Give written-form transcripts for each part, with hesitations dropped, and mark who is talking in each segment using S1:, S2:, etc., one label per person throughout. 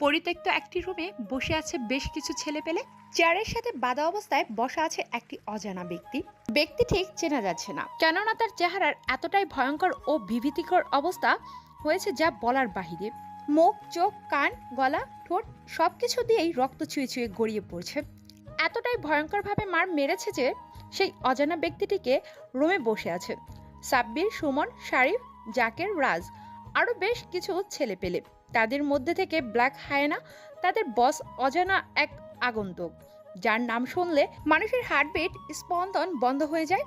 S1: পরিত্যক্ত একটি রুমে বসে আছে বেশ কিছু ছেলেপেলে। চেয়ারের সাথে বাঁধা অবস্থায় বসা আছে একটি অজানা ব্যক্তি। ব্যক্তি ঠিক চেনা যাচ্ছে না, কেননা তার চেহারার এতটাই ভয়ঙ্কর ও বিভীতিকর অবস্থা হয়েছে যা বলার বাহিরে। মুখ, চোখ, কান, গলা, ঠোঁট সবকিছু দিয়েই রক্ত ছুঁয়ে ছুঁয়ে গড়িয়ে পড়ছে। এতটাই ভয়ঙ্করভাবে মার মেরেছে যে সেই অজানা ব্যক্তিটিকে রুমে বসে আছে সাব্বির, সুমন, শারিফ, জাকের, রাজ আরও বেশ কিছু ছেলেপেলে। তাদের মধ্যে থেকে ব্ল্যাক হায়েনা, তাদের বস, অজানা এক আগন্তুক যার নাম শুনলে মানুষের হার্টবিট স্পন্দন বন্ধ হয়ে যায়।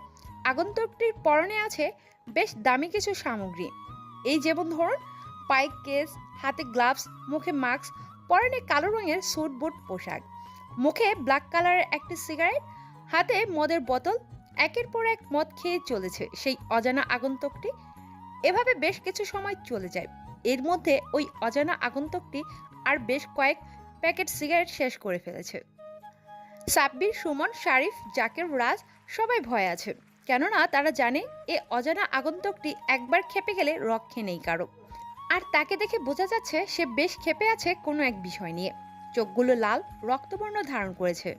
S1: আগন্তুকটির পরনে আছে বেশ দামি কিছু সামগ্রী, এই যেমন ধরুন পাইক কেস, হাতে গ্লাভস, মুখে মাস্ক, পরনে কালো রঙের স্যুট বুট পোশাক, মুখে ব্ল্যাক কালারের একটি সিগারেট, হাতে মদের বোতল। একের পর এক মদ খেয়ে চলেছে সেই অজানা আগন্তুকটি। এভাবে বেশ কিছু সময় চলে যায়। এর মধ্যে ওই অজানা আগন্তুকটি আর বেশ কয়েক প্যাকেট সিগারেট শেষ করে ফেলেছে। সাব্বির, সুমন, শারিফ, জাকের, রাজ সবাই ভয়ে আছে, কেননা তারা জানে এ অজানা আগন্তুকটি একবার খেপে গেলে রক্ষে নেই কারো। আর তাকে দেখে বোঝা যাচ্ছে সে বেশ ক্ষেপে আছে কোনো এক বিষয় নিয়ে। চোখগুলো লাল রক্তবর্ণ ধারণ করেছে।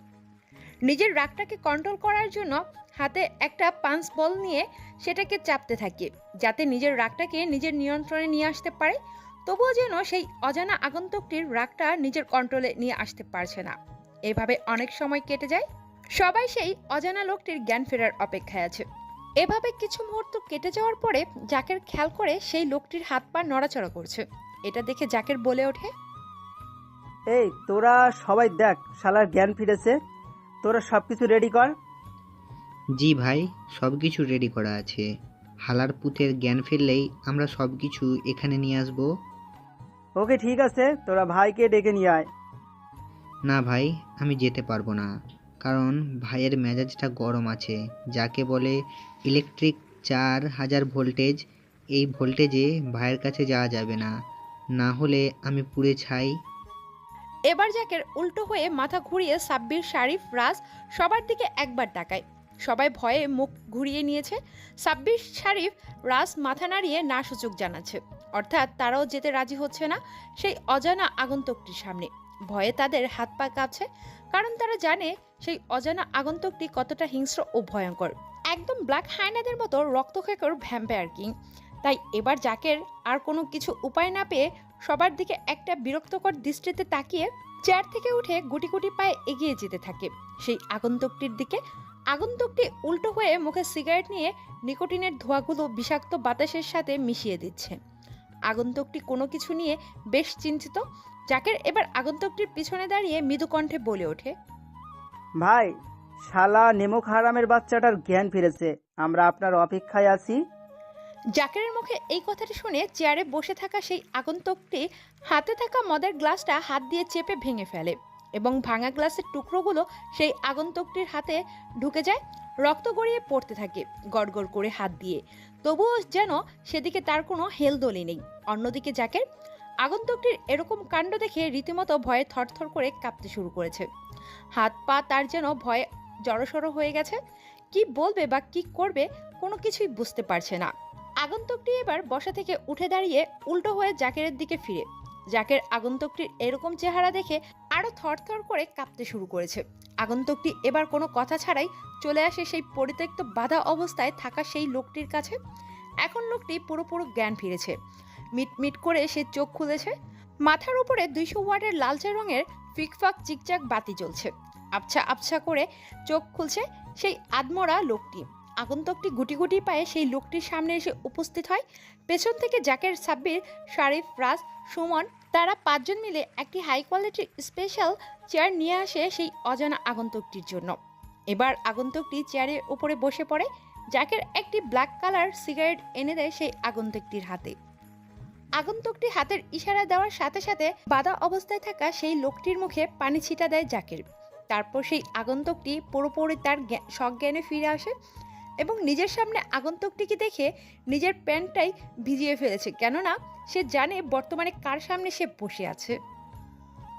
S1: নিজের রাগটাকে কন্ট্রোল করার জন্য হাতে একটা পাঞ্চ বল নিয়ে সেটাকে চাপতে থাকে, যাতে নিজের রাগটাকে নিজের নিয়ন্ত্রণে নিয়ে আসতে পারে। তবুও যেন সেই অজানা আগন্তুকটির রাগটা নিজের কন্ট্রোলে নিয়ে আসতে পারছে না। এভাবে অনেক সময় কেটে যায়। সবাই সেই অজানা লোকটির জ্ঞান ফেরার অপেক্ষায় আছে। এভাবে কিছু মুহূর্ত কেটে যাওয়ার পরে জাকের খেয়াল করে সেই লোকটির হাত পা নড়াচড়া করছে। এটা দেখে জাকের বলে ওঠে,
S2: এই তোরা সবাই দেখ, শালার জ্ঞান ফিরেছে। তোরা সব কিছু রেডি কর।
S3: জি ভাই, সব কিছু রেডি করা আছে। হালার পুতের জ্ঞান ফিরলেই আমরা সব কিছু এখানে নিয়ে আসব।
S2: ওকে ঠিক আছে, তোরা ভাইকে ডেকে নিয়ে আয়।
S3: না ভাই, আমি যেতে পারবো না, কারণ ভাইয়ের মেজাজটা গরম আছে। যাকে বলে ইলেকট্রিক 4000 ভোল্টেজ, এই ভোল্টেজে ভাইয়ের কাছে যাওয়া যাবে না, না হলে আমি পুড়ে ছাই।
S1: এবার জাকের উল্টো হয়ে মাথা ঘুরিয়ে সাব্বির, শারিফ, রাজ সবার দিকে একবার তাকায়। সবাই ভয়ে মুখ ঘুরিয়ে নিয়েছে। সাব্বির, শারিফ, রাজ মাথা নাড়িয়ে না সূচক জানাচ্ছে, অর্থাৎ তারাও যেতে রাজি হচ্ছে না সেই অজানা আগন্তুকটির সামনে। ভয়ে তাদের হাত পা কাঁপছে, কারণ তারা জানে সেই অজানা আগন্তুকটি কতটা হিংস্র ও ভয়ঙ্কর। একদম ব্ল্যাক হাইনাদের মতো রক্তখেকর ভ্যাম্পায়ার কিং। তাই এবার জাকের আর কোনো কিছু উপায় না পেয়ে সবার দিকে একটা বিরক্তকর দৃষ্টিতে তাকিয়ে চেয়ার থেকে উঠে গুটি গুটি পায়ে এগিয়ে যেতে থাকে সেই আগন্তুকটির দিকে। আগন্তুকটি উল্টো হয়ে মুখে সিগারেট নিয়ে নিকোটিনের ধোঁয়াগুলো বিষাক্ত বাতাসের সাথে মিশিয়ে দিচ্ছে। আগন্তুকটি কোনো কিছু নিয়ে বেশ চিন্তিত। জাকের এবার আগন্তুকটির পিছনে দাঁড়িয়ে মৃদু কণ্ঠে বলে ওঠে,
S2: ভাই, শালা নেমুক হারামের বাচ্চাটার জ্ঞান ফিরেছে, আমরা আপনার অপেক্ষায় আছি।
S1: জাকেরের মুখে এই কথাটি শুনে চেয়ারে বসে থাকা সেই আগন্তুকটি হাতে থাকা মদের গ্লাসটা হাত দিয়ে চেপে ভেঙে ফেলে এবং ভাঙা গ্লাসের টুকরোগুলো সেই আগন্তুকটির হাতে ঢুকে যায়। রক্ত গড়িয়ে পড়তে থাকে গড়গড় করে হাত দিয়ে, তবুও যেন সেদিকে তার কোনো হেলদোলই নেই। অন্যদিকে জাকের আগন্তুকটির এরকম কাণ্ড দেখে রীতিমতো ভয়ে থরথর করে কাঁপতে শুরু করেছে। হাত পা তার যেন ভয়ে জড়সড় হয়ে গেছে। কি বলবে বা কি করবে কোনো কিছুই বুঝতে পারছে না। আগন্তুকটি এবার বসা থেকে উঠে দাঁড়িয়ে উল্টো হয়ে জাকেরের দিকে ফিরে। জাকের আগন্তুকটির এরকম চেহারা দেখে আরো থরথর করে কাঁপতে শুরু করেছে। আগন্তুকটি এবার কোনো কথা ছাড়াই চলে আসে সেই পরিত্যক্ত বাধা অবস্থায় থাকা সেই লোকটির কাছে। এখন লোকটি পুরোপুরি জ্ঞান ফিরেছে। মিটমিট করে সে চোখ খুলেছে। মাথার উপরে 200 ওয়াটের লালচে রঙের ফিকফাক চিকচাক বাতি জ্বলছে। আবছা আবছা করে চোখ খুলছে সেই আদমরা লোকটি। আগন্তুকটি গুটি গুটি পায়ে সেই লোকটির সামনে এসে উপস্থিত হয়। পেছন থেকে জাকের, সাব্বির, শারিফ, রাজ, সুমন তারা 5 জন মিলে একটি হাই কোয়ালিটির স্পেশাল চেয়ার নিয়ে আসে সেই অজানা আগন্তুকটির জন্য। এবার আগন্তুকটি চেয়ারের উপরে বসে পড়ে। জাকের একটি ব্ল্যাক কালার সিগারেট এনে দেয় সেই আগন্তুকটির হাতে। আগন্তুকটি হাতের ইশারা দেওয়ার সাথে সাথে বাধা অবস্থায় থাকা সেই লোকটির মুখে পানি ছিটা দেয় জাকের। তারপর সেই আগন্তুকটি পুরোপুরি তার সজ্ঞানে ফিরে আসে এবং নিজের সামনে আগন্তুকটিকে দেখে নিজের প্যান্টটাই ভিজিয়ে ফেলেছে, কেননা সে জানে বর্তমানে কার সামনে সে বসে আছে।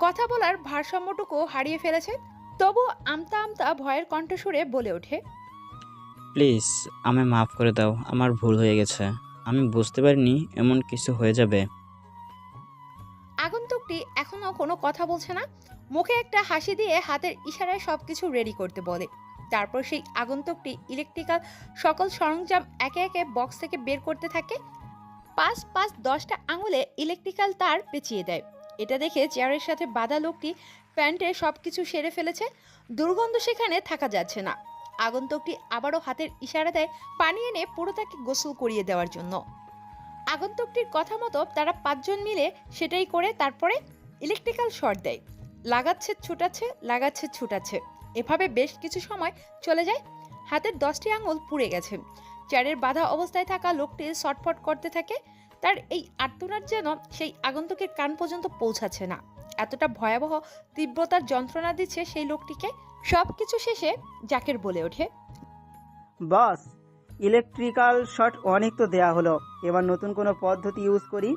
S1: কথা বলার ভারসাম্যটুকু হারিয়ে ফেলেছে। তবু আমতা আমতা ভয়ের কণ্ঠস্বরে বলে ওঠে,
S4: প্লিজ আমায় মাফ করে দাও, আমার ভুল হয়ে গেছে। আমি বুঝতে পারিনি এমন কিছু হয়ে যাবে।
S1: আগন্তুকটি এখনো কোনো কথা বলছে না। মুখে একটা হাসি দিয়ে হাতের ইশারায় সবকিছু রেডি করতে বলে। তারপর সেই আগন্তুকটি ইলেকট্রিক্যাল সকল সরঞ্জাম একে একে বক্স থেকে বের করতে থাকে। ৫-৫-১০টা আঙুলে ইলেকট্রিক্যাল তার পেঁচিয়ে দেয়। এটা দেখে চেয়ারের সাথে বাঁধা লোকটি প্যান্টে সবকিছু সেরে ফেলেছে। দুর্গন্ধ সেখানে থাকা যাচ্ছে না। আগন্তুকটি আবারও হাতের ইশারা দেয় পানি এনে পুরোটাকে গোসল করিয়ে দেওয়ার জন্য। আগন্তুকটির কথা মতো তারা ৫ জন মিলে সেটাই করে তারপরে ইলেকট্রিক্যাল শর্ট দেয়। লাগাচ্ছে ছুটাচ্ছে, লাগাচ্ছে ছুটাচ্ছে, এভাবে বেশ কিছু সময় চলে যায়। হাতের 10টি আঙুল পুড়ে গেছে। চেয়ারের বাঁধা অবস্থায় থাকা লোকটি ছটফট করতে থাকে। তার এই আর্তনাদ যেন সেই আগন্তুকের কান পর্যন্ত পৌঁছাচ্ছে না। এতটা ভয়াবহ তীব্রতার যন্ত্রণা দিচ্ছে সেই লোকটিকে। সবকিছু শেষে জাকের বলে ওঠে,
S2: বস, ইলেকট্রিক্যাল শর্ট অনেক তো দেয়া হলো, এবার নতুন কোনো পদ্ধতি ইউজ করি।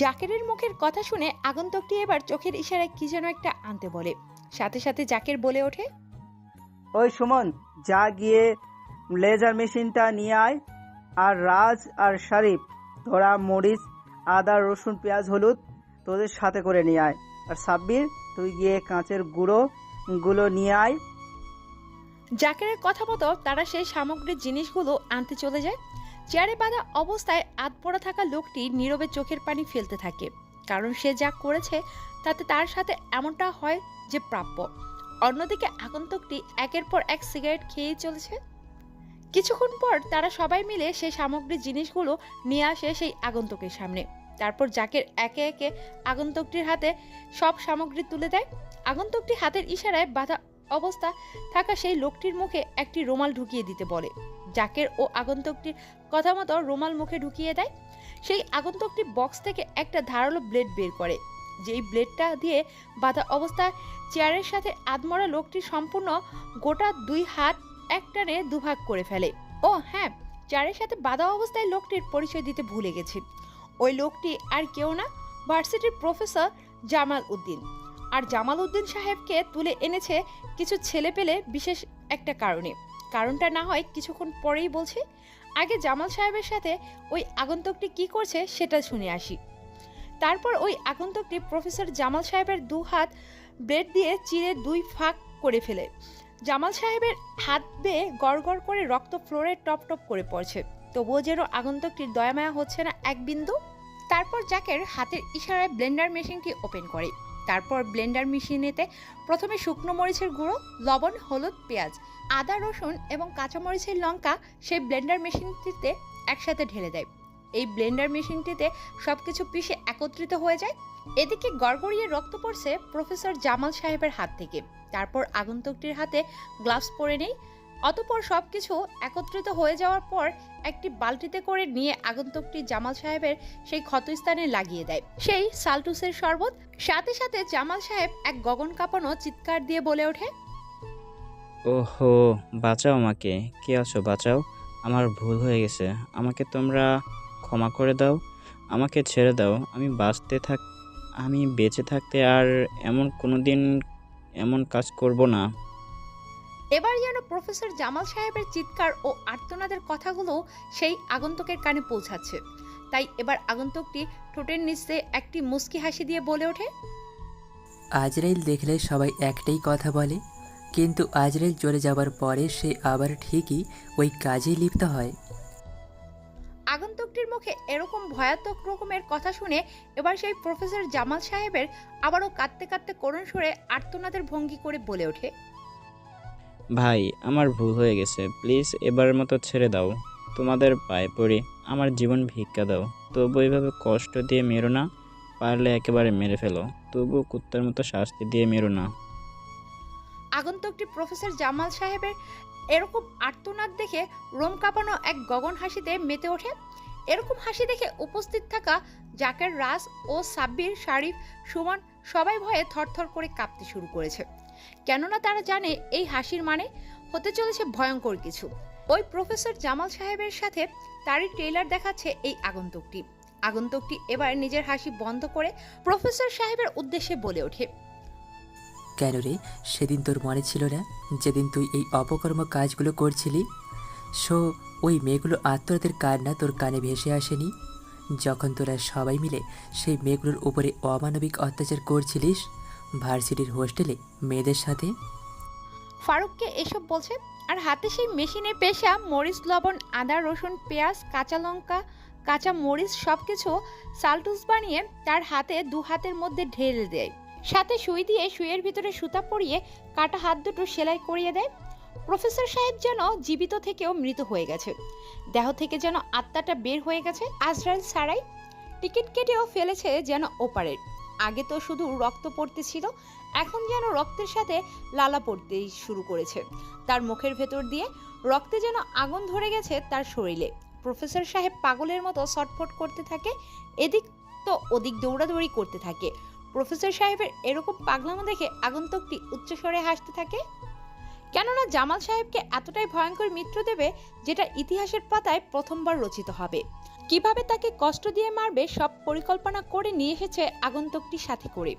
S1: জাকেরের মুখের কথা শুনে আগন্তুকটি এবার চোখের ইশারায় কি যেন একটা আনতে বলে। সাথে সাথে জাকের বলে ওঠে,
S2: ওই সুমন, যা গিয়ে লেজার মেশিনটা নিয়ে আয়। আর রাজ আর শরীফ, তোরা মরিচ, আদা, রসুন, পেঁয়াজ, হলুদ তোদের সাথে করে নিয়ে আয়। আর সাব্বির, তুই গিয়ে কাঁচের গুঁড়োগুলো নিয়ে আয়।
S1: জাকেরের কথা মতো তারা সেই সামগ্রীর জিনিসগুলো আনতে চলে যায়। চেয়ারে বাঁধা অবস্থায় আধপড়া থাকা লোকটি নীরবে চোখের পানি ফেলতে থাকে, কারণ সে যা করেছে তাতে তার সাথে এমনটা হয় যে প্রাপ্য। অন্যদিকে আগন্তুকটি একের পর এক সিগারেট খেয়েই চলেছে। কিছুক্ষণ পর তারা সবাই মিলে সেই সামগ্রীর জিনিসগুলো নিয়ে আসে সেই আগন্তুকের সামনে। তারপর জাকের একে একে আগন্তুকটির হাতে সব সামগ্রী তুলে দেয়। আগন্তুকটি হাতের ইশারায় বাঁধা অবস্থা থাকা সেই লোকটির মুখে একটি রুমাল ঢুকিয়ে দিতে বলে। জাকের ও আগন্তুকটির কথা মতো রুমাল মুখে ঢুকিয়ে দেয়। সেই আগন্তুকটি বক্স থেকে একটা ধারালো ব্লেড বের করে, যেই ব্লেডটা দিয়ে বাঁধা অবস্থায় চেয়ারের সাথে আধমরা লোকটি সম্পূর্ণ গোটা 2 হাত এক টানে দুভাগ করে ফেলে। ও হ্যাঁ, চেয়ারের সাথে বাঁধা অবস্থায় লোকটির পরিচয় দিতে ভুলে গেছি। ওই লোকটি আর কেউ না, ভার্সিটির প্রফেসর জামাল উদ্দিন। আর জামাল উদ্দিন সাহেবকে তুলে এনেছে কিছু ছেলে পেলে বিশেষ একটা কারণে। কারণটা না হয় কিছুক্ষণ পরেই বলছি। আগে জামাল সাহেবের সাথে ওই আগন্তুকটি কি করছে সেটা শুনে আসি। তারপর ওই আগন্তুকটি প্রফেসর জামাল সাহেবের 2 হাত ব্লেড দিয়ে চিরে 2 ভাগ করে ফেলে। জামাল সাহেবের হাত বেয়ে গড়গড় করে রক্ত ফ্লোরে টপ টপ করে পড়ছে। তবুও যেন আগন্তুকটির দয়ামায়া হচ্ছে না এক বিন্দু। তারপর জাকের হাতের ইশারায় ব্লেন্ডার মেশিনটি ওপেন করে। তারপর ব্লেন্ডার মেশিনেতে প্রথমে শুকনো মরিচের গুঁড়ো, লবণ, হলুদ, পেঁয়াজ, আদা, রসুন এবং কাঁচামরিচের লঙ্কা সেই ব্লেন্ডার মেশিনটিতে একসাথে ঢেলে দেয়। এই ব্লেন্ডার মেশিনটিতে সবকিছু পিষে একত্রিত হয়ে যায়। এদিকে গড়গড়িয়ে রক্ত পড়ছে প্রফেসর জামাল সাহেবের হাত থেকে। তারপর আগন্তুকটির হাতে গ্লাভস পরে নেই। অতঃপর সবকিছু একত্রিত হয়ে যাওয়ার পর একটি বালতিতে করে নিয়ে আগন্তুকটি জামাল সাহেবের সেই ক্ষতস্থানে লাগিয়ে দেয় সেই সালটুসের শরবত। সাথে সাথে জামাল সাহেব এক গগন কাঁপানো চিৎকার দিয়ে বলে ওঠে,
S4: ওহো, বাঁচাও আমাকে, কে আছো বাঁচাও, আমার ভুল হয়ে গেছে, আমাকে তোমরা ক্ষমা করে দাও, আমাকে ছেড়ে দাও, আমি বেঁচে থাকতে আর কোনোদিন এমন কাজ করব না।
S1: এবার যেন প্রফেসর জামাল সাহেবের চিৎকার ও আর্তনাদের কথাগুলো সেই আগন্তুকের কানে পৌঁছাচ্ছে। তাই এবার আগন্তুকটি ঠোঁটের নিচে একটি মুচকি হাসি দিয়ে বলে ওঠে,
S5: আজরাইল দেখলে সবাই একটাই কথা বলে, কিন্তু আজরাইল চলে যাবার পরে সে আবার ঠিকই ওই কাজেই লিপ্ত হয়।
S1: আগন্তুকটির মুখে এরকম ভয়ানক রকমের কথা শুনে এবার সেই প্রফেসর জামাল সাহেবের আবারও কাঁদতে কাঁদতে করুণ সুরে আর্তনাদের ভঙ্গি করে বলে ওঠে,
S4: ভাই, আমার ভুল হয়ে গেছে, প্লিজ এবারের মতো ছেড়ে দাও, তোমাদের পায়ে পড়ি, আমার জীবন ভিক্ষা দাও, তবু এইভাবে কষ্ট দিয়ে মেরো না, পারলে একেবারে মেরে ফেলো, তবু কুত্তার মতো শাস্তি দিয়ে মেরো না।
S1: আগন্তুকটি প্রফেসর জামাল সাহেবের এরকম আর্তনাদ দেখে রোম কাঁপানো এক গগন হাসিতে মেতে ওঠে। এরকম হাসি দেখে উপস্থিত থাকা জাকের, রাজ ও সাব্বির, শরীফ, সুমন সবাই ভয়ে থরথর করে কাঁপতে শুরু করেছে। কেননা তারা জানে এই হাসির মানে হতে চলেছে ভয়ঙ্কর কিছু। ওই প্রফেসর জামাল সাহেবের সাথে তারই ট্রেলার দেখাচ্ছে এই আগন্তুকটি। আগন্তুকটি এবার নিজের হাসি বন্ধ করে প্রফেসর সাহেবের উদ্দেশ্যে বলে ওঠে,
S5: কেন রে, সেদিন তোর মনে ছিল না যেদিন তুই এই অপকর্ম কাজগুলো করছিলি? ওই মেয়েগুলো আত্মরাতের কান্না তোর কানে ভেসে আসেনি? যখন তোরা সবাই মিলে সেই মেয়েগুলোর উপরে অমানবিক অত্যাচার করছিলিস ভার্সিটির হোস্টেলে মেয়েদের সাথে?
S1: ফারুককে এসব বলছে আর হাতে সেই মেশিনে পেশা মরিচ, লবণ, আদা, রসুন, পেঁয়াজ, কাঁচা লঙ্কা, কাঁচা মরিচ সবকিছু সালটুস বানিয়ে তার হাতে দু হাতের মধ্যে ঢেলে দেয়। সাথে সুই দিয়ে সুইয়ের ভিতরে সুতা পরিয়ে কাটা হাত দুটো সেলাই করিয়ে দেয়। প্রফেসর সাহেব যেন জীবিত থেকেও মৃত হয়ে গেছে, দেহ থেকে যেন আত্মাটা বের হয়ে গেছে। আজরাইল ছাড়াই টিকিট কেটেও ফেলেছে যেন ওপারের। আগে তো শুধু রক্ত পড়তেছিল, এখন যেন রক্তের সাথে লালা পড়তেই শুরু করেছে। তার মুখের ভেতর দিয়ে রক্তে যেন আগুন ধরে গেছে তার শরীরে। প্রফেসর সাহেব পাগলের মতো ছটফট করতে থাকে, এদিক তো ওদিক দৌড়াদৌড়ি করতে থাকে। প্রফেসর সাহেবের এরকম পাগলামো দেখে আগন্তুকটি উচ্চস্বরে হাসতে থাকে, কেননা জামাল সাহেবকে এতটাই ভয়ঙ্কর মৃত্যু দেবে যেটা ইতিহাসের পাতায় প্রথমবার রচিত হবে। কিভাবে তাকে কষ্ট দিয়ে মারবে সব পরিকল্পনা করে নিয়ে এসেছে আগন্তুকটি সাথে করে।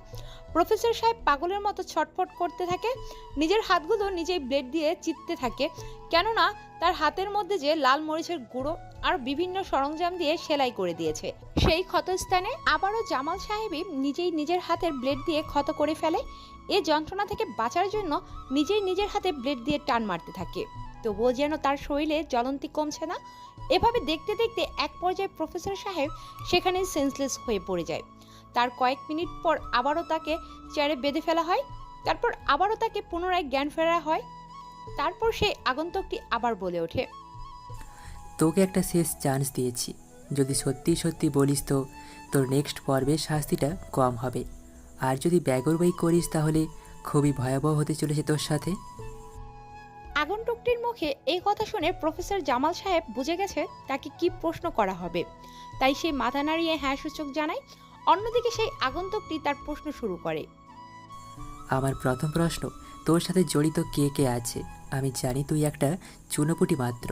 S1: প্রফেসর সাহেব পাগলের মতো ছটফট করতে থাকে, নিজের হাতগুলো নিজেই ব্লেড দিয়ে চিপতে থাকে, কেননা তার হাতের মধ্যে যে লাল মরিচের গুঁড়ো আর বিভিন্ন সরঞ্জাম দিয়ে সেলাই করে দিয়েছে। সেই ক্ষতস্থানে আবারও জামাল সাহেবই নিজেই নিজের হাতের ব্লেড দিয়ে ক্ষত করে ফেলে। এ যন্ত্রণা থেকে বাঁচার জন্য নিজেই নিজের হাতে ব্লেড দিয়ে টান মারতে থাকে, তবুও যেন তার শরীরে জ্বলন্তি কমছে না। এভাবে দেখতে দেখতে এক পর্যায়ে প্রফেসর সাহেব সেখানে সেন্সলেস হয়ে পড়ে যায়। তার কয়েক মিনিট পর আবারও তাকে চেয়ারে বেঁধে ফেলা হয়, তারপর আবারও তাকে পুনরায় জ্ঞান ফেরা হয়। তারপর সেই আগন্তুকটি আবার বলে ওঠে,
S5: তোকে একটা শেষ চান্স দিয়েছি, যদি সত্যি সত্যি বলিস তো তোর নেক্সট পর্বে শাস্তিটা কম হবে, আর যদি ব্যাগরবাই করিস তাহলে খুবই ভয়াবহ হতে চলেছে তোর সাথে।
S1: আগন্তুকটির মুখে এই কথা শুনে প্রফেসর জামাল সাহেব বুঝে গেছে তাকে কি প্রশ্ন করা হবে, তাই সে মাথা নাড়িয়ে হ্যাঁ সূচক জানায়। অন্যদিকে সেই আগন্তুকটি তার প্রশ্ন শুরু করে,
S5: আমার প্রথম প্রশ্ন, তোর সাথে জড়িত কে কে আছে? আমি জানি তুই একটা চুনোপুটি মাত্র।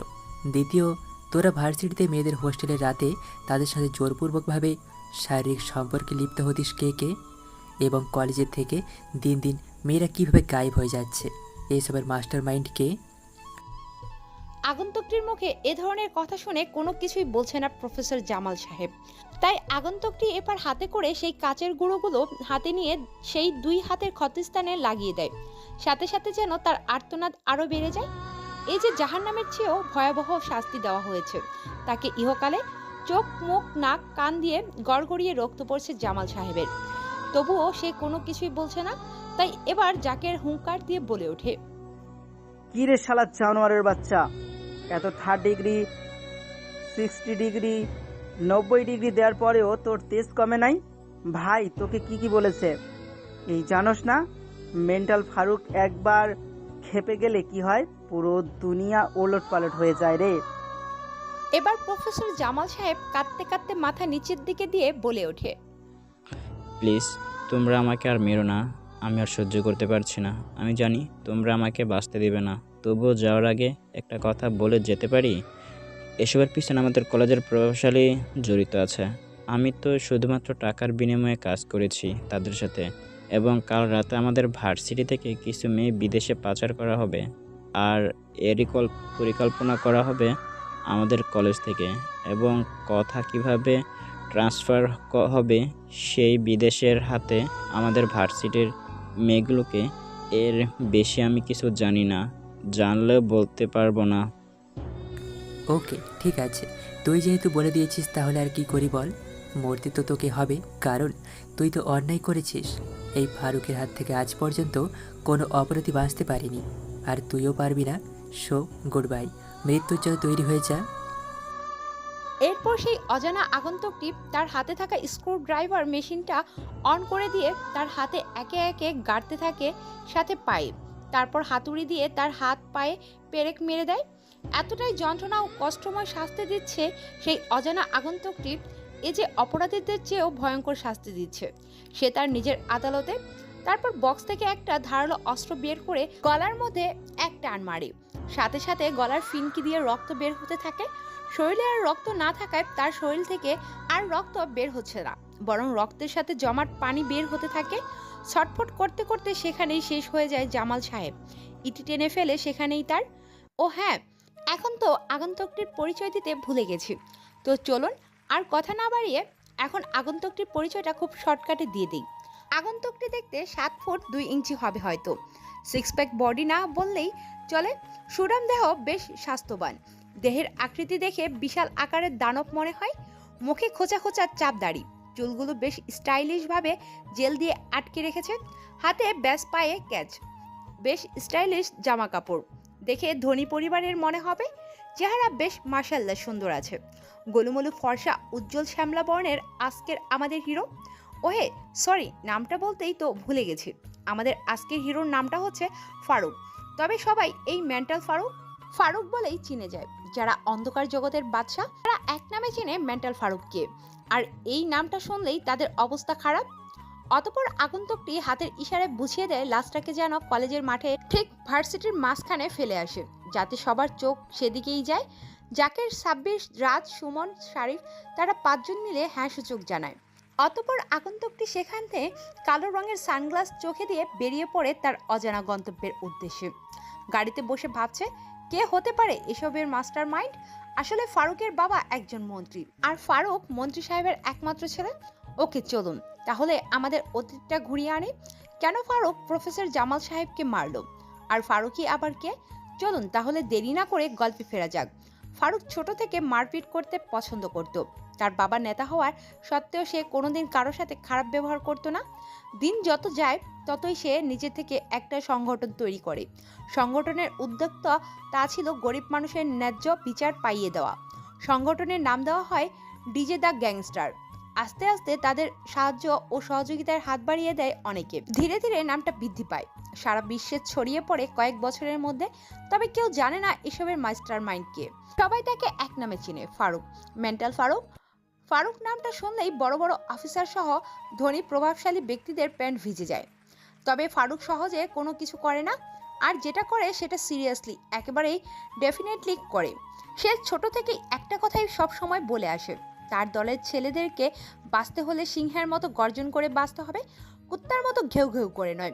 S5: দ্বিতীয়, তোরা ভার্সিটিতে মেয়েদের হোস্টেলের রাতে তাদের সাথে জোরপূর্বকভাবে শারীরিক সম্পর্কে লিপ্ত হতিস কে কে? এবং কলেজের থেকে দিন দিন মেয়েরা কীভাবে গায়েব হয়ে যাচ্ছে, এইসবের মাস্টার মাইন্ড কে?
S1: আগন্তুকটির মুখে এ ধরনের কথা শুনে কোনো কিছুই বলছে না প্রফেসর জামাল সাহেব। তাই আগন্তুকটি এবার হাতে করে সেই কাচের গুঁড়োগুলো হাতে নিয়ে সেই দুই হাতের ক্ষতস্থানে লাগিয়ে দেয়। সাথে সাথে যেন তার আর্তনাদ আরও বেড়ে যায়। এই যে জাহান্নামের চেয়েও ভয়াবহ শাস্তি দেওয়া হয়েছে তাকে ইহকালে। চোখ, মুখ, নাক, কান দিয়ে গড়গড়িয়ে রক্ত পড়ছে জামাল সাহেবের, তবুও সে কোনো কিছুই বলছে না। তাই এবার জাকের হুঙ্কার দিয়ে বলে ওঠে,
S2: কি রে শালা জানোয়ারের বাচ্চা, এত 30 ডিগ্রি 60 ডিগ্রি 90 ডিগ্রি দেওয়ার পরেও তোর তেজ কমে নাই? ভাই তোকে কি বলেছে এই জানোস না? মেন্টাল ফারুক একবার খেপে গেলে কি হয়, পুরো দুনিয়া ওলট পালট হয়ে যায় রে।
S1: এবার প্রফেসর জামাল সাহেব কাঁদতে কাঁদতে মাথা নিচের দিকে দিয়ে বলে ওঠে,
S4: প্লিজ তোমরা আমাকে আর মেরো না, আমি আর সহ্য করতে পারছি না। আমি জানি তোমরা আমাকে বাঁচতে দিবে না, তবুও যাওয়ার আগে একটা কথা বলে যেতে পারি। এসবের পিছনে আমাদের কলেজের প্রভাবশালী জড়িত আছে। আমি তো শুধুমাত্র টাকার বিনিময়ে কাজ করেছি তাদের সাথে, এবং কাল রাতে আমাদের ভার্সিটি থেকে কিছু মেয়ে বিদেশে পাচার করা হবে, আর এরই পরিকল্পনা করা হবে আমাদের কলেজ থেকে। এবং কথা কিভাবে ট্রান্সফার হবে সেই বিদেশের হাতে আমাদের ভার্সিটির মেয়েগুলোকে, এর বেশি আমি কিছু জানি না, জানলেও বলতে পারবো না।
S5: ওকে, ঠিক আছে, তুই যেহেতু বলে দিয়েছিস তাহলে আর কি করি বল। মরতে তো তোকে হবে, কারণ তুই তো অন্যায় করেছিস। এই ফারুকের হাত থেকে আজ পর্যন্ত কোনো অপরাধী বাঁচতে পারিনি, আর তুইও পারবি না। সো গুড বাই, মৃত্যুর জন্য তৈরি হয়ে যা।
S1: এরপর সেই অজানা আগন্তুকটি তার হাতে থাকা স্ক্রু ড্রাইভার মেশিনটা অন করে দিয়ে তার হাতে একে একে গাড়তে থাকে, সাথে পায়ে। তারপর হাতুড়ি দিয়ে তার হাত পায়ে পেরেক মেরে দেয়। এতটাই যন্ত্রণা ও কষ্টময় শাস্তি দিচ্ছে সেই অজানা আগন্তুকটি, এ যে অপরাধীদের চেয়েও ভয়ঙ্কর শাস্তি দিচ্ছে। সে তার নিজের আদালতে তারপর বক্স থেকে একটা ধারালো অস্ত্র বের করে গলার মধ্যে এক টান মারে। সাথে সাথে গলার ফিনকি দিয়ে রক্ত বের হতে থাকে। শরীরে আর রক্ত না থাকায় তার শরীর থেকে আর রক্ত বের হচ্ছে না, বরং রক্তের সাথে জমাট পানি বের হতে থাকে। ছটফট করতে করতে সেখানেই শেষ হয়ে যায় জামাল সাহেব। ইটি টেনে ফেলে সেখানেই তার। ও হ্যাঁ, এখন তো আগন্তুকটির পরিচয় দিতে ভুলে গেছি, তো চলুন আর কথা না বাড়িয়ে এখন আগন্তুকটির পরিচয়টা খুব শর্টকাটে দিয়ে দিই। আগন্তুকটি দেখতে 7 ফুট 2 ইঞ্চি হবে হয়তো, 6 প্যাক বডি না বললেই চলে, সুঠাম দেহ, বেশ স্বাস্থ্যবান। দেহের আকৃতি দেখে বিশাল আকারের দানব মনে হয়। মুখে খোঁচা খোঁচা চাপ দাড়ি, চুলগুলো বেশ স্টাইলিশভাবে জেল দিয়ে আটকে রেখেছে, হাতে ব্যাস, পায়ে ক্যাচ, বেশ স্টাইলিশ জামা কাপড়। দেখে ধনী পরিবারের মনে হবে। চেহারা বেশ মাশাআল্লাহ সুন্দর আছে। গোলুমলু ফর্সা উজ্জ্বল শ্যামলা বর্ণের আজকের আমাদের হিরো। ওহে সরি, নামটা বলতেই তো ভুলে গেছি। আমাদের আজকের হিরোর নামটা হচ্ছে ফারুক। তবে সবাই এই মেন্টাল ফারুক ফারুক বলেই চিনে যায়। যারা অন্ধকার জগতের বাদশা তারা এক নামে চেনে মেন্টাল ফারুককে, আর এই নামটা শুনলেই তাদের অবস্থা খারাপ। অতপর আগন্তুকটি হাতের ইশারায় বুঝিয়ে দেয় লাশটাকে যেন কলেজের মাঠে ঠিক ভার্সিটির মাঝখানে ফেলে আসে, যাতে সবার চোখ সেদিকেই যায়। জাকের, সাব্বির, রাজ, সুমন, শারিফ তারা 5 জন মিলে হ্যাঁ সূচক জানায়। অতপর আগন্তুকটি সেখান থেকে কালো রঙের সানগ্লাস চোখে দিয়ে বেরিয়ে পড়ে তার অজানা গন্তব্যের উদ্দেশ্যে। গাড়িতে বসে ভাবছে কে হতে পারে এসবের মাস্টার মাইন্ড। আসলে ফারুকের বাবা একজন মন্ত্রী, আর ফারুক মন্ত্রী সাহেবের একমাত্র ছেলে। ওকে চলুন তাহলে আমাদের অতীতটা ঘুরিয়ে আনি। কেন ফারুক প্রফেসর জামাল সাহেবকে মারলো, আর ফারুকই আবার কে? চলুন তাহলে দেরি না করে গল্পে ফেরা যাক। ফারুক ছোট থেকে মারপিট করতে পছন্দ করত। তার বাবা নেতা হওয়ার সত্ত্বেও সে কোনোদিন কারোর সাথে খারাপ ব্যবহার করতো না। দিন যত যায় ততই সে নিজে থেকে একটা সংগঠন তৈরি করে। সংগঠনের উদ্যোক্তা তা ছিল গরিব মানুষের ন্যায্য বিচার পাইয়ে দেওয়া। সংগঠনের নাম দেওয়া হয় ডিজে দ্য গ্যাংস্টার। আস্তে আস্তে তাদের সাহায্য ও সহযোগিতার হাত বাড়িয়ে দেয় অনেকে। ধীরে ধীরে নামটা বৃদ্ধি পায়, সারা বিশ্বে ছড়িয়ে পড়ে কয়েক বছরের মধ্যে। তবে কেউ জানে না এসবের মাস্টার মাইন্ড কে। সবাই তাকে এক নামে চিনে, ফারুক, মেন্টাল ফারুক। ফারুক নামটা শুনলেই বড় বড় অফিসার সহ ধনী প্রভাবশালী ব্যক্তিদের প্যান্ট ভিজে যায়। তবে ফারুক সহজে কোনো কিছু করে না, আর যেটা করে সেটা সিরিয়াসলি, একেবারেই ডেফিনেটলি করে। সে ছোট থেকেই একটা কথাই সব সময় বলে আসে, তার দলের ছেলেদেরকে বাঁচতে হলে সিংহের মতো গর্জন করে বাঁচতে হবে, কুত্তার মতো ঘেউ ঘেউ করে নয়।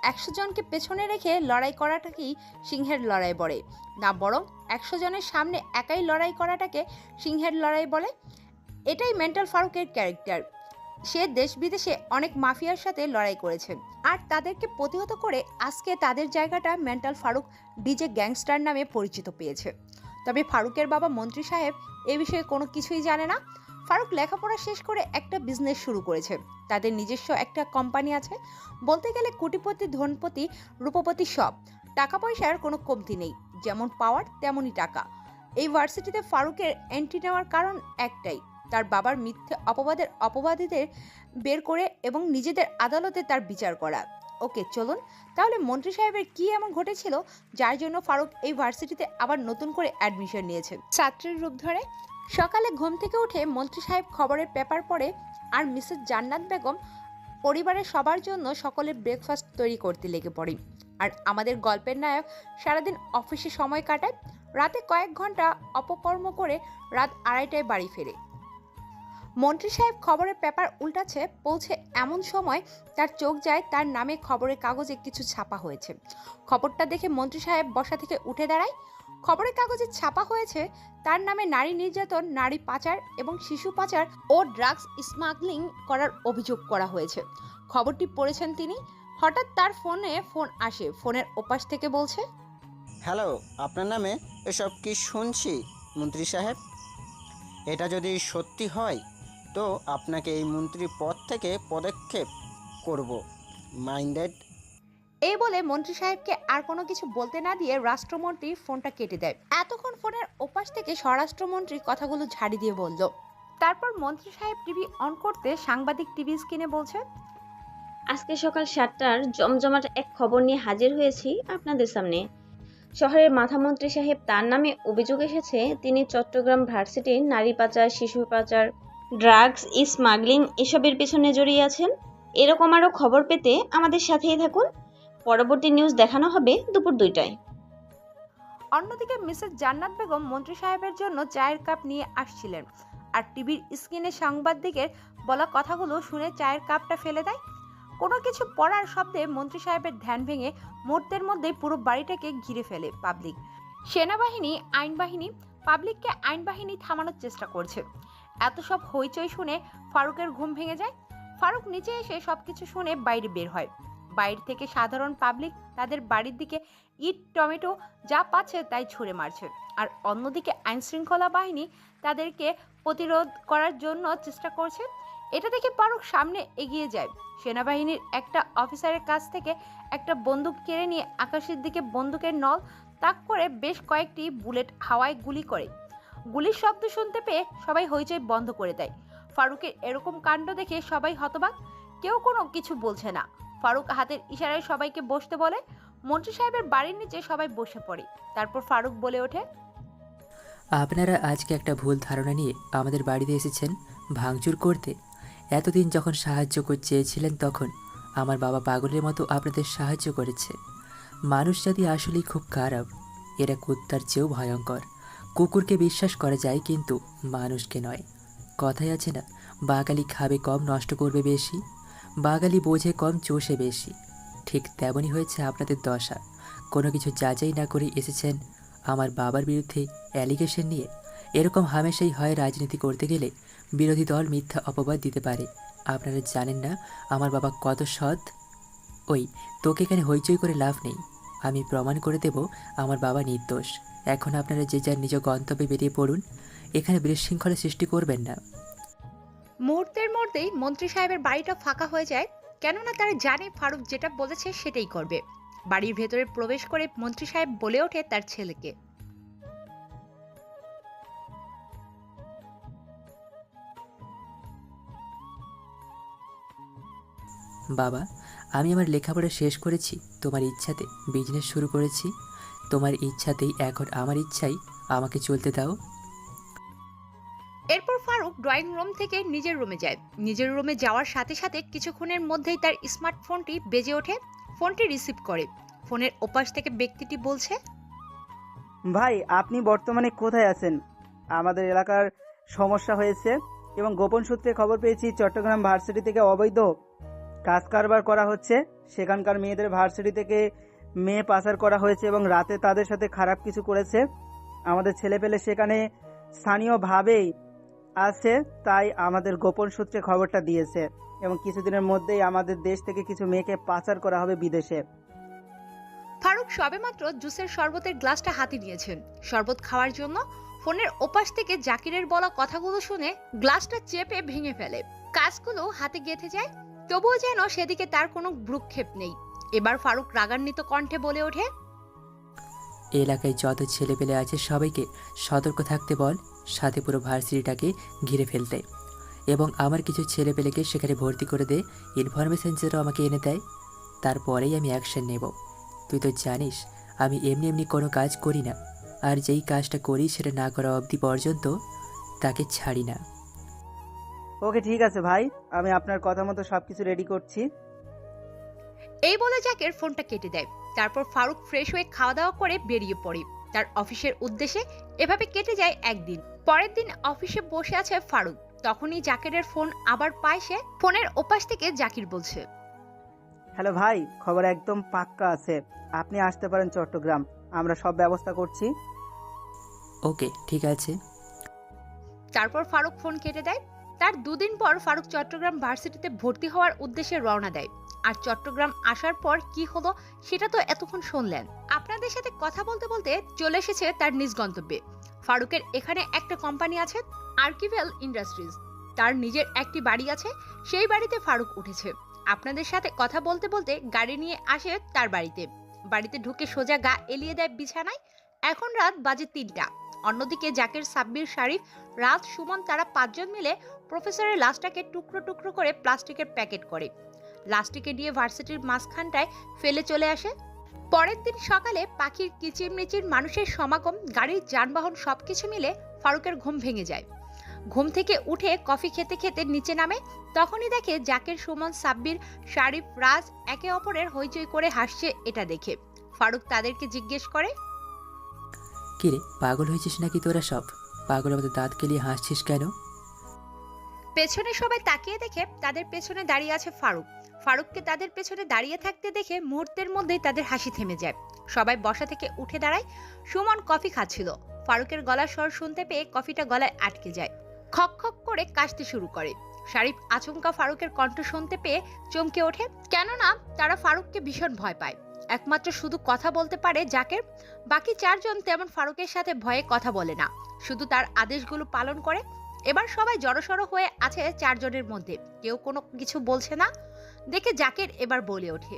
S1: 100 জনকে পেছনে রেখে লড়াই করাটাকেই সিংহের লড়াই বলে না, বরং 100 জনের সামনে একাই লড়াই করাটাকে সিংহের লড়াই বলে। এটাই মেন্টাল ফারুকের ক্যারেক্টার। সে দেশ বিদেশে অনেক মাফিয়ার সাথে লড়াই করেছে, আর তাদেরকে প্রতিহত করে আজকে তাদের জায়গাটা মেন্টাল ফারুক ডিজে গ্যাংস্টার নামে পরিচিত পেয়েছে। তবে ফারুকের বাবা মন্ত্রী সাহেব এ বিষয়ে কোনো কিছুই জানে না। ফারুক লেখাপড়া শেষ করে একটা বিজনেস শুরু করেছে। তাদের নিজস্ব একটা কোম্পানি আছে। বলতে গেলে কোটিপতি, ধনপতি, রূপপতি সব। টাকা পয়সার কোনো কমতি নেই, যেমন পাওয়ার তেমনই টাকা। এই ভার্সিটিতে ফারুকের এন্ট্রি নেওয়ার কারণ একটাই, তার বাবার মিথ্যে অপবাদের অপবাদীদের বের করে এবং নিজেদের আদালতে তার বিচার করা। ওকে চলুন তাহলে মন্ত্রী সাহেবের কি এমন ঘটেছিল যার জন্য ফারুক এই ভার্সিটিতে আবার নতুন করে অ্যাডমিশন নিয়েছে ছাত্রের রূপ ধরে। সকালে ঘুম থেকে উঠে মন্ত্রী সাহেব খবরের পেপার পড়ে, আর মিসেস জান্নাত বেগম পরিবারের সবার জন্য সকলের ব্রেকফাস্ট তৈরি করতে লেগে পড়ে। আর আমাদের গল্পের নায়ক সারাদিন অফিসে সময় কাটায়, রাতে কয়েক ঘন্টা অপকর্ম করে রাত 2:30টায় বাড়ি ফেরে। মন্ত্রী সাহেব খবরের পেপার উল্টাচ্ছে, পৌঁছে এমন সময় তার চোখ যায় তার নামে খবরের কাগজে কিছু ছাপা হয়েছে। খবরটা দেখে মন্ত্রী সাহেব বসা থেকে উঠে দাঁড়ায়। খবরের কাগজে ছাপা হয়েছে তার নামে নারী নির্যাতন, নারী পাচার এবং শিশু পাচার ও ড্রাগস স্মাগলিং করার অভিযোগ করা হয়েছে। খবরটি পড়েছেন তিনি। হঠাৎ তার ফোনে ফোন আসে। ফোনের ওপাশ থেকে বলছে,
S6: হ্যালো, আপনার নামে এসব কি শুনছি মন্ত্রী সাহেব? এটা যদি সত্যি হয় তো আপনাকে এই মন্ত্রী পদ থেকে পদক্ষেপ করব। মাইন্ডেড।
S1: এই বলে মন্ত্রী সাহেবকে আর কোনো কিছু বলতে না দিয়ে রাষ্ট্রমন্ত্রী ফোনটা কেটে দেয়। এতক্ষণ ফোনের ওপাশ থেকে স্বরাষ্ট্রমন্ত্রী কথাগুলো ঝাড়ি দিয়ে বলল। তারপর মন্ত্রী সাহেব টিভি অন করতে সাংবাদিক টিভি স্ক্রিনে বলছে,
S7: আজকে সকাল 7টার জমজমাট এক খবর নিয়ে হাজির হয়েছি আপনাদের সামনে। শহরের মাথামন্ত্রী সাহেব, তার নামে অভিযোগ এসেছে তিনি চট্টগ্রাম ভার্সিটির নারী পাচার, শিশু পাচার, ড্রাগস স্মাগলিং এসবের পেছনে জড়িয়ে আছেন। এরকম আরও খবর পেতে আমাদের সাথেই থাকুন। পরবর্তী নিউজ দেখানো হবে দুপুর 2টায়।
S1: অন্যদিকে মিসেস জান্নাত বেগম মন্ত্রী সাহেবের জন্য চায়ের কাপ নিয়ে আসছিলেন, আর টিভির স্ক্রিনে সাংবাদিকের বলা কথাগুলো শুনে চায়ের কাপটা ফেলে দেয়। কোনো কিছু পড়ার শব্দে মন্ত্রী সাহেবের ধ্যান ভেঙে মুহূর্তের মধ্যেই পুরো বাড়িটাকে ঘিরে ফেলে পাবলিক। সেনাবাহিনী, আইনবাহিনী, পাবলিককে আইনবাহিনী থামানোর চেষ্টা করছে। এত সব হইচই শুনে ফারুকের ঘুম ভেঙে যায়। ফারুক নিচে এসে সবকিছু শুনে বাইরে বের হয়। বাইরে থেকে সাধারণ পাবলিক তাদের বাড়ির দিকে ইট টমেটো যা পাচ্ছে তাই ছুঁড়ে মারছে, আর অন্যদিকে আইনশৃঙ্খলা বাহিনী তাদেরকে প্রতিরোধ করার জন্য চেষ্টা করছে। এটা দেখে ফারুক সামনে এগিয়ে যায়। সেনাবাহিনীর একটা অফিসারের কাছ থেকে একটা বন্দুক কেড়ে নিয়ে আকাশের দিকে বন্দুকের নল তাক করে বেশ কয়েকটি বুলেট হাওয়ায় গুলি করে। গুলির শব্দ শুনতে পেয়ে সবাই হইচই বন্ধ করে দেয়। ফারুকের এরকম কাণ্ড দেখে সবাই হতবাক, কেউ কোনো কিছু বলছে না। ফারুক হাতের ইশারায় সবাইকে বসতে বলে। মন্ত্রী সাহেবের বাড়ির নিচে সবাই বসে পড়ে। তারপর ফারুক বলে ওঠে,
S5: আপনারা আজকে একটা ভুল ধারণা নিয়ে আমাদের বাড়িতে এসেছেন ভাঙচুর করতে। এতদিন যখন সাহায্য চেয়েছিলেন তখন আমার বাবা পাগলের মতো আপনাদের সাহায্য করেছে। মানুষ জাতি আসলেই খুব খারাপ, এরা কুত্তার চেয়েও ভয়ঙ্কর। কুকুরকে বিশ্বাস করা যায় কিন্তু মানুষকে নয়। কথাই আছে না, বাঙালি খাবে কম নষ্ট করবে বেশি, বাঙালি বোঝে কম চষে বেশি। ঠিক তেমনই হয়েছে আপনাদের দশা। কোনো কিছু যাচাই না করে এসেছেন আমার বাবার বিরুদ্ধে অ্যালিগেশন নিয়ে। এরকম হামেশাই হয়, রাজনীতি করতে গেলে বিরোধী দল মিথ্যা অপবাদ দিতে পারে। আপনারা জানেন না আমার বাবা কত সৎ। ওই তোকে এখানে হইচই করে লাভ নেই, আমি প্রমাণ করে দেব আমার বাবা নির্দোষ। এখন আপনারা যে যার নিজ গন্তব্যে বেরিয়ে পড়ুন, এখানে বিশৃঙ্খলা সৃষ্টি করবেন না।
S1: মুহূর্তের মধ্যেই মন্ত্রী সাহেবের বাড়িটা ফাঁকা হয়ে যায়, কেননা তারা জানে ফারুক যেটা বলেছে সেটাই করবে। বাড়ির ভেতরে প্রবেশ করে মন্ত্রী সাহেব বলে ওঠে তার ছেলেকে,
S5: বাবা, আমি আমার লেখাপড়া শেষ করেছি, তোমার ইচ্ছাতে বিজনেস শুরু করেছি। তোমার ইচ্ছাতেই এখন আমার ইচ্ছাই আমাকে চলতে দাও।
S1: এরপর ফারুক ড্রয়িং রুম থেকে নিজের রুমে যায়। নিজের রুমে যাওয়ার সাথে সাথে কিছুক্ষণের মধ্যেই তার স্মার্টফোনটি বেজে ওঠে। ফোনটি রিসিভ করে। ফোনের ওপাশ থেকে ব্যক্তিটি বলছে,
S2: ভাই, আপনি বর্তমানে কোথায় আছেন? আমাদের এলাকার সমস্যা হয়েছে এবং গোপন সূত্রে খবর পেয়েছি চট্টগ্রাম ভার্সিটি থেকে অবৈধ কাজ কারবার করা হচ্ছে। সেখানকার মেয়েদের ভার্সিটি থেকে মেয়ে পাচার করা হয়েছে এবং রাতে তাদের সাথে খারাপ কিছু করেছে। আমাদের ছেলেপেলে সেখানে স্থানীয়ভাবেই আছে, তাই আমাদের গোপন সূত্রে খবরটা দিয়েছে এবং কিছুদিনের মধ্যেই আমাদের দেশ থেকে কিছু মেয়েকে পাচার করা হবে বিদেশে।
S1: ফারুক সবেমাত্র জুসের শরবতের গ্লাসটা হাতে নিয়েছেন শরবত খাওয়ার জন্য। ফোনের ওপাশ থেকে জাকিরের বলা কথাগুলো শুনে গ্লাসটা চেপে ভেঙে ফেলে। কাজগুলো হাতে গেঁথে যায়, তবুও যেন সেদিকে তার কোনো ভ্রুক্ষেপ নেই। এবার ফারুক রাগান্বিত কণ্ঠে বলে ওঠে,
S5: এলাকায় যত ছেলেপেলে আছে সবাইকে সতর্ক থাকতে বল, সাথে পুরো ভার্সিটিটাকে ঘিরে ফেলতে, এবং আমার কিছু ছেলেপেলেকে সেখানে ভর্তি করে দে। ইনফরমেশন যেন আমাকে এনে দেয়, তারপরেই আমি অ্যাকশন নেব। তুই তো জানিস আমি এমনি এমনি কোনো কাজ করি না, আর যেই কাজটা করি সেটা না করা অবধি পর্যন্ত তাকে ছাড়ি না।
S2: ওকে, ঠিক আছে ভাই, আমি আপনার কথা মতো সবকিছু রেডি করছি।
S1: এই বলে জাকির ফোনটা কেটে দেয়। তারপর ফারুক ফ্রেশ হয়ে খাওয়া দাওয়া করে বেরিয়ে পড়ে তার অফিসের উদ্দেশ্যে। এভাবে কেটে যায় একদিন। পরের দিন অফিসে বসে আছে ফারুক, তখনই জাকিরের ফোন আবার পায় সে। ফোনের ওপাশ থেকে জাকির বলছে,
S2: হ্যালো ভাই, খবর একদম পাক্কা আছে, আপনি আসতে পারেন চট্টগ্রাম, আমরা সব ব্যবস্থা করছি।
S5: ওকে, ঠিক আছে।
S1: তারপর ফারুক ফোন কেটে দেয়। তার দুদিন পর ফারুক চট্টগ্রাম ভার্সিটিতে ভর্তি হওয়ার উদ্দেশ্যে রওনা দেয়। আর চট্টগ্রাম আসার পর কি হলো সেটা তো এতক্ষণ শুনলেন। আপনাদের সাথে কথা বলতে বলতে চলে এসেছে তার নিজ গন্তব্যে। ফারুকের এখানে একটা কোম্পানি আছে, আর্কিভেল ইন্ডাস্ট্রিজ। তার নিজের একটি বাড়ি আছে, সেই বাড়িতে ফারুক উঠেছে। আপনাদের সাথে কথা বলতে বলতে গাড়ি নিয়ে আসে তার বাড়িতে। বাড়িতে ঢুকে সোজা গা এলিয়ে দেয় বিছানায়। এখন রাত বাজে 3টা। অন্যদিকে জাকির, সাব্বির, শারিফ, রাত, সুমন তারা 5 জন মিলে প্রফেসরের লাশটাকে টুকরো টুকরো করে প্লাস্টিকের প্যাকেট করে লাশটিকে নিয়ে ভার্সিটির মাঝখানটায় ফেলে চলে আসে। পরের দিন সকালে পাখির কিচিরমিচির, মানুষের সমাগম, গাড়ির যানবাহন সবকিছু মিলে ফারুকের ঘুম ভেঙে যায়। ঘুম থেকে উঠে কফি খেতে খেতে নিচে নামে। তখনই দেখে জাকির, সুমন, সাব্বির, শারিফ, রাজ একে অপরের হইচই করে হাসছে। এটা দেখে ফারুক তাদেরকে জিজ্ঞেস করে,
S5: কিরে, পাগল হয়েছিস নাকি তোরা সব? পাগলের মতো দাঁত কেলিয়ে হাসছিস কেন?
S1: পেছনে সবাই তাকিয়ে দেখে তাদের পেছনে দাঁড়িয়ে আছে ফারুক। ফারুককে তাদের পেছনে দাঁড়িয়ে থাকতে দেখে মুহূর্তের মধ্যেই তাদের হাসি থেমে যায়। সবাই বসা থেকে উঠে দাঁড়ায়। সুমন কফি খাচ্ছিল। ফারুকের গলার স্বর শুনতে পেয়ে কফিটা গলায় আটকে যায়। খক খক করে কাশতে শুরু করে। শারিফ আচমকা ফারুকের কণ্ঠ শুনতে পেয়ে চমকে ওঠে, কেননা তারা ফারুককে ভীষণ ভয় পায়। একমাত্র শুধু কথা বলতে পারে জাকের। বাকি চারজন তেমন ফারুকের সাথে ভয়ে কথা বলে না, শুধু তার আদেশগুলো পালন করে। এবার সবাই জড়সড় হয়ে আছে চারজনের মধ্যে, কেউ কোনো কিছু বলছে না দেখে জাকের এবার বলে ওঠে,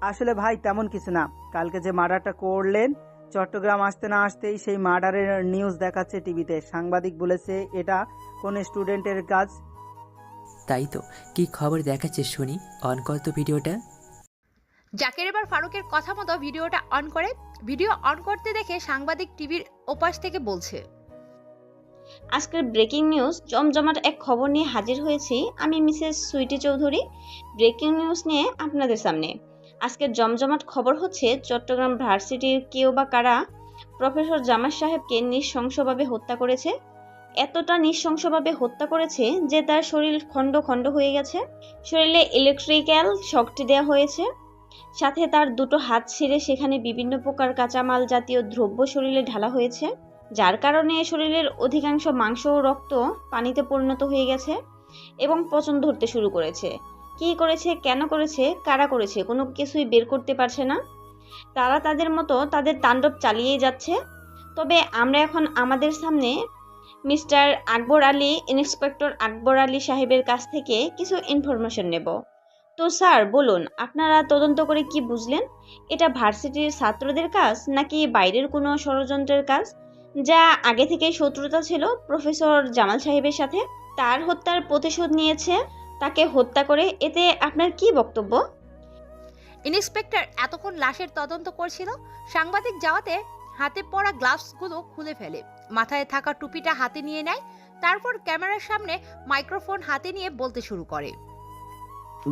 S2: আসলে ভাই তেমন কিছু না, কালকে যে মার্ডারটা করলেন চট্টগ্রাম আসতে না আসতেই সেই মার্ডারের নিউজ দেখাচ্ছে টিভিতে। সাংবাদিক বলেছে এটা কোন স্টুডেন্টের কাজ।
S5: তাই তো, কি খবর দেখাচ্ছে শুনি, অন কর তো ভিডিওটা।
S1: জাকের এবার ফারুকের কথা মতো ভিডিওটা অন করে। ভিডিও অন করতে দেখে সাংবাদিক টিভির ওপাশ থেকে বলছে,
S7: আজকের ব্রেকিং নিউজ জমজমাট এক খবর নিয়ে হাজির হয়েছি আমি, Mrs Sweety Chowdhury. Breaking news নিয়ে আপনাদের সামনে আজকের জমজমাট খবর হচ্ছে, চট্টগ্রাম ভার্সিটির কেউ বা কারা প্রফেসর জামাল সাহেবকে নৃশংসভাবে হত্যা করেছে। এতটা নৃশংসভাবে হত্যা করেছে যে তার শরীর খণ্ড খণ্ড হয়ে গেছে। শরীরে ইলেকট্রিক্যাল শকটি দেওয়া হয়েছে, সাথে তার দুটো হাত ছিঁড়ে সেখানে বিভিন্ন প্রকার কাঁচামাল জাতীয় দ্রব্য শরীরে ঢালা হয়েছে, যার কারণে শরীরের অধিকাংশ মাংস ও রক্ত পানিতে পরিণত হয়ে গেছে এবং পচন ধরতে শুরু করেছে। কী করেছে, কেন করেছে, কারা করেছে, কোনো কিছুই বের করতে পারছে না। তারা তাদের মতো তাদের তাণ্ডব চালিয়েই যাচ্ছে। তবে আমরা এখন আমাদের সামনে মিস্টার আকবর আলী, ইন্সপেক্টর আকবর আলী সাহেবের কাছ থেকে কিছু ইনফরমেশন নেব। তো স্যার বলুন, আপনারা তদন্ত করে কি বুঝলেন? এটা ভার্সিটির ছাত্রদের কাজ নাকি বাইরের কোনো ষড়যন্ত্রের কাজ, যা আগে থেকেই শত্রুতা ছিল প্রফেসর জামাল সাহেবের সাথে? তার হত্যার প্রতিশোধ নিয়েছে তাকে হত্যা করে, এতে আপনার কি বক্তব্য?
S1: ইন্সপেক্টর এতক্ষণ লাশের তদন্ত করছিল। সাংবাদিক যাওয়াতে হাতে পরা গ্লাভসগুলো খুলে ফেলে, মাথায় থাকা টুপিটা হাতে নিয়ে নেয়, তারপর ক্যামেরার সামনে মাইক্রোফোন হাতে নিয়ে বলতে শুরু করে,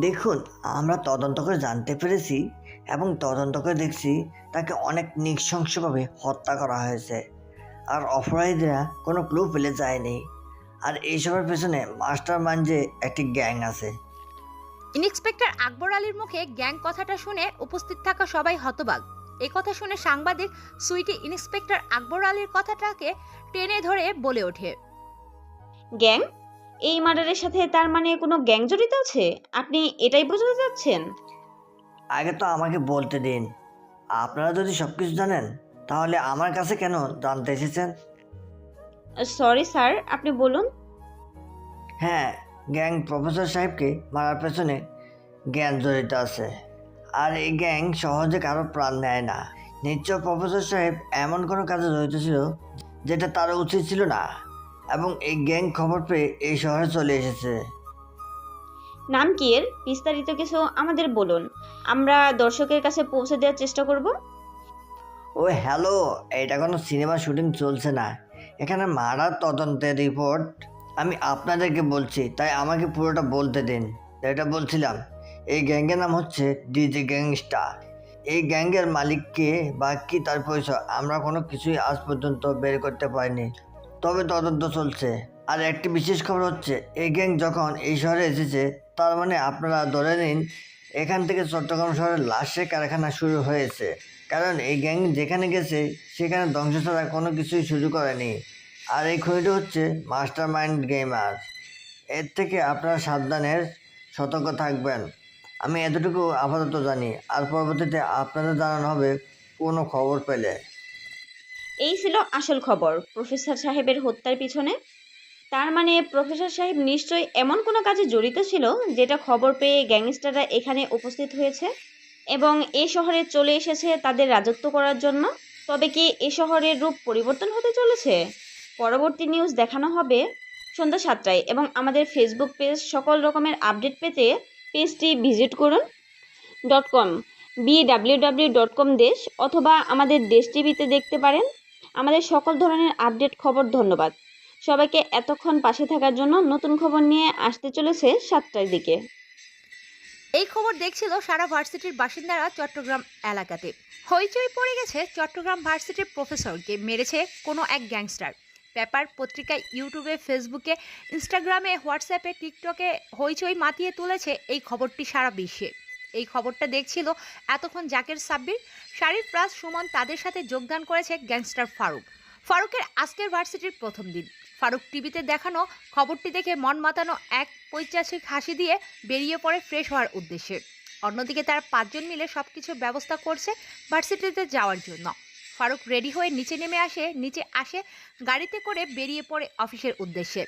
S8: দেখুন, আমরা তদন্ত করে জানতে পেরেছি এবং তদন্ত করে দেখছি তাকে অনেক নৃশংসভাবে হত্যা করা হয়েছে, আর অপরাধীরা কোনো ক্লু পেলে যায়নি। আর এইসবের পেছনে মাস্টার মাইন্ড যে একটি গ্যাং আছে।
S1: ইন্সপেক্টর আকবর আলীর মুখে গ্যাং কথাটা শুনে উপস্থিত থাকা সবাই হতবাক। এই কথা শুনে সাংবাদিক সুইটি ইন্সপেক্টর আকবর আলীর কথাটাকে টেনে ধরে বলে ওঠে,
S7: গ্যাং? এই মার্ডারের সাথে তার মানে কোনো গ্যাং জড়িত আছে? আপনি এটাই বোঝাতে চাচ্ছেন?
S8: আগে তো আমাকে বলতে দিন, আপনারা যদি সব কিছু জানেন তাহলে আমার কাছে কেন জানতে এসেছেন?
S7: সরি স্যার, আপনি বলুন।
S8: হ্যাঁ, গ্যাং প্রফেসর সাহেবকে মারার পেছনে গ্যাং জড়িত আছে, আর এই গ্যাং সহজে কারো প্রাণ নেয় না। নিশ্চয় প্রফেসর সাহেব এমন কোনো কাজে জড়িত ছিল যেটা তার উচিত ছিল না, এবং এই গ্যাং খবর পেয়ে এই শহরে চলে এসেছে।
S7: নাম কি এর? বিস্তারিত কিছু আমাদের বলুন, আমরা দর্শকের কাছে পৌঁছে দেওয়ার চেষ্টা করব।
S8: ও হ্যালো, এটা কোনো সিনেমা শুটিং চলছে না, এখানে মারার তদন্তের রিপোর্ট আমি আপনাদেরকে বলছি, তাই আমাকে পুরোটা বলতে দিন। এটা বলছিলাম, এই গ্যাংয়ের নাম হচ্ছে ডিজে গ্যাংস্টার। এই গ্যাংয়ের মালিককে বা কি তার পরিচয় আমরা কোনো কিছুই আজ পর্যন্ত বের করতে পারিনি, তবে তদন্ত চলছে। আর একটি বিশেষ খবর হচ্ছে, এই গ্যাং যখন এই শহরে এসেছে তার মানে আপনারা ধরে নিন এখান থেকে চট্টগ্রাম শহরের লাশের কারখানা শুরু হয়েছে, কারণ এই গ্যাং যেখানে গেছে সেখানে ধ্বংস ছাড়া কোনো কিছুই শুরু করেনি। আর এই খনিটি হচ্ছে মাস্টার মাইন্ড গেমার। এর থেকে আপনারা সাবধানের সতর্ক থাকবেন। আমি এতটুকু আপাতত জানি, আর পরবর্তীতে আপনাদের জানানো হবে কোনো খবর পেলে।
S7: এই ছিল আসল খবর প্রফেসর সাহেবের হত্যার পিছনে। তার মানে প্রফেসর সাহেব নিশ্চয়ই এমন কোনো কাজে জড়িত ছিল যেটা খবর পেয়ে গ্যাংস্টাররা এখানে উপস্থিত হয়েছে এবং এই শহরে চলে এসেছে তাদের রাজত্ব করার জন্য। তবে কি এ শহরের রূপ পরিবর্তন হতে চলেছে? পরবর্তী নিউজ দেখানো হবে সন্ধ্যা 7টায়, এবং আমাদের ফেসবুক পেজ সকল রকমের আপডেট পেতে পেজটি ভিজিট করুন .com BWW.com দেশ, অথবা আমাদের দেশ টিভিতে দেখতে পারেন আমাদের সকল ধরনের আপডেট খবর। ধন্যবাদ সবাইকে এতক্ষণ পাশে থাকার জন্য। নতুন খবর নিয়ে আসতে চলেছে 7টার দিকে।
S1: এই খবর দেখছিল সারা ভার্সিটির বাসিন্দারা চট্টগ্রাম এলাকাতে। হইচই পড়ে গেছে চট্টগ্রাম ভার্সিটির প্রফেসরকে মেরেছে কোনো এক গ্যাংস্টার। পেপার, পত্রিকায়, ইউটিউবে, ফেসবুকে, ইনস্টাগ্রামে, হোয়াটসঅ্যাপে, টিকটকে হইচই মাতিয়ে তুলেছে এই খবরটি সারা বিশ্বে। এই খবরটা দেখছিল এতক্ষণ জাকের, সাব্বির, শারিফ, রাজ, সুমন, তাদের সাথে যোগদান করেছে গ্যাংস্টার ফারুক। ফারুকের আজকের ভার্সিটির প্রথম দিন। ফারুক টিভিতে দেখানো খবরটি দেখে মন মাতানো এক পৈশাচিক হাসি দিয়ে বেরিয়ে পড়ে ফ্রেশ হওয়ার উদ্দেশ্যে। অন্যদিকে তারা 5 জন মিলে সবকিছু ব্যবস্থা করছে ভার্সিটিতে যাওয়ার জন্য। ফারুক রেডি হয়ে নিচে আসে গাড়িতে করে বেরিয়ে পড়ে অফিসের উদ্দেশ্যে।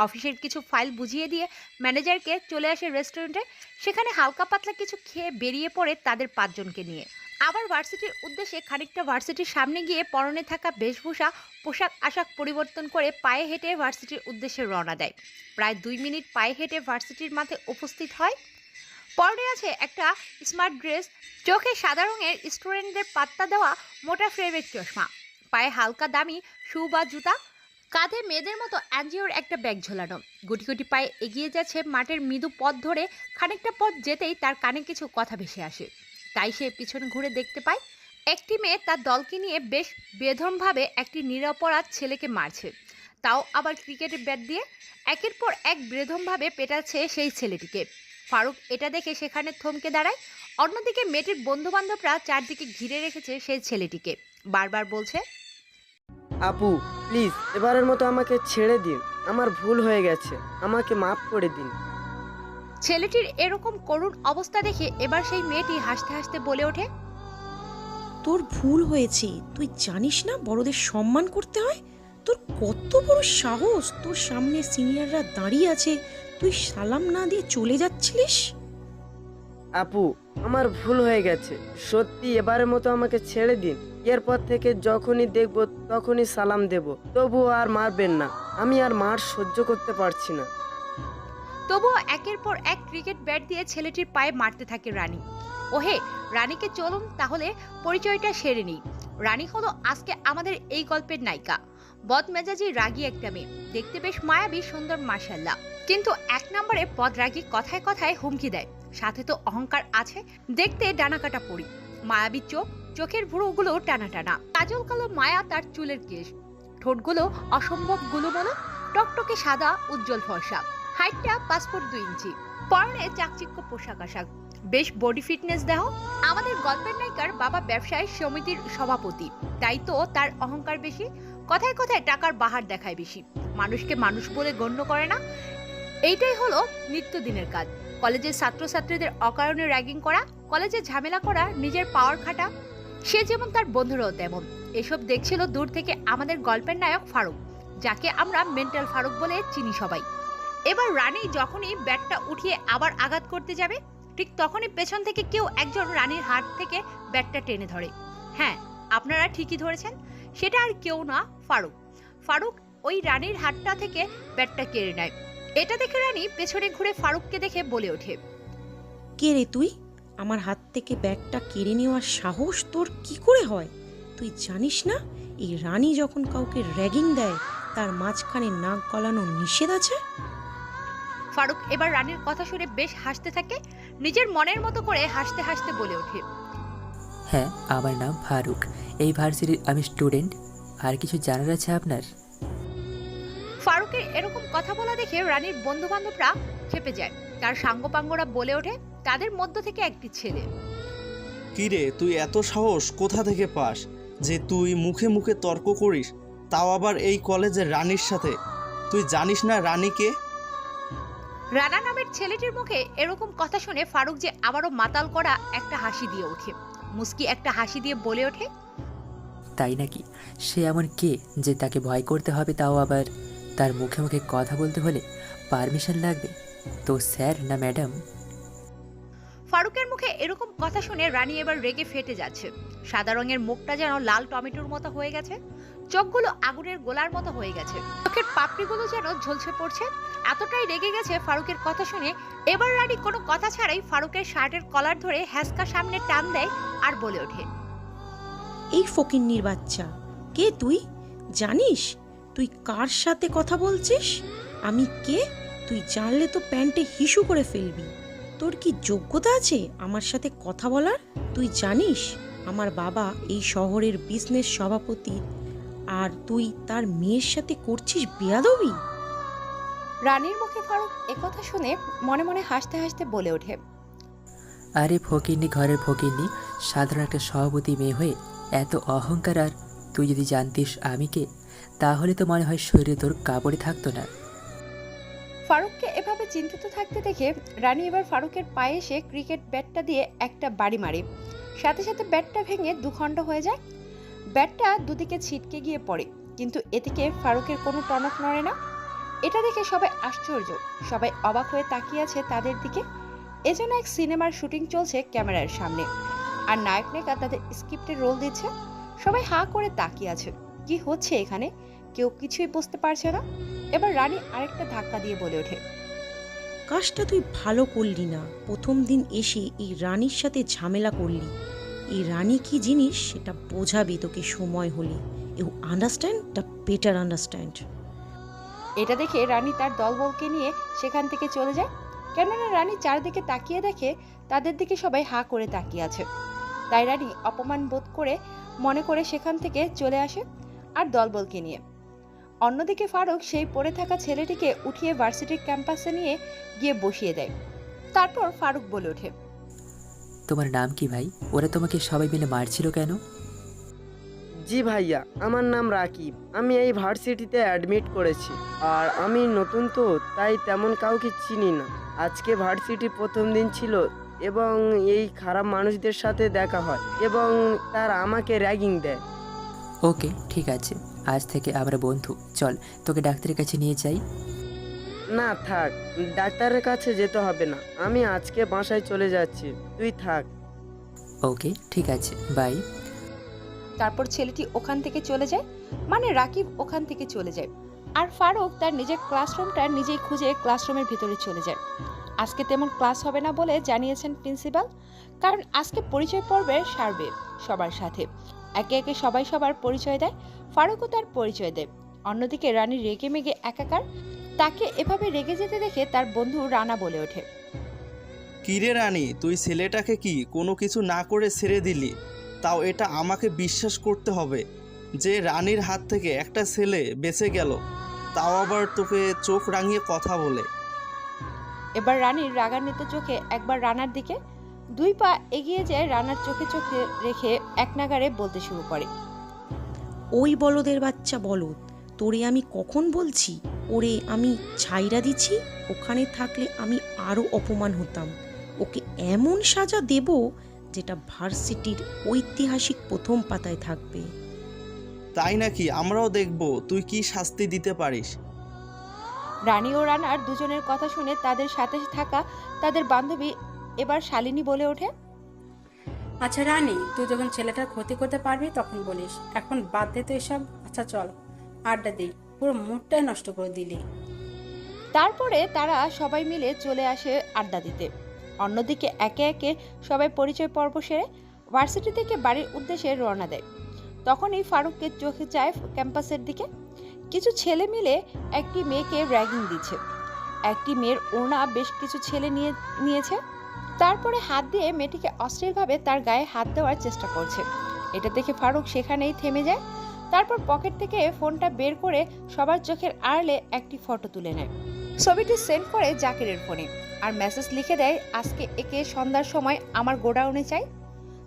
S1: অফিসের কিছু ফাইল বুঝিয়ে দিয়ে ম্যানেজারকে চলে আসে রেস্টুরেন্টে। সেখানে হালকা পাতলা কিছু খেয়ে বেরিয়ে পড়ে তাদের 5 জনকে নিয়ে। আবার ভার্সিটির উদ্দেশ্যে খানিকটা ভার্সিটির সামনে গিয়ে পরনে থাকা বেশভূষা পোশাক আশাক পরিবর্তন করে পায়ে হেঁটে ভার্সিটির উদ্দেশ্যে রওনা দেয়। প্রায় 2 মিনিট পায়ে হেঁটে ভার্সিটির মাঠে উপস্থিত হয়। পরনে আছে একটা স্মার্ট ড্রেস, চোখে সাদা রঙের স্টুডেন্টদের পাত্তা দেওয়া মোটা ফ্রেমের চশমা, পায়ে হালকা দামি শু বা জুতা, কাঁধে মেয়েদের মতো অ্যানজিওর একটা ব্যাগ ঝোলানো। গুটি গুটি পায়ে এগিয়ে যাচ্ছে মাঠের মৃদু পথ ধরে। খানিকটা পথ যেতেই তার কানে কিছু কথা ভেসে আসে। তাই সে পিছনে ঘুরে দেখতে পায় একটি মেয়ে তার দলকে নিয়ে বেশ বেধড়কভাবে একটি নিরপরাধ ছেলেকে মারছে, তাও আবার ক্রিকেটের ব্যাট দিয়ে। একের পর এক বেধড়কভাবে পেটাচ্ছে সেই ছেলেটিকে। ফারুক এটা দেখে সেখানে থমকে দাঁড়ায়। অন্যদিকে মেয়েটির বন্ধুবান্ধবরা চারদিকে ঘিরে রেখেছে সেই ছেলেটিকে, বারবার বলছে,
S9: আপু প্লিজ এবারের মতো আমাকে ছেড়ে দিন, আমার ভুল হয়ে গেছে, আমাকে মাফ করে দিন।
S1: ছেলেটির এরকম করুণ অবস্থা দেখে এবার সেই মেয়েটি হাসতে হাসতে বলে ওঠে,
S10: তোর ভুল হয়েছে, তুই জানিস না বড়দের সম্মান করতে হয়? তোর কত বড় সাহস, তোর সামনে সিনিয়ররা দাঁড়িয়ে আছে, তুই সালাম না দিয়ে চলে যাচ্ছিলিস।
S9: আপু আমার ভুল হয়ে গেছে, সত্যি এবারের মতো আমাকে ছেড়ে দিন। এরপর থেকে যখনই দেখবো তখনই সালাম দেব, তবুও আর মারবেন না, আমি আর মার সহ্য করতে পারছি না।
S1: তবুও একের পর এক ক্রিকেট ব্যাট দিয়ে ছেলেটির পায়ে মারতে থাকে রানী। ওহে রানীকে চলুন তাহলে পরিচয়টা সেরে নিই। রানী হলো আজকে আমাদের এই গল্পের নায়িকা। বদমেজাজি রাগী একটা মেয়ে, দেখতে বেশ মায়াবী সুন্দর মাশাআল্লাহ, কিন্তু 1 নম্বরে বদরাগী, কথায় কথায় হুমকি দেয়, সাথে তো অহংকার আছে। দেখতে ডানাকাটা পরি, মায়াবী চোখ, চোখের ভুরুগুলো টানা টানা, কাজল কালো মায়া তার চুলের কেশ, ঠোঁটগুলো অসম্ভব গুলুমুলু, টকটকে সাদা উজ্জ্বল ফর্সা, হাইটটা 5 ফুট 2 ইঞ্চি, পরনে চাকচিক্য পোশাক আশাক, বেশ বডি ফিটনেস দেহ। আমাদের গল্পের নায়িকার বাবা ব্যবসায়ী সমিতির সভাপতি, তাই তো তার অহংকার বেশি, কথায় কথায় টাকার বাহার দেখায় বেশি, মানুষকে মানুষ বলে গণ্য করে না। এইটাই হলো নিত্যদিনের কাজ। কলেজের ছাত্রছাত্রীদের অকারণে র্যাগিং করা, কলেজে ঝামেলা করা, নিজের পাওয়ার খাটা। সে যেমন তার বন্ধুরাও তেমন। এসব দেখছিল দূর থেকে আমাদের গল্পের নায়ক ফারুক, যাকে আমরা মেন্টাল ফারুক বলে চিনি সবাই। এবার রানী যখনই ব্যাটটা উঠিয়ে আবার আঘাত করতে যাবে, ঠিক তখনই পেছন থেকে কেউ একজন রানীর হাত থেকে ব্যাটটা টেনে ধরে। হ্যাঁ, আপনারা ঠিকই ধরেছেন, সেটা আর কেউ না, ফারুক। ফারুক ওই রানীর হাতটা থেকে ব্যাটটা কেড়ে নেয়। এটা দেখে রানী পেছনে ঘুরে ফারুককে দেখে বলে ওঠে,
S10: কে রে তুই? আমার হাত থেকে ব্যাগটা কেড়ে নেওয়ার সাহস তোর কি করে হয়? তুই জানিস না এই রানী যখন কাউকে র্যাগিং দেয় তার মাঝখানে নাক গলানো নিষেধ আছে?
S1: ফারুক এবার রানীর কথা শুনে বেশ হাসতে থাকে, নিজের মনের মতো করে হাসতে হাসতে বলে ওঠে,
S5: হ্যাঁ, আমার নাম ফারুক, এই ভার্সিটির আমি স্টুডেন্ট। আর কিছু জানার আছে আপনার?
S1: ফারুকের এরকম কথা বলা দেখে রানীর বন্ধু বান্ধবরা খেপে যায়। তার সাঙ্গপাঙ্গরা বলে ওঠে, তাদের মধ্য থেকে একটি ছেলে,
S11: কিরে তুই এত সাহস কোথা থেকে পাস যে তুই মুখে মুখে তর্ক করিস, তাও আবার এই কলেজের রানীর সাথে? তুই জানিস না রানীকে?
S1: রানা নামের ছেলেটির মুখে এরকম কথা শুনে ফারুক যে আবারও মাতাল করা একটা হাসি দিয়ে ওঠে, মুস্কি একটা হাসি দিয়ে বলে ওঠে,
S5: তাই নাকি? সে এমন কে যে তাকে ভয় করতে হবে, তাও আবার তার মুখে মুখে কথা বলতে হলে পারমিশন লাগবে? তো স্যার না ম্যাডাম?
S1: ফারুকের মুখে এরকম কথা শুনে রানী এবার রেগে ফেটে যাচ্ছে। সাদা রঙের মুখটা যেন লাল টমেটোর মতো হয়ে গেছে, চোখগুলো আগুনের গোলার মতো হয়ে গেছে, চোখের পাপড়িগুলো যেন ঝলসে পড়ছে। এতটাই রেগে গেছে ফারুকের কথা শুনে। এবার রানী কোনো কথা ছাড়াই ফারুকের শার্টের কলার ধরে হ্যাসকা সামনে টান দেয় আর বলে ওঠে,
S10: এই ফকিন্নির বাচ্চা, কে তুই? জানিস তুই কার সাথে কথা বলছিস? আমি কে তুই জানলে তো প্যান্টে হিসু করে ফেলবি। তোর কি যোগ্যতা আছে আমার সাথে কথা বলার? তুই জানিস আমার বাবা এই শহরের বিজনেস সভাপতি, আর তুই তার মেয়ের সাথে করছিস বেয়াদবি?
S1: রানীর মুখে ফারুক একথা শুনে মনে মনে হাসতে হাসতে বলে ওঠে,
S5: আরে ফকিরনি ঘরের ফকিরনি, সাধারণ একটা সভাপতি মেয়ে হয়ে এত অহংকার! আর তুই যদি জানতিস আমি কে, তাহলে তো মনে হয় শরীরে তোর কাপড়ই থাকতো না।
S1: ফারুককে এভাবে চিন্তিত থাকতে দেখে রানী এবার ফারুকের পায়ে এসে ক্রিকেট ব্যাটটা দিয়ে একটা বাড়ি মারে। সাথে সাথে ব্যাটটা ভেঙে দুখণ্ড হয়ে যায়। ব্যাটটা দুদিকে ছিটকে গিয়ে পড়ে, কিন্তু এদিকে ফারুকের কোনো টনক নড়ে না। এটা দেখে সবাই আশ্চর্য, সবাই অবাক হয়ে তাকিয়ে আছে তাদের দিকে। এজন্য এক সিনেমার শুটিং চলছে ক্যামেরার সামনে, আর নায়ক নায়িকা তাদের স্ক্রিপ্টে রোল দিচ্ছে। সবাই হাঁ করে তাকিয়ে আছে, কি হচ্ছে এখানে কেউ কিছুই বুঝতে পারছে না। এবার রানী আরেকটা ধাক্কা দিয়ে বলে ওঠে,
S10: কাজটা তুই ভালো করলি না। প্রথম দিন এসে এই রানীর সাথে ঝামেলা করলি। এই রানী কি জিনিস সেটা বোঝাবি তোকে সময় হলে। You understand the better understand.
S1: এটা দেখে রানী তার দলবলকে নিয়ে সেখান থেকে চলে যায়। কেননা রানী চারদিকে তাকিয়ে দেখে তাদের দিকে সবাই হাঁ করে তাকিয়ে আছে। তাই রানী অপমান বোধ করে মনে করে সেখান থেকে চলে আসে আর দলবলকে নিয়ে। অন্যদিকে ফারুক সেই পড়ে থাকা ছেলেটিকে উঠিয়ে ভার্সিটির ক্যাম্পাসে নিয়ে গিয়ে বসিয়ে দেয়। তারপর ফারুক বলে ওঠে,
S5: তোমার নাম কি ভাই? ওরা তোমাকে সবাই মিলে মারছিল কেন?
S9: জি ভাইয়া, আমার নাম রাকিব। আমি এই ভার্সিটিতে অ্যাডমিট করেছি। আর আমি নতুন তো, তাই তেমন কাউকে চিনি না। আজকে ভার্সিটির প্রথম দিন ছিল এবং এই খারাপ মানুষদের সাথে দেখা হয় এবং তারা আমাকে র্যাগিং দেয়।
S5: ওকে, ঠিক আছে, আজ থেকে আমরা বন্ধু। চল তোকে ডাক্তারের কাছে নিয়ে যাই।
S9: না থাক, ডাক্তারের কাছে যেতে হবে না। আমি আজকে বাসায় চলে যাচ্ছি, তুই থাক।
S5: ওকে, ঠিক আছে, বাই।
S1: তারপর ছেলেটি ওখান থেকে চলে যায়, মানে রাকিব ওখান থেকে চলে যায়। আর ফারুক তার নিজের ক্লাসরুমটা নিজেই খুঁজে ক্লাসরুমের ভিতরে চলে যায়। আজকে তেমন ক্লাস হবে না বলে জানিয়েছেন প্রিন্সিপাল, কারণ আজকে পরিচয় পর্বে সারবে সবার সাথে। একে একে সবাই সবার পরিচয় দেয়, ফারুকও তার পরিচয় দেয়। অন্যদিকে রানী রেগে মেগে একাকার। তাকে এভাবে রেগে যেতে দেখে তার বন্ধু রানা বলে ওঠে,
S11: কিরে রানী, তুই ছেলেটাকে কি কোনো কিছু না করে ছেড়ে দিলি? তাও এটা আমাকে বিশ্বাস করতে হবে যে রানীর হাত থেকে একটা ছেলে বেঁচে গেল, তাও আবার তোকে চোখ রাঙিয়ে কথা বলে।
S1: এবার রানীর রাগান্বিত চোখে একবার রানার দিকে, দুই পা এগিয়ে যায় রানার চোখে চোখে রেখে এক নাগারে বলতে শুরু করে,
S10: ওই বলদের বাচ্চা বলদ, তোরে আমি কখন বলছি ওরে আমি ছাইরা দিছি? ওখানে থাকলে আমি আরও অপমান হতাম। ওকে এমন সাজা দেব যেটা ভার্সিটির ঐতিহাসিক প্রথম পাতায় থাকবে।
S11: তাই নাকি? আমরাও দেখব তুই কি শাস্তি দিতে পারিস।
S1: রানী ও রানার দুজনের কথা শুনে তাদের সাথে থাকা তাদের বান্ধবী এবার শালিনী বলে ওঠে,
S12: আচ্ছা রানী, তুই যখন ছেলেটার ক্ষতি করতে পারবি তখন বলিস, এখন বাদ দে তো এসব। আচ্ছা চল আড্ডা দিই, পুরো মুডটাই নষ্ট করে দিলি।
S1: তারপরে তারা সবাই মিলে চলে আসে আড্ডা দিতে। অন্যদিকে একে একে সবাই পরিচয় পর্ব সেরে ভার্সিটি থেকে বাড়ির উদ্দেশ্যে রওনা দেয়। তখনই ফারুককে চোখে যায় ক্যাম্পাসের দিকে। কিছু ছেলে মিলে একটি মেয়েকে র্যাগিং দিচ্ছে। একটি মেয়ের ওড়না বেশ কিছু ছেলে নিয়েছে। তারপরে হাত দিয়ে মেয়েটিকে অশ্লীলভাবে তার গায়ে হাত দেওয়ার চেষ্টা করছে। এটা দেখে ফারুক সেখানেই থেমে যায়। তারপর পকেট থেকে ফোনটা বের করে সবার চোখের আড়ালে একটি ফটো তুলে নেয়। ছবিটি সেন্ড করে জাকিরের ফোনে আর মেসেজ লিখে দেয়, আজকে একে সন্ধ্যার সময় আমার গোডাউনে চাই।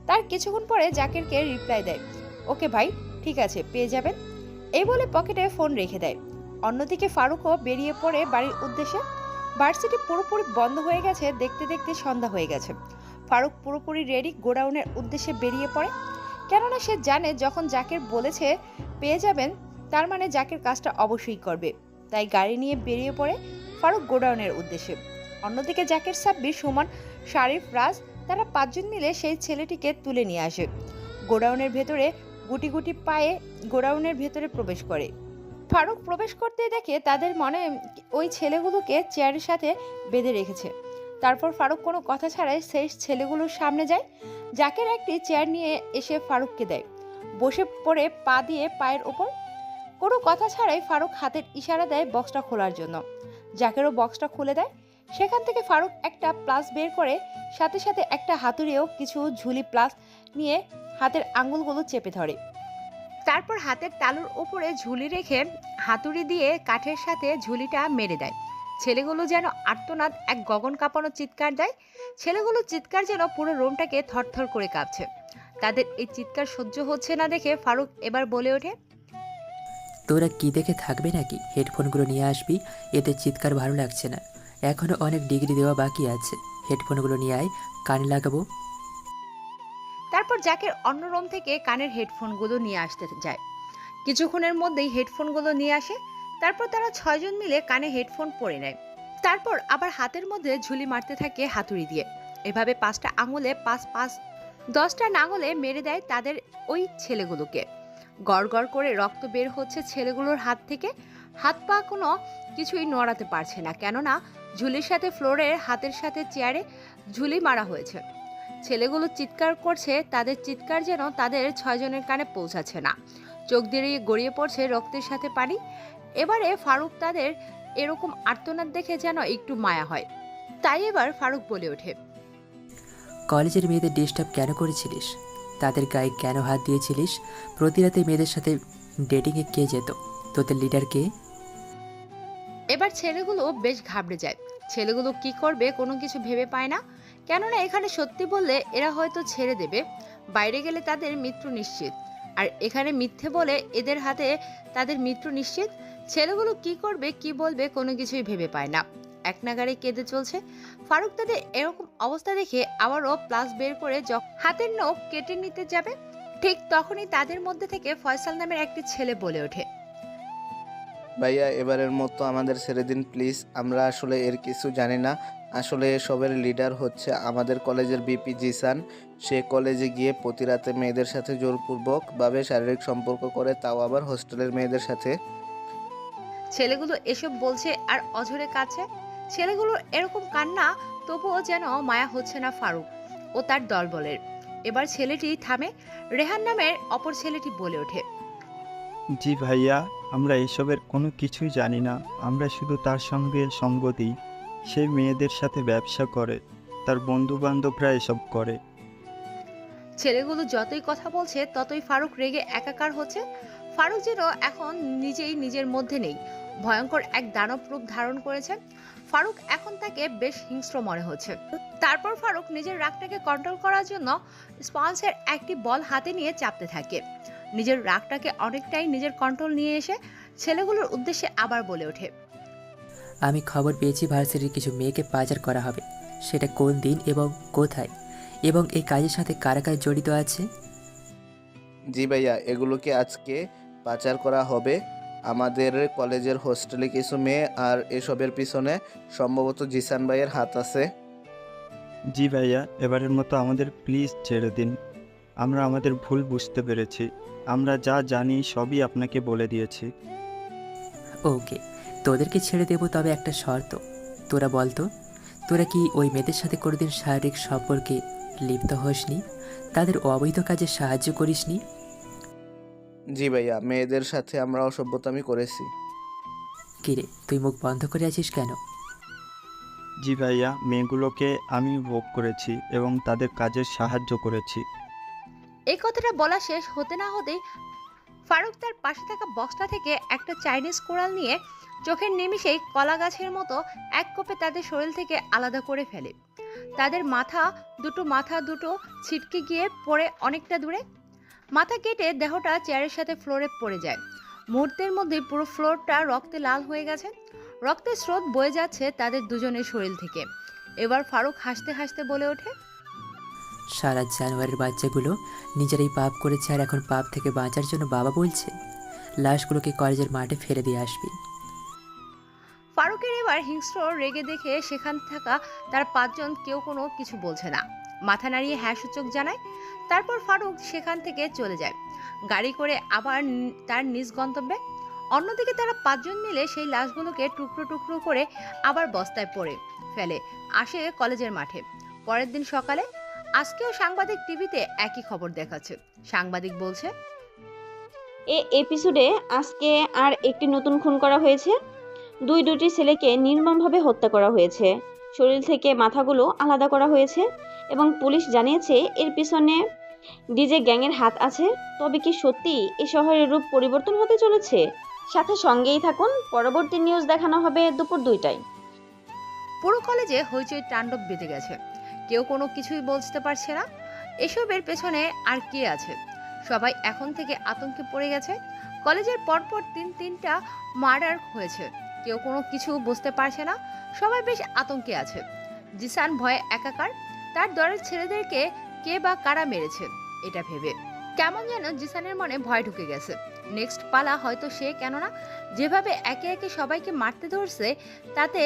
S1: তার কিছুক্ষণ পরে জাকিরকে রিপ্লাই দেয়, ওকে ভাই, ঠিক আছে, পেয়ে যাবেন। এই বলে পকেটে ফোন রেখে দেয়। অন্যদিকে ফারুকও বেরিয়ে পড়ে বাড়ির উদ্দেশ্যে। ভার্সিটি পুরোপুরি বন্ধ হয়ে গেছে, দেখতে দেখতে সন্ধ্যা হয়ে গেছে। ফারুক পুরোপুরি রেডি গোডাউনের উদ্দেশ্যে বেরিয়ে পড়ে, কেননা সে জানে যখন জাকির বলেছে পেয়ে যাবেন, তার মানে জাকির কাজটা অবশ্যই করবে। তাই গাড়ি নিয়ে বেরিয়ে পড়ে ফারুক গোডাউনের উদ্দেশ্যে। অন্যদিকে জাকির, সাব্বির, সুমন, শারিফ, রাজ তারা পাঁচজন মিলে সেই ছেলেটিকে তুলে নিয়ে আসে। গোডাউনের ভেতরে গুটি গুটি পায়ে গোডাউনের ভেতরে প্রবেশ করে। ফারুক প্রবেশ করতেই দেখে তাদের মনে ওই ছেলেগুলোকে চেয়ারের সাথে বেঁধে রেখেছে। তারপর ফারুক কোনো কথা ছাড়াই সেই ছেলেগুলোর সামনে যায়। জাকির একটি চেয়ার নিয়ে এসে ফারুককে দেয়। বসে পড়ে পা দিয়ে পায়ের ওপর। কোনো কথা ছাড়াই ফারুক হাতের ইশারা দেয় বক্সটা খোলার জন্য। জাকিরও বক্সটা খুলে দেয়। সেখান থেকে ফারুক একটা প্লাস বের করে সাথে সাথে একটা হাতুড়িও কিছু ঝুলি প্লাস নিয়ে হাতের আঙুলগুলো চেপে ধরে। তারপর হাতের তালুর উপরে ঝুলি রেখে হাতুড়ি দিয়ে কাঠের সাথে ঝুলিটা মেরে দেয়। ছেলেগুলো যেন আর্তনাদ এক গগন কাঁপানো চিৎকার দেয়। ছেলেগুলোর চিৎকার যেন পুরো রুমটাকে থরথর করে কাঁপছে। তাদের এই চিৎকার সহ্য হচ্ছে না দেখে ফারুক এবার বলে ওঠে,
S5: তোরা কি দেখে থাকবে নাকি? হেডফোনগুলো নিয়ে আসবি, এতে চিৎকার ভালো লাগছে না। এখনও অনেক ডিগ্রি দেওয়া বাকি আছে। হেডফোনগুলো নিয়ে আয়, কানে লাগাবো।
S1: তারপর জাকের অন্য রুম থেকে কানের হেডফোনগুলো নিয়ে আসতে যায়। কিছুক্ষণের মধ্যেই হেডফোনগুলো নিয়ে আসে। তারপর তারা 6 জন মিলে কানে হেডফোন পরে নেয়। তারপর আবার হাতের মধ্যে ঝুলি মারতে থাকে হাতুড়ি দিয়ে। এভাবে 5টা আঙুলে 10টা নাঙলে মেরে দেয় তাদের ওই ছেলেগুলোকে। গড় গড় করে রক্ত বের হচ্ছে ছেলেগুলোর হাত থেকে। হাত পা কোনো কিছুই নড়াতে পারছে না, কেননা ঝুলির সাথে ফ্লোরের হাতের সাথে চেয়ারে ঝুলি মারা হয়েছে। ছেলেগুলো চিৎকার করছে, তাদের চিৎকার যেন তাদের 6 জনের কানে পৌঁছাচ্ছে না। চোখ দিয়ে গড়িয়ে পড়ছে রক্তের সাথে পানি। এবারে ফারুক তাদের এরকম আর্তনাদ দেখে যেন একটু মায়া হয়। তাই এবার ফারুক বলে ওঠে,
S5: কলেজের মেয়েদের ডিস্টার্ব কেন করেছিলিস? তাদের গায়ে কেন হাত দিয়েছিলিস? প্রতি রাতে মেয়েদের সাথে ডেটিংয়ে কে যেত? তোদের লিডার কে?
S1: এবার ছেলেগুলো বেশ ঘাবড়ে যায়। ছেলেগুলো কি করবে কোনো কিছু ভেবে পায় না, কেননা এখানে সত্যি বললে এরা হয়তো ছেড়ে দেবে, বাইরে গেলে তাদের মৃত্যু নিশ্চিত। আর এখানে মিথ্যে বলে এদের হাতে তাদের মৃত্যু নিশ্চিত। ছেলেগুলো কি করবে কি বলবে কোনো কিছুই ভেবে পায় না, এক নাগাড়ে কেঁদে চলছে। ফারুক তাদের এরকম অবস্থা দেখে আবারও প্লাস বের করে হাতের নখ কেটে নিতে যাবে, ঠিক তখনই তাদের মধ্যে থেকে ফয়সাল নামের একটি ছেলে বলে ওঠে,
S11: ভাইয়া এবারের মতো আমাদের ছেড়ে দিন প্লিজ, আমরা আসলে এর কিছু জানি না। আসলে এসবের লিডার হচ্ছে আমাদের কলেজের বিপি জিসান। সে কলেজে গিয়ে প্রতি রাতে মেয়েদের সাথে জোরপূর্বকভাবে শারীরিক সম্পর্ক করে, তাও আবার হোস্টেলের মেয়েদের সাথে।
S1: ছেলেগুলো এসব বলছে আর অঝরে কাছে। ছেলেগুলোর এরকম কান্না তবুও যেন মায়া হচ্ছে না ফারুক ও তার দলবলের। এবার ছেলেটি থামে। রেহান নামের অপর ছেলেটি বলে ওঠে,
S13: জি ভাইয়া, আমরা এসবের কোনো কিছুই জানি না। আমরা শুধু তার সঙ্গে সঙ্গ দিই। সে মেয়েদের সাথে ব্যবসা করে, তার বন্ধু বান্ধবরা এসব করে।
S1: ছেলেগুলো যতই কথা বলছে ততই ফারুক রেগে একাকার হচ্ছে। ফারুক যেন এখন নিজেই নিজের মধ্যে নেই, ভয়ঙ্কর এক দানব রূপ ধারণ করেছে। ফারুক এখন তাকে বেশ হিংস্র মনে হচ্ছে। তারপর ফারুক নিজের রাগটাকে কন্ট্রোল করার জন্য স্পঞ্জের একটি বল হাতে নিয়ে চাপতে থাকে। নিজের রাগটাকে অনেকটাই নিজের কন্ট্রোল নিয়ে এসে ছেলেগুলোর উদ্দেশ্যে আবার বলে ওঠে,
S5: আমি খবর পেয়েছি ভার্সিটির কিছু মেয়েকে পাচার করা হবে। সেটা কোন দিন এবং কোথায়, এবং এই কাজের সাথে কারা কারা জড়িত আছে?
S11: জি ভাইয়া, এগুলোকে আজকে পাচার করা হবে। আমাদের কলেজের হোস্টেলে কিছু মেয়ে, আর এসবের পিছনে সম্ভবত জিসান ভাইয়ের হাত আছে।
S13: জি ভাইয়া, এবারের মতো আমাদের প্লিজ ছেড়ে দিন। আমরা আমাদের ভুল বুঝতে পেরেছি। আমরা যা জানি সবই আপনাকে বলে দিয়েছি।
S5: ওকে, তোদেরকে ছেড়ে দেবো, তবে একটা শর্ত। তোরা বলতো, তোরা কি ওই মেয়েদের সাথে কোনোদিন শারীরিক সম্পর্কে লিপ্ত হসনি? তাদের অবৈধ কাজে সাহায্য করিসনি?
S11: জি ভাইয়া, মেয়েদের সাথে আমরা অসভ্যতামি করেছি।
S5: কিরে, তুই মুখ বন্ধ করে আছিস কেন?
S13: জি ভাইয়া, মেয়েগুলোকে আমি ভোগ করেছি এবং তাদের কাজে সাহায্য করেছি।
S1: এই কথাটা বলা শেষ হতে না হতেই ফারুক তার পাশে থাকা বক্সটা থেকে একটা চাইনিজ কোরাল নিয়ে চোখের নিমিষেই কলা গাছের মতো এক কোপে তাদের শরীর থেকে আলাদা করে ফেলে। তাদের মাথা দুটো ছিটকে গিয়ে পড়ে অনেকটা দূরে। মাথা কেটে দেহটা চেয়ারের সাথে ফ্লোরে পড়ে যায়। মুহূর্তের মধ্যে পুরো ফ্লোরটা রক্তে লাল হয়ে গেছে। রক্তের স্রোত বয়ে যাচ্ছে তাদের দুজনের শরীর থেকে। এবার ফারুক হাসতে হাসতে বলে ওঠে,
S5: সারা জানুয়ারির বাচ্চাগুলো নিজেরাই পাপ করেছে, আর এখন পাপ থেকে বাঁচার জন্য বাবা বলছে লাশগুলোকে কলেজের মাঠে ফেলে দিয়ে আসবি।
S1: ফারুকের এবার হিংস্র রেগে দেখে সেখান থাকা তার 5 জন কেউ কোনো কিছু বলছে না, মাথা নাড়িয়ে হ্যাঁ সূচক জানায়। তারপর ফারুক সেখান থেকে চলে যায় গাড়ি করে আবার তার নিজ গন্তব্যে। অন্যদিকে তারা 5 জন মিলে সেই লাশগুলোকে টুকরো টুকরো করে আবার বস্তায় পরে ফেলে আসে কলেজের মাঠে। পরের দিন সকালে আজকেও সাংবাদিক টিভিতে একই খবর দেখাচ্ছে। সাংবাদিক বলছে,
S7: এই এপিসোডে আজকে আর একটি নতুন খুন করা হয়েছে। দুটি ছেলেকে নির্মমভাবে হত্যা করা হয়েছে। শরীর থেকে মাথাগুলো আলাদা করা হয়েছে এবং পুলিশ জানিয়েছে এর পিছনে ডিজে গ্যাংয়ের হাত আছে। তবে কি সত্যি এই শহরের রূপ পরিবর্তন হতে চলেছে? সাথে সঙ্গেই থাকুন, পরবর্তী নিউজ দেখানো হবে দুপুর 2টায়।
S1: পুরো কলেজে হইচই তাণ্ডব বেঁধে গেছে। কেউ কোনো কিছুই বুঝতে পারছে না এসবের পেছনে আর কে আছে। সবাই এখন থেকে আতঙ্কে পড়ে গেছে। কলেজের পরপর তিনটা মার্ডার হয়েছে, কেউ কোনো কিছু বুঝতে পারছে না, সবাই বেশ আতঙ্কে আছে। জিসান ভয়ে একাকার, তার দলের ছেলেদেরকে কে বা কারা মেরেছে এটা ভেবে কেমন যেন জিসানের মনে ভয় ঢুকে গেছে। নেক্সট পালা হয়তো সে, কেননা যেভাবে একে একে সবাইকে মারতে ধরছে তাতে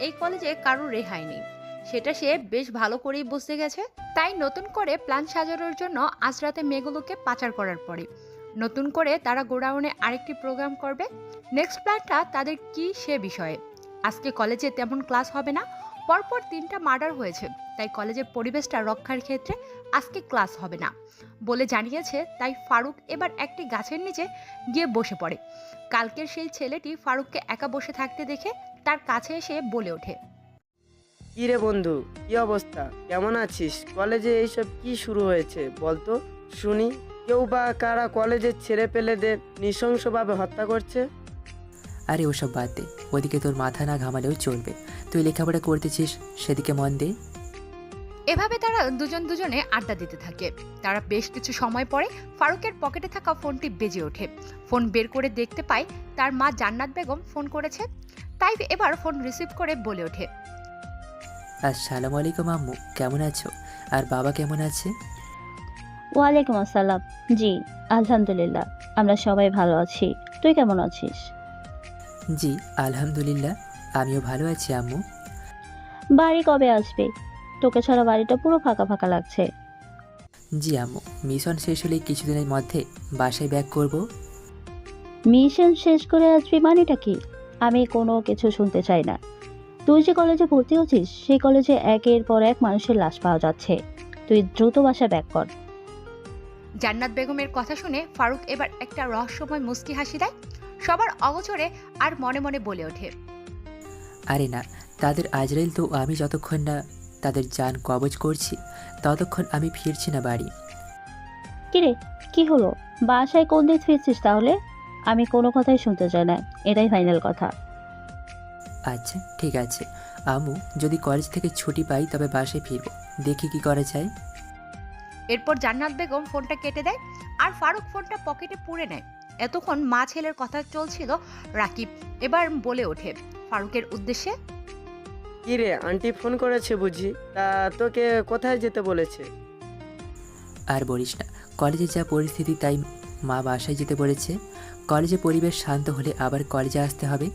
S1: এই কলেজে কারোর রেহাই নেই, সেটা সে বেশ ভালো করেই বুঝতে গেছে। তাই নতুন করে প্ল্যান সাজানোর জন্য আজ রাতে মেয়েগুলোকে পাচার করার পরে নতুন করে তারা গোডাউনে আরেকটি প্রোগ্রাম করবে। নেক্সট প্ল্যানটা তাদের কি সে বিষয়ে। আজকে কলেজে তেমন ক্লাস হবে না, পরপর 3টা মার্ডার হয়েছে, তাই কলেজের পরিবেশটা রক্ষার ক্ষেত্রে আজকে ক্লাস হবে না বলে জানিয়েছে। তাই ফারুক এবার একটি গাছের নিচে গিয়ে বসে পড়ে। কালকের সেই ছেলেটি ফারুককে একা বসে থাকতে দেখে তার কাছে এসে বলে ওঠে,
S9: কি রে বন্ধু, কি অবস্থা, কেমন আছিস? কলেজে এইসব কি শুরু হয়েছে বলতো শুনি। কেউ বা কারা কলেজের ছেলে পেলেদের নৃশংসভাবে হত্যা করছে?
S5: আরে ওসব বাদ দে, ওদিকে তোর মাথা না ঘামালেও চলবে। তুই লেখাপড়া করতেছিস, সেদিকে মন দে।
S1: এভাবে তারা দুজনে আড্ডা দিতে থাকে। তারা বেশ কিছু সময় পরে ফারুকের পকেটে থাকা ফোনটি বেজে ওঠে। ফোন বের করে দেখতে পায় তার মা জান্নাত বেগম ফোন করেছে। তাই এবার ফোন রিসিভ করে বলে ওঠে,
S5: আসসালামু আলাইকুম আম্মু, কেমন আছো? আর বাবা কেমন আছে?
S14: ওয়ালাইকুম আসসালাম। জি আলহামদুলিল্লাহ, আমরা সবাই ভালো আছি। তুই কেমন আছিস?
S5: জি আলহামদুলিল্লাহ, আমিও ভালো আছি আম্মু।
S14: বাড়ি কবে আসবে? তোকে ছাড়া বাড়িটা পুরো ফাঁকা ফাঁকা লাগছে।
S5: জি আম্মু, মিশন শেষ হলে কিছুদিনের মধ্যে বাসায় ব্যাক করব।
S14: মিশন শেষ করে আসবি মানেটা কি? আমি কোনো কিছু শুনতে চাই না। তুই যে কলেজে ভর্তি হচ্ছিস সেই কলেজে একের পর এক মানুষের লাশ পাওয়া যাচ্ছে। তুই দ্রুত বাসা ব্যাক কর।
S1: জান্নাত বেগমের কথা শুনে ফারুক এবার একটা রহস্যময় মুস্কি হাসি দেয়। সবার অগোচরে আর মনে মনে বলে ওঠে,
S5: আরে না, তাদের আজরাইল তো আমি যতক্ষণ না তাদের জান কবজ করছি ততক্ষণ আমি ফিরছি না বাড়ি।
S14: কিরে কি হলো? বাসায় কোন দিন ফিরছিস তাহলে? আমি কোনো কথাই শুনতে চাই না, এটাই ফাইনাল কথা।
S5: আচ্ছা ঠিক আছে আম্মু, যদি কলেজ থেকে ছুটি পাই তবে বাসায় ফিরবো, দেখি কি করা যায়।
S1: এরপর জান্নাত বেগম ফোনটা কেটে দেয় আর ফারুক ফোনটা পকেটে পুরে নেয়। এতক্ষণ মা ছেলের কথা চলছিল। রাকিব এবার বলে ওঠে ফারুকের উদ্দেশ্যে,
S9: কি রে, আন্টি ফোন করেছে বুঝি? তা তোকে কোথায় যেতে বলেছে?
S5: আর বলিস না, কলেজে যা পরিস্থিতি তাই মা বাসায় যেতে বলেছে। কলেজে পরিবেশ শান্ত হলে আবার কলেজে আসতে হবে,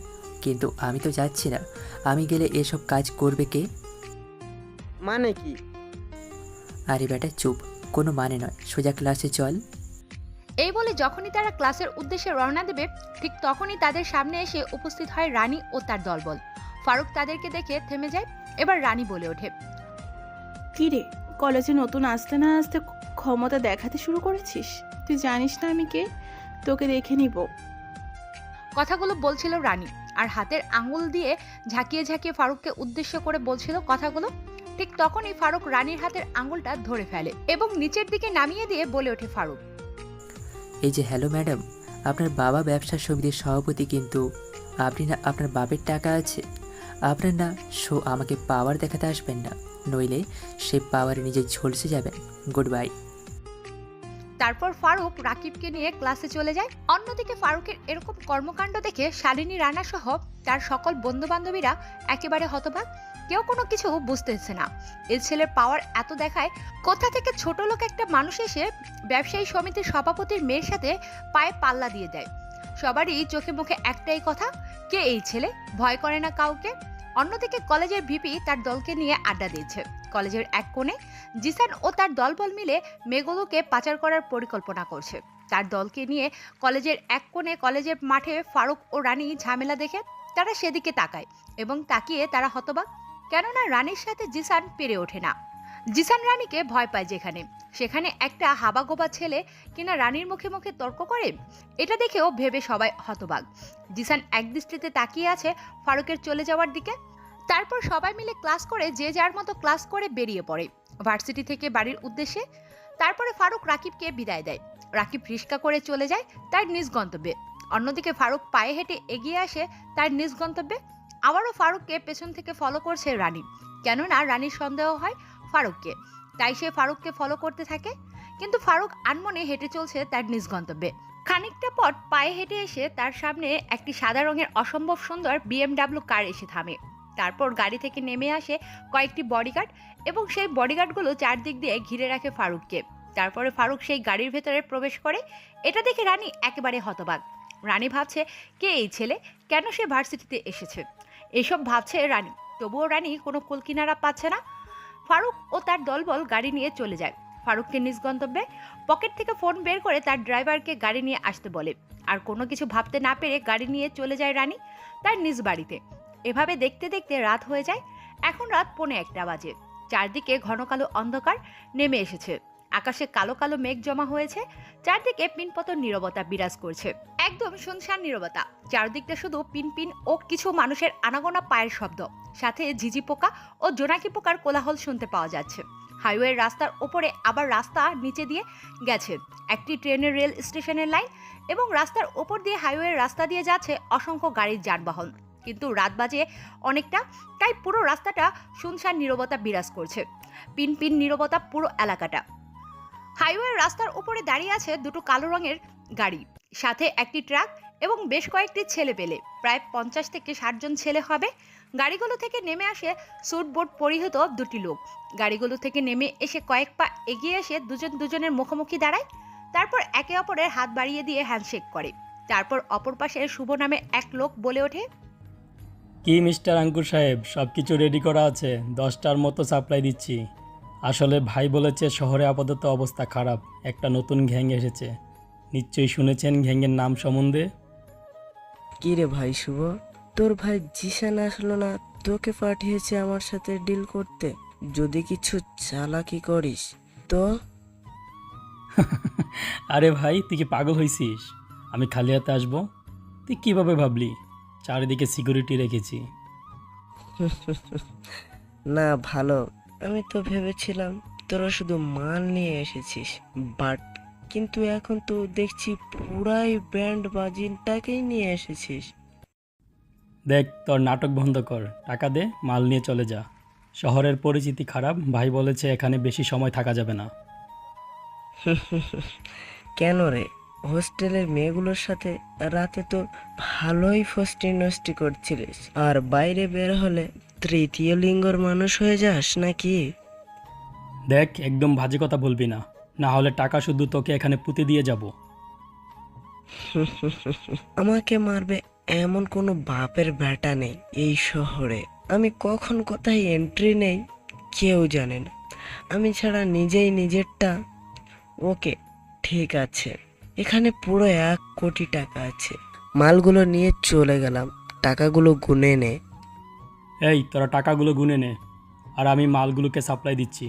S5: কিন্তু আমি তো যাচ্ছি না। আমি গেলে এসব কাজ করবে কে?
S9: মানে কি?
S5: আরে বেটা চুপ, কোনো মানে নয়, সোজা ক্লাসে চল।
S1: এই বলে যখনই তারা ক্লাসের উদ্দেশ্যে রওনা দেবে ঠিক তখনই তাদের সামনে এসে উপস্থিত হয় রানী ও তার দলবল। ফারুক তাদেরকে দেখে থেমে যায়। এবার রানী বলে ওঠে,
S15: কি রে, কলেজে নতুন আসতে না আসতে ক্ষমতা দেখাতে শুরু করেছিস? তুই জানিস না আমি কে? তোকে দেখে নিব।
S1: কথাগুলো বলছিল রানী আর হাতের আঙুল দিয়ে ঝাঁকিয়ে ঝাঁকিয়ে ফারুককে উদ্দেশ্য করে বলছিল কথাগুলো। ঠিক তখনই ফারুক রানীর হাতের আঙুলটা ধরে ফেলে এবং নিচের দিকে নামিয়ে দিয়ে বলে ওঠে ফারুক,
S5: এই যে হ্যালো ম্যাডাম, আপনার বাবা ব্যবসা সমিতির সভাপতি, কিন্তু আপনি না আপনার বাপের টাকা আছে, আপনার না শো আমাকে পাওয়ার দেখাতে আসবেন না, নইলে সে পাওয়ারে নিজে ঝলসে যাবেন। Good bye.
S1: তারপর ফারুক রাকিবকে নিয়ে ক্লাসে চলে যায়। অন্যদিকে ফারুকের এরকম কর্মকাণ্ড দেখে শালিনী রানা সহ তার সকল বন্ধু বান্ধবীরা একেবারে হতবাক। কেউ কোনো কিছু বুঝতেছে না। এই ছেলের পাওয়ার এত দেখায় কোথা থেকে ছোট লোক একটা মানুষ এসে ব্যবসায়ী সমিতির সভাপতির মেয়ের সাথে পায়ে পাল্লা দিয়ে দেয়। সবারই চোখে মুখে একটাই কথা, কে এই ছেলে, ভয় করে না কাউকে। অন্যদিকে কলেজের ভিপি তার দলকে নিয়ে আড্ডা দিয়েছে। কলেজের এক কোণে জিসান ও তার দলবল মিলে মেয়েগুলোকে পাচার করার পরিকল্পনা করছে। তার দলকে নিয়ে কলেজের এক কোণে কলেজের মাঠে ফারুক ও রানী ঝামেলা দেখে তারা সেদিকে তাকায় এবং তাকিয়ে তারা হতবাক, কেননা রানীর সাথে জিসান পেরে ওঠে না। জিসান রানীকে ভয় পায় যেখানে সেখানে একটা হাবাগোবা ছেলে কিনা রানীর মুখে মুখে তর্ক করে, এটা দেখেও ভেবে সবাই হতবাক। জিসান একদৃষ্টিতে তাকিয়ে আছে ফারুকের চলে যাওয়ার দিকে। তারপর সবাই মিলে ক্লাস করে যে যার মতো ক্লাস করে বেরিয়ে পড়ে ভার্সিটি থেকে বাড়ির উদ্দেশ্যে। তারপরে ফারুক রাকিবকে বিদায় দেয়। রাকিব রিস্কা করে চলে যায় তার নিজ গন্তব্যে। অন্যদিকে ফারুক পায়ে হেঁটে এগিয়ে আসে তার নিজ গন্তব্যে। আবারও ফারুককে পেছন থেকে ফলো করছে রানী, কেননা রানীর সন্দেহ হয় ফারুককে, তাই সে ফারুককে ফলো করতে থাকে। কিন্তু ফারুক আনমনে হেঁটে চলছে তার নিজ গন্তব্যে। খানিকটা পথ পায়ে হেঁটে এসে তার সামনে একটি সাদা রঙের অসম্ভব সুন্দর বিএমডাব্লিউ কার এসে থামে। তারপর গাড়ি থেকে নেমে আসে কয়েকটি বডিগার্ড এবং সেই বডিগার্ডগুলো চারদিক দিয়ে ঘিরে রাখে ফারুককে। তারপরে ফারুক সেই গাড়ির ভেতরে প্রবেশ করে। এটা দেখে রানী একেবারে হতবাক। রানী ভাবছে কে এই ছেলে, কেন সে ভার্সিটিতে এসেছে, এসব ভাবছে রানী। তবুও রানী কোনো কুলকিনারা পাচ্ছে না। ফারুক ও তার দলবল গাড়ি নিয়ে চলে যায়। ফারুককে নিজ গন্তব্যে পকেট থেকে ফোন বের করে তার ড্রাইভারকে গাড়ি নিয়ে আসতে বলে। আর কোনো কিছু ভাবতে না পেরে গাড়ি নিয়ে চলে যায় রানী তার নিজ বাড়িতে। এভাবে দেখতে দেখতে রাত হয়ে যায়। এখন রাত 1:45 বাজে। চারদিকে ঘন কালো অন্ধকার নেমে এসেছে। আকাশে কালো কালো মেঘ জমা হয়েছে। চারদিকে পিনপতন নীরবতা বিরাজ করছে, একদম শুনশান নীরবতা। চারদিকটা শুধু পিনপিন ও কিছু মানুষের আনাগোনা পায়ের শব্দ, সাথে ঝিঝি পোকা ও জোনাকি পোকার কোলাহল শুনতে পাওয়া যাচ্ছে। হাইওয়ের রাস্তার ওপরে আবার রাস্তা নিচে দিয়ে গেছে একটি ট্রেনের রেল স্টেশনের লাইন, এবং রাস্তার ওপর দিয়ে হাইওয়ের রাস্তা দিয়ে যাচ্ছে অসংখ্য গাড়ির যানবাহন। কিন্তু রাত বাজে অনেকটা, তাই পুরো রাস্তাটা শুনশান নীরবতা বিরাজ করছে। পিনপিন নীরবতা পুরো এলাকাটা। হাইওয়ের রাস্তার উপরে দাঁড়িয়ে আছে দুটো কালো রঙের গাড়ি, সাথে একটি ট্রাক এবং বেশ কয়েকটি ছেলে পেলে, প্রায় 50 থেকে 60 জন ছেলে হবে। গাড়িগুলো থেকে নেমে আসে স্যুট বুট পরিহিত দুটি লোক। গাড়িগুলো থেকে নেমে এসে কয়েক পা এগিয়ে এসে দুজন দুজনের মুখোমুখি দাঁড়ায়। তারপর একে অপরের হাত বাড়িয়ে দিয়ে হ্যান্ডশেক করে। তারপর অপর পাশে শুভ নামে এক লোক বলে ওঠে,
S16: কি মিস্টার আঙ্কুর সাহেব, সব কিছু রেডি করা আছে, 10টার মতো সাপ্লাই দিচ্ছি। আসলে ভাই বলেছে শহরে আপাতত অবস্থা খারাপ, একটা নতুন গ্যাং এসেছে। নিশ্চয়ই শুনেছেন গ্যাংয়ের নাম সম্বন্ধে।
S9: কি রে ভাই শুভ, তোর ভাই জিশান আসলো না, তোকে পাঠিয়েছে আমার সাথে ডিল করতে। যদি কিছু চালাকি করিস তো।
S16: আরে ভাই, তুই কি পাগল হয়েছিস? আমি খালি হাতে আসবো? তুই কিভাবে ভাবলি? চারিদিকে সিকিউরিটি রেখেছি।
S9: না ভালো, আমি তো ভেবেছিলাম তোরা শুধু মাল নিয়ে এসেছিস, বাট কিন্তু এখন তো দেখছি পুরাই ব্যান্ড বাজিনটাকেই নিয়ে এসেছিস।
S16: দেখ, তোর নাটক বন্ধ কর, টাকা দে, মাল নিয়ে চলে যা। শহরের পরিচিতি খারাপ, ভাই বলেছে এখানে বেশি সময় থাকা যাবে না।
S9: কেন রে, হোস্টেলের মেয়েগুলোর সাথে রাতে তো ভালোই ফষ্টি নষ্টি করছিলিস, আর বাইরে বের হলে তৃতীয় লিঙ্গর মানুষ হয়ে যাস নাকি?
S16: দেখ, একদম বাজে কথা বলবি না, না হলে টাকা শুধু তোকে এখানে পুঁতে দিয়ে যাব।
S9: আমাকে মারবে এমন কোনো বাপের বেটা নেই এই শহরে। আমি কখন কোথায় এন্ট্রি নেই কেউ জানে না, আমি ছাড়া নিজেই নিজেরটা। ওকে ঠিক আছে, এখানে পুরো 1 কোটি টাকা আছে, মালগুলো নিয়ে চলে গেলাম, টাকাগুলো গুনে নে।
S16: এই, তোরা টাকাগুলো গুনে নে, আর আমি মালগুলোকে সাপ্লাই দিচ্ছি।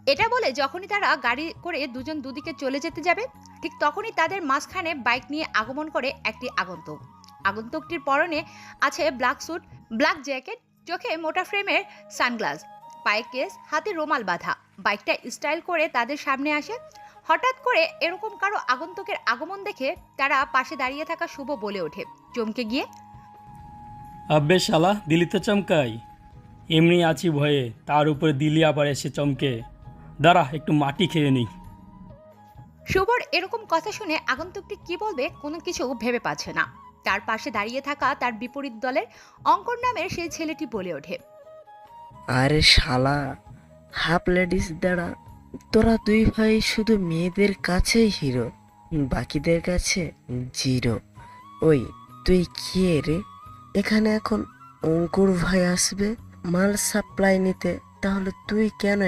S1: এটা বলে যখনই তারা গাড়ি করে দুজন দুদিকে চলে যেতে যাবে, ঠিক তখনই তাদের মাঝখানে বাইক নিয়ে আগমন করে একটি আগন্তুক। আগন্তুকটির পরনে আছে ব্ল্যাক স্যুট, ব্ল্যাক জ্যাকেট, চোখে মোটা ফ্রেমের সানগ্লাস, পায়ে কেস, হাতে রুমাল বাঁধা। বাইকটা স্টাইল করে তাদের সামনে আসে। হঠাৎ করে এরকম কারো আগন্তুকের আগমন দেখে তারা পাশে দাঁড়িয়ে থাকা শুভ বলে ওঠে, চমকে গিয়ে,
S16: আব্বে শালা, দিলি তো চমকাই। এমনি আছি ভয়ে, তার উপরে দিলি আবার এসে চমকে। দাঁড়া, একটু মাটি খেয়ে নিই।
S1: শুভর এরকম কথা শুনে আগন্তুকটি কি বলবে কোনো কিছু ভেবে পাচ্ছে না। তার পাশে দাঁড়িয়ে থাকা তার বিপরীত দলের অঙ্কর নামের সেই ছেলেটি বলে ওঠে,
S9: আরে শালা, হাফ লেডিস দাঁড়া, তোরা 2 ভাই শুধু মেয়েদের কাছেই হিরো, বাকিদের কাছে জিরো। ওই তুই কে রে? এখানে এখন অঙ্কুর ভাই আসবে মাল সাপ্লাই নিতে, তাহলে তুই কেন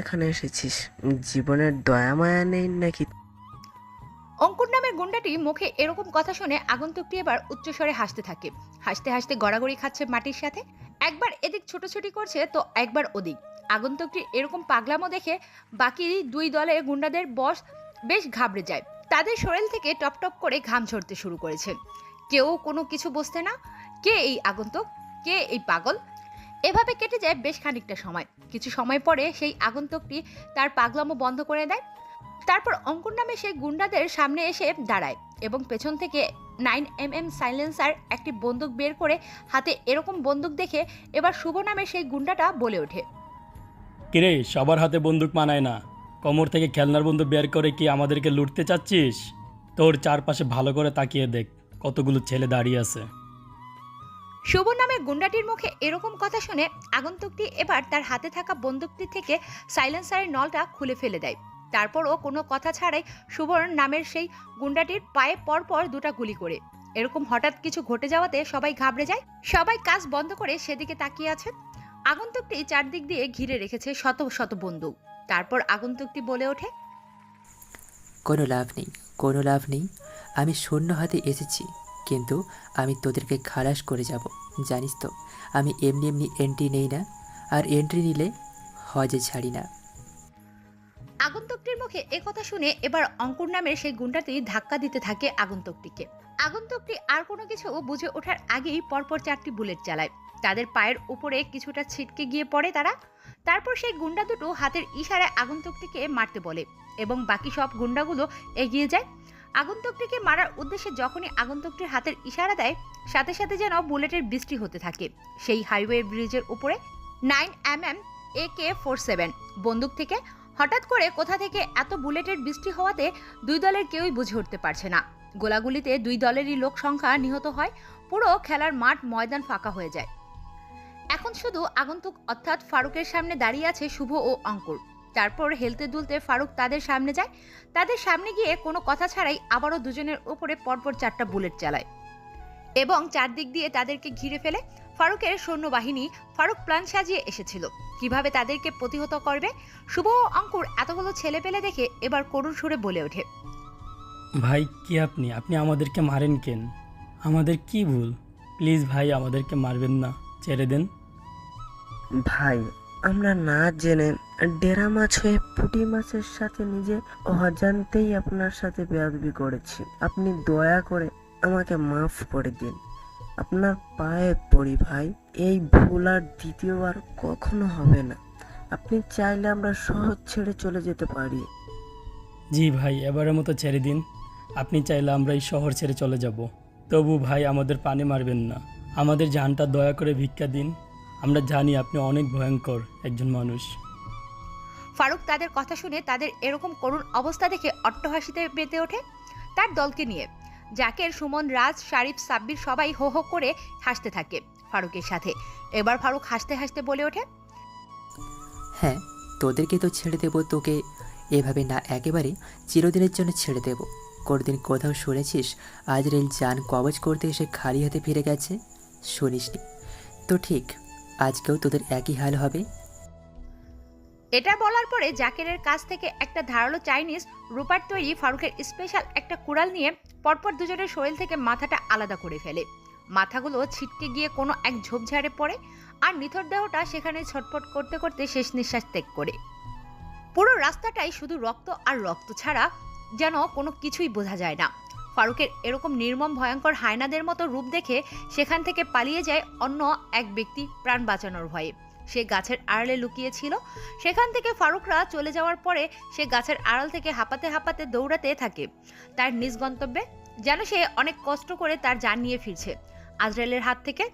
S9: এখানে এসেছিস? জীবনের দয়া মায়া নেই নাকি?
S1: অঙ্কুর নামের গুন্ডাটি মুখে এরকম কথা শুনে আগন্তুকটি এবার উচ্চস্বরে হাসতে থাকে। হাসতে হাসতে গড়াগড়ি খাচ্ছে মাটির সাথে, একবার এদিক ছোটাছুটি করছে তো একবার ওদিক। আগন্তুকটির এরকম পাগলামো দেখে বাকি 2 দলের গুন্ডাদের বস বেশ ঘাবড়ে যায়। তাদের শরীর থেকে টপ টপ করে ঘাম ঝরতে শুরু করেছে। কেউ কোনো কিছু বুঝতে না, কে এই আগন্তুক, কে এই পাগল। এভাবে কেটে যায় বেশ খানিকটা সময়। কিছু সময় পরে সেই আগন্তুকটি তার পাগলামো বন্ধ করে দেয়। তারপর অঙ্কুর নামে সেই গুন্ডাদের সামনে এসে দাঁড়ায় এবং পেছন থেকে 9mm সাইলেন্সার একটি বন্দুক বের করে হাতে এরকম বন্দুক দেখে এবার শুভ নামে সেই গুন্ডাটা বলে ওঠে,
S16: কিরে, সবার হাতে বন্দুক মানায় না, কোমর থেকে খেলনার বন্ধু বের করে কি আমাদেরকে লুটতে চাচ্ছিস? তোর চারপাশে ভালো করে তাকিয়ে দেখ, কতগুলো ছেলে দাঁড়িয়ে আছে।
S1: শুভ নামের গুন্ডাটির মুখে এরকম কথা শুনে আগন্তুকটি এবার তার হাতে থাকা বন্দুকটি থেকে সাইলেন্সারের নলটা খুলে ফেলে দেয়। তারপরও কোনো কথা ছাড়াই শুভর নামের সেই গুন্ডাটির পায়ে পরপর দুটা গুলি করে। এরকম হঠাৎ কিছু ঘটে যাওয়াতে সবাই ঘাবড়ে যায়। সবাই কাজ বন্ধ করে সেদিকে তাকিয়ে আছে। আগন্তুকটি চারদিক দিয়ে ঘিরে রেখেছে শত শত বন্দুক। তারপর আগন্তুকটি বলে ওঠে,
S5: কোনো লাভ নেই, কোনো লাভ নেই। আমি শূন্য হাতে এসেছি, কিন্তু আমি তোদেরকে খালাস করে যাব। জানিস তো, আমি এমনি এমনি এন্ট্রি নেই না, আর এন্ট্রি নিলে হজে ছাড়ি না।
S1: আগন্তুকটির মুখে একথা শুনে এবার অঙ্কুর নামের সেই গুন্ডাটি ধাক্কা দিতে থাকে আগন্তুকটিকে। আগন্তুকটি আর কোনো কিছু বুঝে ওঠার আগেই পরপর 4টি বুলেট চালায়। তাদের পায়ের উপরে কিছুটা ছিটকে গিয়ে পড়ে তারা। তারপর সেই গুন্ডা দুটো হাতের ইশারায় আগন্তুকটিকে মারতে বলে এবং বাকি সব গুন্ডাগুলো এগিয়ে যায়। আগন্তুকটিকে মারার উদ্দেশ্যে যখনই আগন্তুকটির হাতের ইশারা দেয়, সাথে সাথে যেন বুলেটের বৃষ্টি হতে থাকে। সেই হাইওয়ে ব্রিজের উপরে 9mm AK-47 বন্দুক থেকে হঠাৎ করে কোথা থেকে এত বুলেটের বৃষ্টি হওয়াতে দুই দলের কেউই বুঝে উঠতে পারছে না। গোলাগুলিতে দুই দলেরই লোক সংখ্যা নিহত হয়। পুরো খেলার মাঠ ময়দান ফাঁকা হয়ে যায়। এখন শুধু আগন্তুক অর্থাৎ ফারুকের সামনে দাঁড়িয়ে আছে শুভ ও অঙ্কুর। তারপর হেলতে দুলতে ফারুক তাদের সামনে যায়। তাদের সামনে গিয়ে কোনো কথা ছাড়াই আবারও দুজনের উপরে পরপর 4টা বুলেট চালায় এবং চারদিক দিয়ে তাদেরকে ঘিরে ফেলে। ফারুকের সৈন্যবাহিনী ফারুক প্ল্যান সাজিয়ে এসেছিল কিভাবে তাদেরকে প্রতিহত করবে। শুভ ও অঙ্কুর এতগুলো ছেলে পেলে দেখে এবার করুণ সুরে বলে ওঠে,
S16: ভাই কি আপনি আমাদেরকে মারেন কেন? আমাদের কি ভুল? প্লিজ ভাই, আমাদেরকে মারবেন না, ছেড়ে দেন।
S9: ভাই, আমরা না জেনে ডেরা মাছ হয়ে পুঁটি মাছের সাথে নিজে অজান্তেই আপনার সাথে বেয়াদবি করেছি। আপনি দয়া করে আমাকে মাফ করে দিন। আপনার পায়ে পড়ি ভাই, এই ভুল আর দ্বিতীয়বার কখনো হবে না। আপনি চাইলে আমরা শহর ছেড়ে চলে যেতে পারি।
S16: জি ভাই, এবারের মতো ছেড়ে দিন। আপনি চাইলে আমরা এই শহর ছেড়ে চলে যাব, তবু ভাই আমাদের পানি মারবেন না। আমাদের জানটা দয়া করে ভিক্ষা দিন। আমরা জানি আপনি অনেক ভয়ঙ্কর একজন মানুষ।
S1: ফারুক তাদের কথা শুনে তাদের এরকম করুণ অবস্থা দেখে অট্টহাসিতে মেতে ওঠে তার দলকে নিয়ে। জাকের, সুমন, রাজ, শারিফ, সাব্বির সবাই হো হো করে হাসতে থাকে ফারুকের সাথে। এবার ফারুক হাসতে হাসতে বলে ওঠে,
S5: হ্যাঁ, তোদেরকে তো ছেড়ে দেবো, তোকে এভাবে না, একেবারে চিরদিনের জন্য ছেড়ে দেব। কোনদিন কোথাও শুনেছিস আজরাইল জান কবজ করতে এসে খালি হাতে ফিরে গেছে? শুনিসনি তো? ঠিক আজকেও তোদের একই হাল হবে।
S1: এটা বলার পরে জাকেরের কাছ থেকে একটা ধারালো চাইনিজ রূপার তৈরি ফারুকের স্পেশাল একটা কুড়াল নিয়ে পরপর দুজনের শরীর থেকে মাথাটা আলাদা করে ফেলে। মাথাগুলো ছিটকে গিয়ে কোনো এক ঝোপঝাড়ে পড়ে আর নিথর দেহটা সেখানে ছটফট করতে করতে শেষ নিঃশ্বাস ত্যাগ করে। পুরো রাস্তাটাই শুধু রক্ত আর রক্ত ছাড়া যেন কোনো কিছুই বোঝা যায় না। ফারুকের এরকম নির্মম ভয়ঙ্কর হায়নাদের মতো রূপ দেখে সেখান থেকে পালিয়ে যায় অন্য এক ব্যক্তি প্রাণ বাঁচানোর ভয়ে। সে গাছের আড়ালে লুকিয়েছিল। সেখান থেকে ফারুকরা চলে যাওয়ার পরে সে গাছের আড়াল থেকে হাঁপাতে হাঁপাতে দৌড়াতে থাকে তার নিজ গন্তব্যে, যেন সে অনেক কষ্ট করে তার জান নিয়ে ফিরছে আজরাইলের হাত থেকে।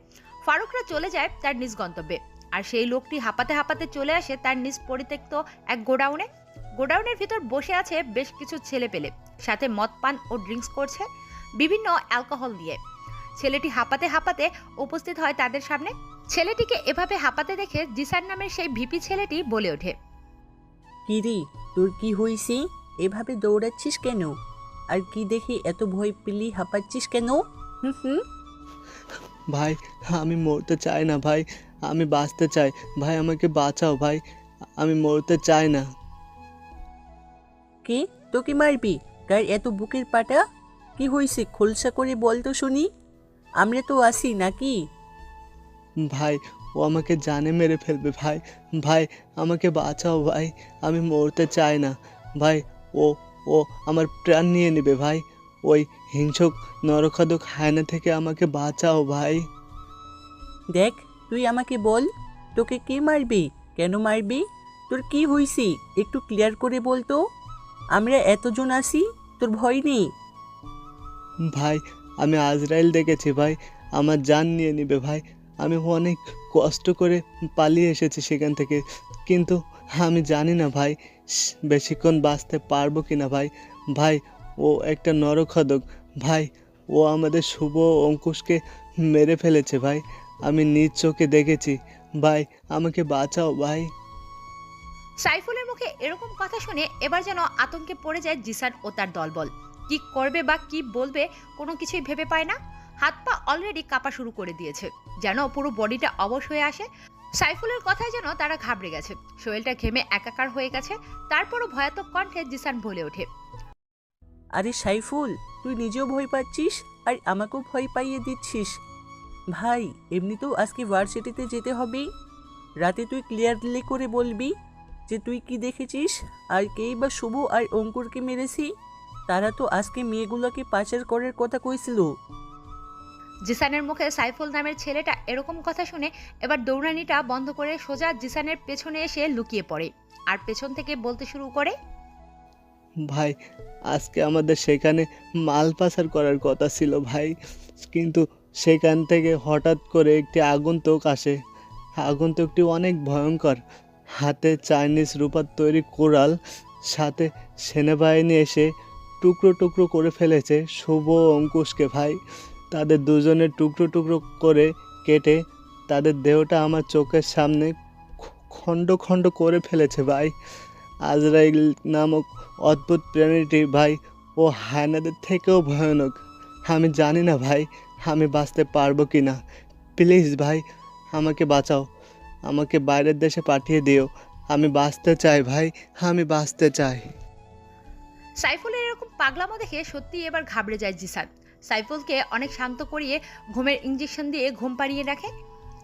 S1: ফারুকরা চলে যায় তার নিজ গন্তব্যে, আর সেই লোকটি হাঁপাতে হাঁপাতে চলে আসে তার নিজ পরিত্যক্ত এক গোডাউনে। গোডাউনের ভিতর বসে আছে বেশ কিছু ছেলে পেলে, সাথে মদ পান ও ড্রিঙ্কস করছে বিভিন্ন অ্যালকোহল দিয়ে। ছেলেটি হাঁপাতে হাঁপাতে উপস্থিত হয় তাদের সামনে। ছেলেটিকে এভাবে হাঁপাতে দেখে জিসান নামের সেই ভিপি ছেলেটি বলে ওঠে,
S17: কিরে, তোর কি হয়েছে? এভাবে দৌড়াচ্ছিস কেন? আর কি দেখে এত ভয় পেলি হাঁপাচ্ছিস কেন?
S11: ভাই, আমি মরতে চাই না ভাই, আমি বাঁচতে চাই ভাই, আমাকে বাঁচাও ভাই, আমি মরতে চাই না।
S17: কে তোকে মারবি? কার এত বুকের পাটা? কি হয়েছে খোলসা করে বল তো শুনি, আমরা তো আসি নাকি?
S11: ভাই, ও আমাকে জানে মেরে ফেলবে ভাই, ভাই আমাকে বাঁচাও ভাই, আমি মরতে চাই না ভাই, ও ও আমার প্রাণ নিয়ে নেবে ভাই, ওই হিংসুক নরখাদক হায়না থেকে আমাকে বাঁচাও ভাই।
S17: দেখ, তুই আমাকে বল, তোকে কে মারবি, কেন মারবি, তোর কি হয়েছে একটু ক্লিয়ার করে বল তো। আমরা এতজন আসি, তোর ভয় নেই?
S11: ভাই, আমি আজরাইল দেখেছি ভাই, আমার জান নিয়ে নেবে ভাই, আমি অনেক কষ্ট করে পালিয়ে এসেছি সেখান থেকে, কিন্তু আমি জানি না ভাই বেশিক্ষণ বাঁচতে পারবো কি না ভাই। ভাই ও একটা নরখাদক ভাই, ও আমাদের শুভ অঙ্কুশকে মেরে ফেলেছে ভাই, আমি নিজ চোখে দেখেছি ভাই, আমাকে বাঁচাও ভাই।
S1: সাইফুলের মুখে এরকম কথা শুনে এবার যেন আতঙ্কে পড়ে যায় জিসান ও তার দলবল। কি করবে বা কি বলবে কোনো কিছুই ভেবে পায় না। হাত পা অলরেডি কাঁপা শুরু করে দিয়েছে, যেন পুরো বডিটা অবশ হয়ে আসে। সাইফুলের কথায় যেন তারা ঘাবড়ে গেছে, শরীরটা ঘেমে একাকার হয়ে গেছে। তারপরও ভয়াতক কণ্ঠে জিসান বলে ওঠে,
S17: আরে সাইফুল, তুই নিজেও ভয় পাচ্ছিস আর আমাকেও ভয় পাইয়ে দিচ্ছিস। ভাই এমনিতেও আজকে ভার্সিটিতে যেতে হবে, রাতে তুই ক্লিয়ারলি করে বলবি যে তুই কি দেখেছিস আর কেই বা শুভ আর অঙ্কুরকে মেরেছি। তারা তো আজকে মেয়েগুলোকে পাচার করার কথা কইছিল।
S1: জিসানের মুখে সাইফুল নামের ছেলেটা এরকম কথা শুনে এবার দৌড়ানিটা বন্ধ করে সোজা জিসানের পেছনে এসে লুকিয়ে পড়ে আর পেছন থেকে বলতে শুরু করে,
S11: ভাই আজকে আমাদের সেখানে মাল পাচার করার কথা ছিল ভাই, কিন্তু সেখান থেকে হঠাৎ করে একটি আগন্তুক আসে। আগন্তুকটি অনেক ভয়ঙ্কর, হাতে চাইনিজ রূপার তৈরি কোরাল, সাথে সেনাবাহিনী এসে টুকরো টুকরো করে ফেলেছে শুভ অঙ্কুশকে ভাই। তাদের দুজনের টুকরো টুকরো করে কেটে তাদের দেহটা আমার চোখের সামনে খণ্ড খণ্ড করে ফেলেছে ভাই। আজরাইল নামক অদ্ভুত প্রাণীটি ভাই ও হায়নাদের থেকেও ভয়ানক। আমি জানি না ভাই আমি বাঁচতে পারবো কি না, প্লিজ ভাই আমাকে বাঁচাও, আমাকে বাইরের দেশে পাঠিয়ে দিও, আমি বাঁচতে চাই ভাই, আমি বাঁচতে চাই।
S1: সাইফুলের এরকম পাগলামো দেখে সত্যি এবার ঘাবড়ে যায় জিসান। সাইফুলকে অনেক শান্ত করিয়ে ঘুমের ইঞ্জেকশন দিয়ে ঘুম পাড়িয়ে রাখে।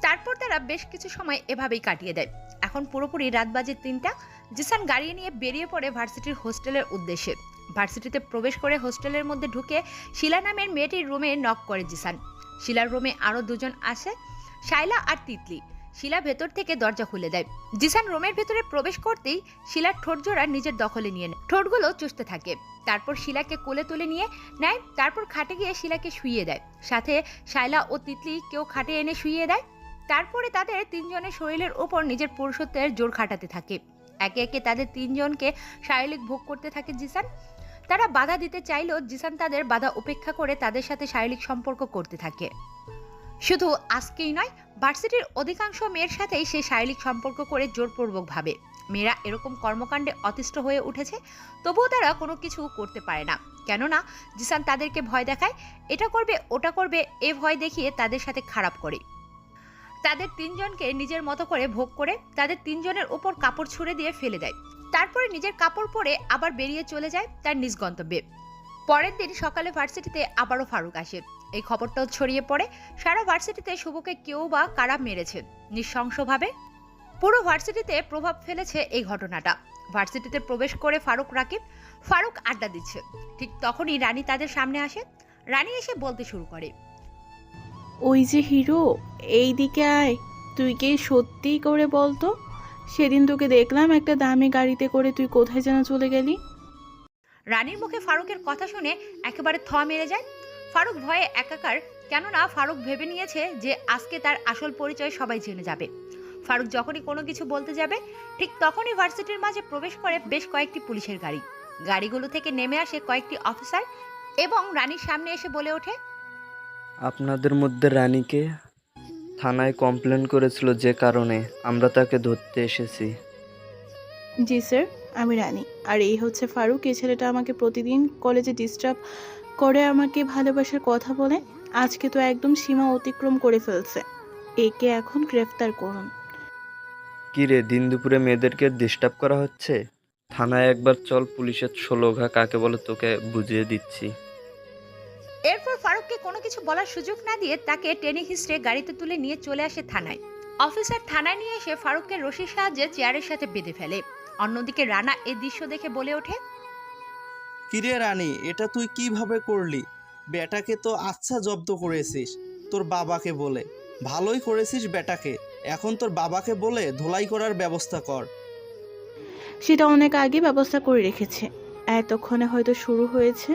S1: তারপর তারা বেশ কিছু সময় এভাবেই কাটিয়ে দেয়। এখন পুরোপুরি রাত বাজে 3টা। জিসান গাড়ি নিয়ে বেরিয়ে পড়ে ভার্সিটির হোস্টেলের উদ্দেশ্যে। ভার্সিটিতে প্রবেশ করে হোস্টেলের মধ্যে ঢুকে শিলা নামের মেয়েটির রুমে নক করে জিসান। শিলার রুমে আরও দুজন আসে, শাইলা আর তিতলি। শিলা ভেতর থেকে দরজা খুলে দেয়। জিসান রুমের ভেতরে প্রবেশ করতেই শিলার ঠোঁট জোড়া নিজের দখলে নিয়ে নেয়, ঠোঁটগুলো চুষতে থাকে। তারপর শিলাকে কোলে তুলে নিয়ে নেয়, তারপর খাটে গিয়ে শিলাকে শুইয়ে দেয়। সাথে শাইলা ও তিতলি কেউ খাটে এনে শুইয়ে দেয়। তারপরে তাদের তিনজনের শরীরের উপর নিজের পুরুষত্বের জোর খাটাতে থাকে। একে একে তাদের তিনজনকে শারীরিক ভোগ করতে থাকে জিসান। তারা বাধা দিতে চাইলেও জিসান তাদের বাধা উপেক্ষা করে তাদের সাথে শারীরিক সম্পর্ক করতে থাকে। শুধু আজকেই নয়, ভার্সিটির অধিকাংশ মেয়ের সাথেই সে শারীরিক সম্পর্ক করে জোরপূর্বকভাবে। মেয়েরা এরকম কর্মকাণ্ডে অতিষ্ঠ হয়ে উঠেছে, তবুও তারা কোনো কিছু করতে পারে না, কেননা জিসান তাদেরকে ভয় দেখায়। এটা করবে ওটা করবে এ ভয় দেখিয়ে তাদের সাথে খারাপ করে। তাদের তিনজনকে নিজের মতো করে ভোগ করে তাদের তিনজনের উপর কাপড় ছুঁড়ে দিয়ে ফেলে দেয়। তারপরে নিজের কাপড় পরে আবার বেরিয়ে চলে যায় তার নিজ গন্তব্যে। পরের দিন সকালে ভার্সিটিতে আবারও ফারুক আসে। এই খবরটাও ছড়িয়ে পড়ে সারা ভার্সিটিতে। শুভকে কেউ বা কারা মেরেছে নৃশংসভাবে। পুরো ভার্সিটিতে প্রভাব ফেলেছে এই ঘটনাটা। ভার্সিটিতে প্রবেশ করে ফারুক আড্ডা দিচ্ছে। ঠিক তখনই রানী তাদের সামনে আসে। রানী এসে বলতে শুরু করে,
S15: ওই যে হিরো, এই দিকে আয়। তুই কে সত্যি করে বলতো, সেদিন তোকে দেখলাম একটা দামি গাড়িতে করে, তুই কোথায় যেন চলে গেলি?
S1: রানীর মুখে ফারুকের কথা শুনে একেবারে থ মেরে যায়। ফারুক ভয়ে একাকার, কেননা ফারুক ভেবে নিয়েছে যে আজকে তার আসল পরিচয় সবাই জেনে যাবে। ফারুক যখনই কোনো কিছু বলতে যাবে ঠিক তখনই ভার্সিটির মাঝে প্রবেশ করে বেশ কয়েকটি পুলিশের গাড়ি। গাড়িগুলো থেকে নেমে আসে কয়েকটি অফিসার এবং রানীর সামনে এসে বলে ওঠে,
S18: আপনাদের মধ্যে রানীকে থানায় কমপ্লেন করেছিল, যে কারণে আমরা তাকে ধরতে এসেছি।
S15: জি স্যার, আমি রানী। আর এই হচ্ছে ফারুক। এই ছেলেটা আমাকে প্রতিদিন কলেজে ডিস্টার্ব করে, আমাকে ভালোবাসার কথা বলে। আজকে তো একদম সীমা অতিক্রম করে ফেলছে। একে এখন গ্রেফতার করুন।
S18: কি রে, দিন দুপুরে মেয়েদেরকে ডিস্টার্ব করা হচ্ছে? থানায় একবার চল, পুলিশের 16 ঘা কাকে বলে তোকে বুঝিয়ে দিচ্ছি।
S1: এরপর ফারুককে কোনো কিছু বলার সুযোগ না দিয়ে তাকে টেনে হিঁচড়ে গাড়িতে তুলে নিয়ে চলে আসে থানায়। অফিসার থানায় নিয়ে এসে ফারুককে রশির সাহায্যে চেয়ারের সাথে বেঁধে ফেলে। অন্যদিকে রানা এই দৃশ্য দেখে বলে ওঠে,
S11: কিরে রানী, এটা তুই কিভাবে করলি? বেটাকে তো আচ্ছা জব্দ করেছিস তোর বাবাকে বলে। ভালোই করেছিস বেটাকে, এখন তোর বাবাকে বলে ধোলাই করার ব্যবস্থা কর।
S15: সেটা অনেক আগে ব্যবস্থা করে রেখেছে, এতক্ষণে হয়তো শুরু হয়েছে।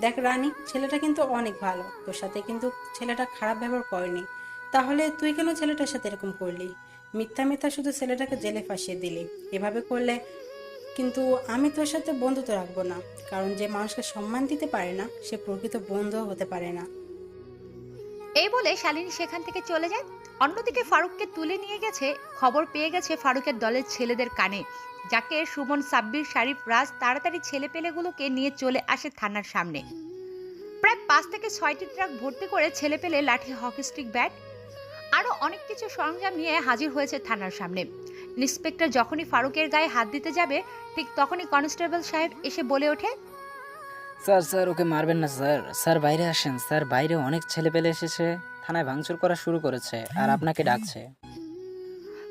S12: দেখ রানী, ছেলেটা কিন্তু অনেক ভালো, তোর সাথে কিন্তু ছেলেটা খারাপ ব্যবহার করেনি। তাহলে তুই কেন ছেলেটার সাথে এরকম করলি? মিথ্যা মিথ্যা শুধু ছেলেটাকে জেলে ফাঁসিয়ে দিলি। এভাবে করলে কিন্তু আমি তোর সাথে বন্ধুত্ব রাখবো না, কারণ যে মানুষকে সম্মান দিতে পারে না সে প্রকৃত বন্ধুও হতে পারে না।
S1: এই বলে শালিনী সেখান থেকে চলে যায়। অন্যদিকে ফারুককে তুলে নিয়ে গেছে খবর পেয়ে গেছে ফারুকের দলের ছেলেদের কানে, যাকে সুমন, সাব্বির, শারিফ, রাজ তাড়াতাড়ি ছেলেপেলেগুলোকে নিয়ে চলে আসে থানার সামনে। প্রায় 5 থেকে 6টি ট্রাক ভর্তি করে ছেলেপেলে, লাঠি, হকি স্টিক, ব্যাট আরো অনেক কিছু সরঞ্জাম নিয়ে হাজির হয়েছে থানার সামনে। ইন্সপেক্টর যখনই ফারুকের গায়ে হাত দিতে যাবে ঠিক তখনই কনস্টেবল সাহেব এসে বলে ওঠে,
S19: স্যার স্যার ওকে মারবেন না স্যার, স্যার বাইরে আসেন স্যার, বাইরে অনেক ছেলেপেলে এসেছে, থানায় ভাঙচুর করা শুরু করেছে আর আপনাকে ডাকছে।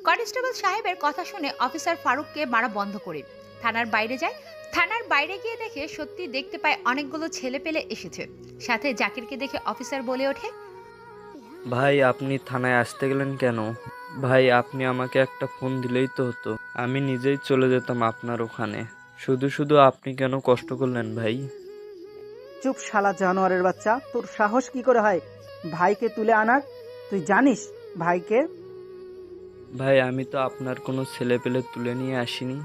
S1: কনস্টেবল সাহেবের কথা শুনে অফিসার ফারুককে মারা বন্ধ করে থানার বাইরে যায়। থানার বাইরে গিয়ে দেখে সত্যি দেখতে পায় অনেকগুলো ছেলেপেলে এসেছে। সাথে জাকিরকে দেখে অফিসার বলে ওঠে,
S18: ভাই আপনি থানায় আসতে গেলেন কেন? ভাই আপনি আমাকে একটা ফোন দিলেই তো হতো, আমি নিজেই চলে যেতাম আপনার ওখানে। শুধু শুধু আপনি কেন কষ্ট করলেন ভাই?
S2: চুপ শালা জানোয়ারের বাচ্চা, তোর সাহস কি করে হয় ভাইকে তুলে আনার? তুই জানিস ভাইকে?
S18: ভাই আমি তো আপনার কোনো ছেলে পেলে তুলে নিয়ে আসিনি।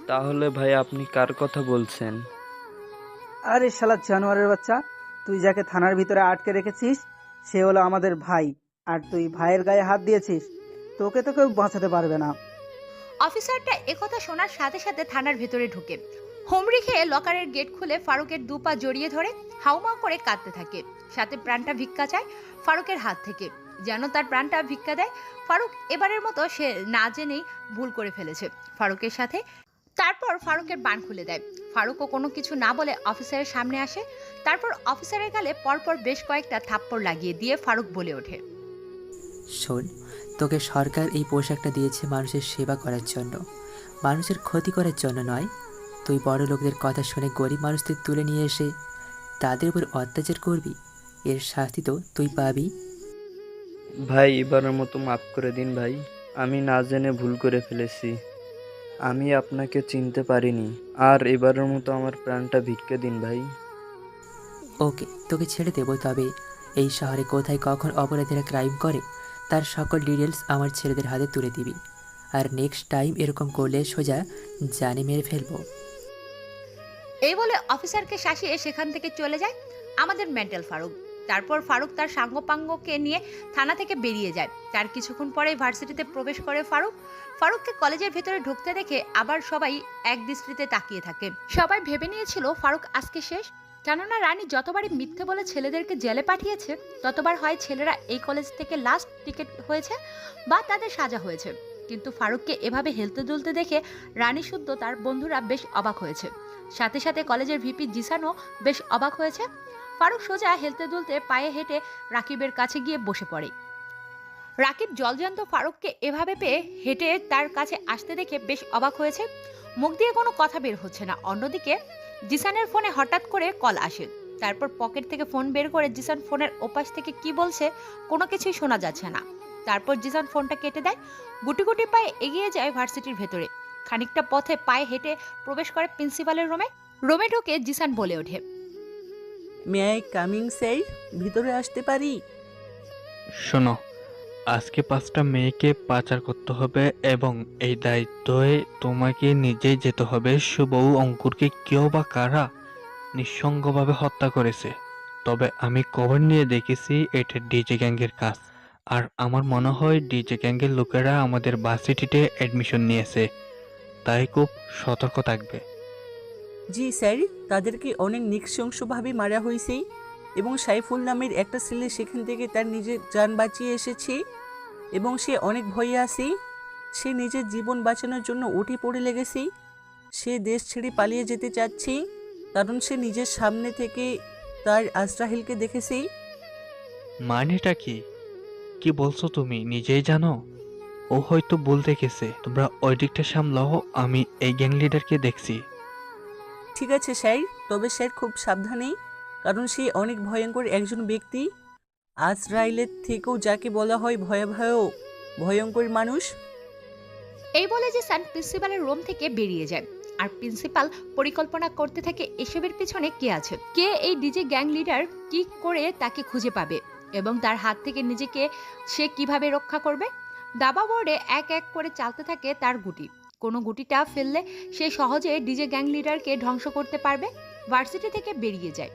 S18: তাহলে ভাই আপনি কার কথা বলছেন?
S2: আরে শালা জানোয়ারের বাচ্চা, তুই যাকে থানার ভিতরে আটকে রেখেছিস সে হলো আমাদের ভাই, আর তুই ভাইয়ের গায়ে হাত দিয়েছিস, তোকে তো কেউ বাঁচাতে পারবে না।
S1: অফিসারটা একথা শোনার সাথে সাথে থানার ভেতরে ঢুকে হুমড়ি খেয়ে লকারের গেট খুলে ফারুকের দুপা জড়িয়ে ধরে হাউমাউ করে কাঁদতে থাকে। সাথে প্রাণটা ভিক্ষা চায় ফারুকের হাত থেকে, যেন তার প্রাণটা ভিক্ষা দেয়। ফারুক এবারের মতো সে না জেনেই ভুল করে ফেলেছে ফারুকের সাথে। তারপর ফারুকের বান খুলে দেয়। ফারুকও কোনো কিছু না বলে অফিসারের সামনে আসে। তারপর অফিসারের গালে পরপর বেশ কয়েকটা থাপ্পড় লাগিয়ে দিয়ে ফারুক বলে ওঠে,
S5: শোন, তোকে সরকার এই পোশাকটা দিয়েছে মানুষের সেবা করার জন্য, মানুষের ক্ষতি করার জন্য নয়। তুই বড় লোকদের কথা শুনে গরিব মানুষদের তুলে নিয়ে এসে তাদের উপর অত্যাচার করবি, এর শাস্তি তো তুই পাবি।
S18: ভাই এবারের মতো মাফ করে দিন ভাই, আমি না জেনে ভুল করে ফেলেছি, আমি আপনাকে চিনতে পারিনি, আর এবারের মতো আমার প্রাণটা ভিক্ষা দিন ভাই।
S5: ওকে, তোকে ছেড়ে দেবো, তবে এই শহরে কোথায় কখন অপরাধীরা ক্রাইম করে তার সকল ডিটেলস আমার ছেলেদের হাতে তুলে দিবি, আর নেক্সট টাইম এরকম করলে সোজা জানে মেরে ফেলবো।
S1: এই বলে অফিসারকে শাসিয়ে সেখান থেকে চলে যায় আমাদের মেন্টাল ফারুক। তারপর ফারুক তার সাঙ্গপাঙ্গকে নিয়ে থানা থেকে বেরিয়ে যায়। তার কিছুক্ষণ পরেই ভার্সিটিতে প্রবেশ করে ফারুককে কলেজের ভেতরে ঢুকতে দেখে আবার সবাই এক দৃষ্টিতে তাকিয়ে থাকে। সবাই ভেবে নিয়েছিল ফারুক আজকে শেষ, কেননা রানী যতবারই মিথ্যে বলে ছেলেদেরকে জেলে পাঠিয়েছে ততবার হয় ছেলেরা এই কলেজ থেকে লাস্ট টিকিট হয়েছে বা তাদের সাজা হয়েছে। কিন্তু ফারুককে এভাবে হেলতে দুলতে দেখে রানী শুদ্ধ তার বন্ধুরা বেশ অবাক হয়েছে। সাথে সাথে কলেজের ভিপি জিসানও বেশ অবাক হয়েছে। ফারুক সোজা হেলতে দুলতে পায়ে হেঁটে রাকিবের কাছে গিয়ে বসে পড়ে। রাকিব জলজান্ত ফারুককে এভাবে পেয়ে হেঁটে তার কাছে আসতে দেখে বেশ অবাক হয়েছে। মুখ দিয়ে কোনো কথা বের হচ্ছে না। অন্যদিকে জিসানের ফোনে হঠাৎ করে কল আসে। তারপর পকেট থেকে ফোন বের করে জিসান ফোনের ওপাশ থেকে কি বলছে কোনো কিছুই শোনা যাচ্ছে না। তারপর জিসান ফোনটা কেটে দেয়। গুটি গুটি পায়ে এগিয়ে যায় ভার্সিটির ভেতরে। খানিকটা পথে পায়ে হেঁটে প্রবেশ করে প্রিন্সিপালের রুমে ঢুকে জিসান বলে ওঠে,
S17: মে আই কামিং স্যার, ভিতরে আসতে পারি?
S20: শোনো, আজকে 5টা মেয়েকে পাচার করতে হবে এবং এই দায়িত্বে তোমাকে নিজেই যেতে হবে। শুভ অঙ্কুরকে কেউ বা কারা নিঃসঙ্গভাবে হত্যা করেছে, তবে আমি খবর নিয়ে দেখেছি এটা ডিজে গ্যাংয়ের কাজ, আর আমার মনে হয় ডিজে গ্যাংয়ের লোকেরা আমাদের ভার্সিটিতে অ্যাডমিশন নিয়েছে, তাই খুব সতর্ক থাকবে।
S17: জি স্যার, তাদেরকে অনেক নৃশংসভাবে মারা হয়েছে এবং সাইফুল নামের একটা ছেলে সেখান থেকে তার নিজের যান বাঁচিয়ে এসেছে এবং সে অনেক ভয়ে আছে। সে নিজের জীবন বাঁচানোর জন্য উঠে পড়ে লেগেছে। সে দেশ ছেড়ে পালিয়ে যেতে চাচ্ছে কারণ সে নিজের সামনে থেকে তার আজরাহিলকে দেখেছে।
S20: মানেটা কি? কি বলছো তুমি? নিজেই জানো? ও হয়তো ভুল দেখেছে, তোমরা ওই দিকটা সামলাও, আমি এই গ্যাং লিডারকে দেখছি।
S17: ঠিক আছে স্যার, তবে স্যার খুব সাবধানে, কারণ সে অনেক ভয়ঙ্কর একজন ব্যক্তি। আজরাইলের থেকেও যাকে বলা হয় ভয়ঙ্কর মানুষ।
S1: এই বলে জিসান প্রিন্সিপালের রুম থেকে বেরিয়ে যায়। আর প্রিন্সিপাল পরিকল্পনা করতে থাকে এসবের পিছনে কে আছে, কে এই ডিজে গ্যাং লিডার, কি করে তাকে খুঁজে পাবে এবং তার হাত থেকে নিজেকে সে কিভাবে রক্ষা করবে। দাবা বোর্ডে এক এক করে চালতে থাকে তার গুটি। কোনো গুটিটা ফেললে সে সহজে ডিজে গ্যাং লিডারকে ধ্বংস করতে পারবে। ভার্সিটি থেকে বেরিয়ে যায়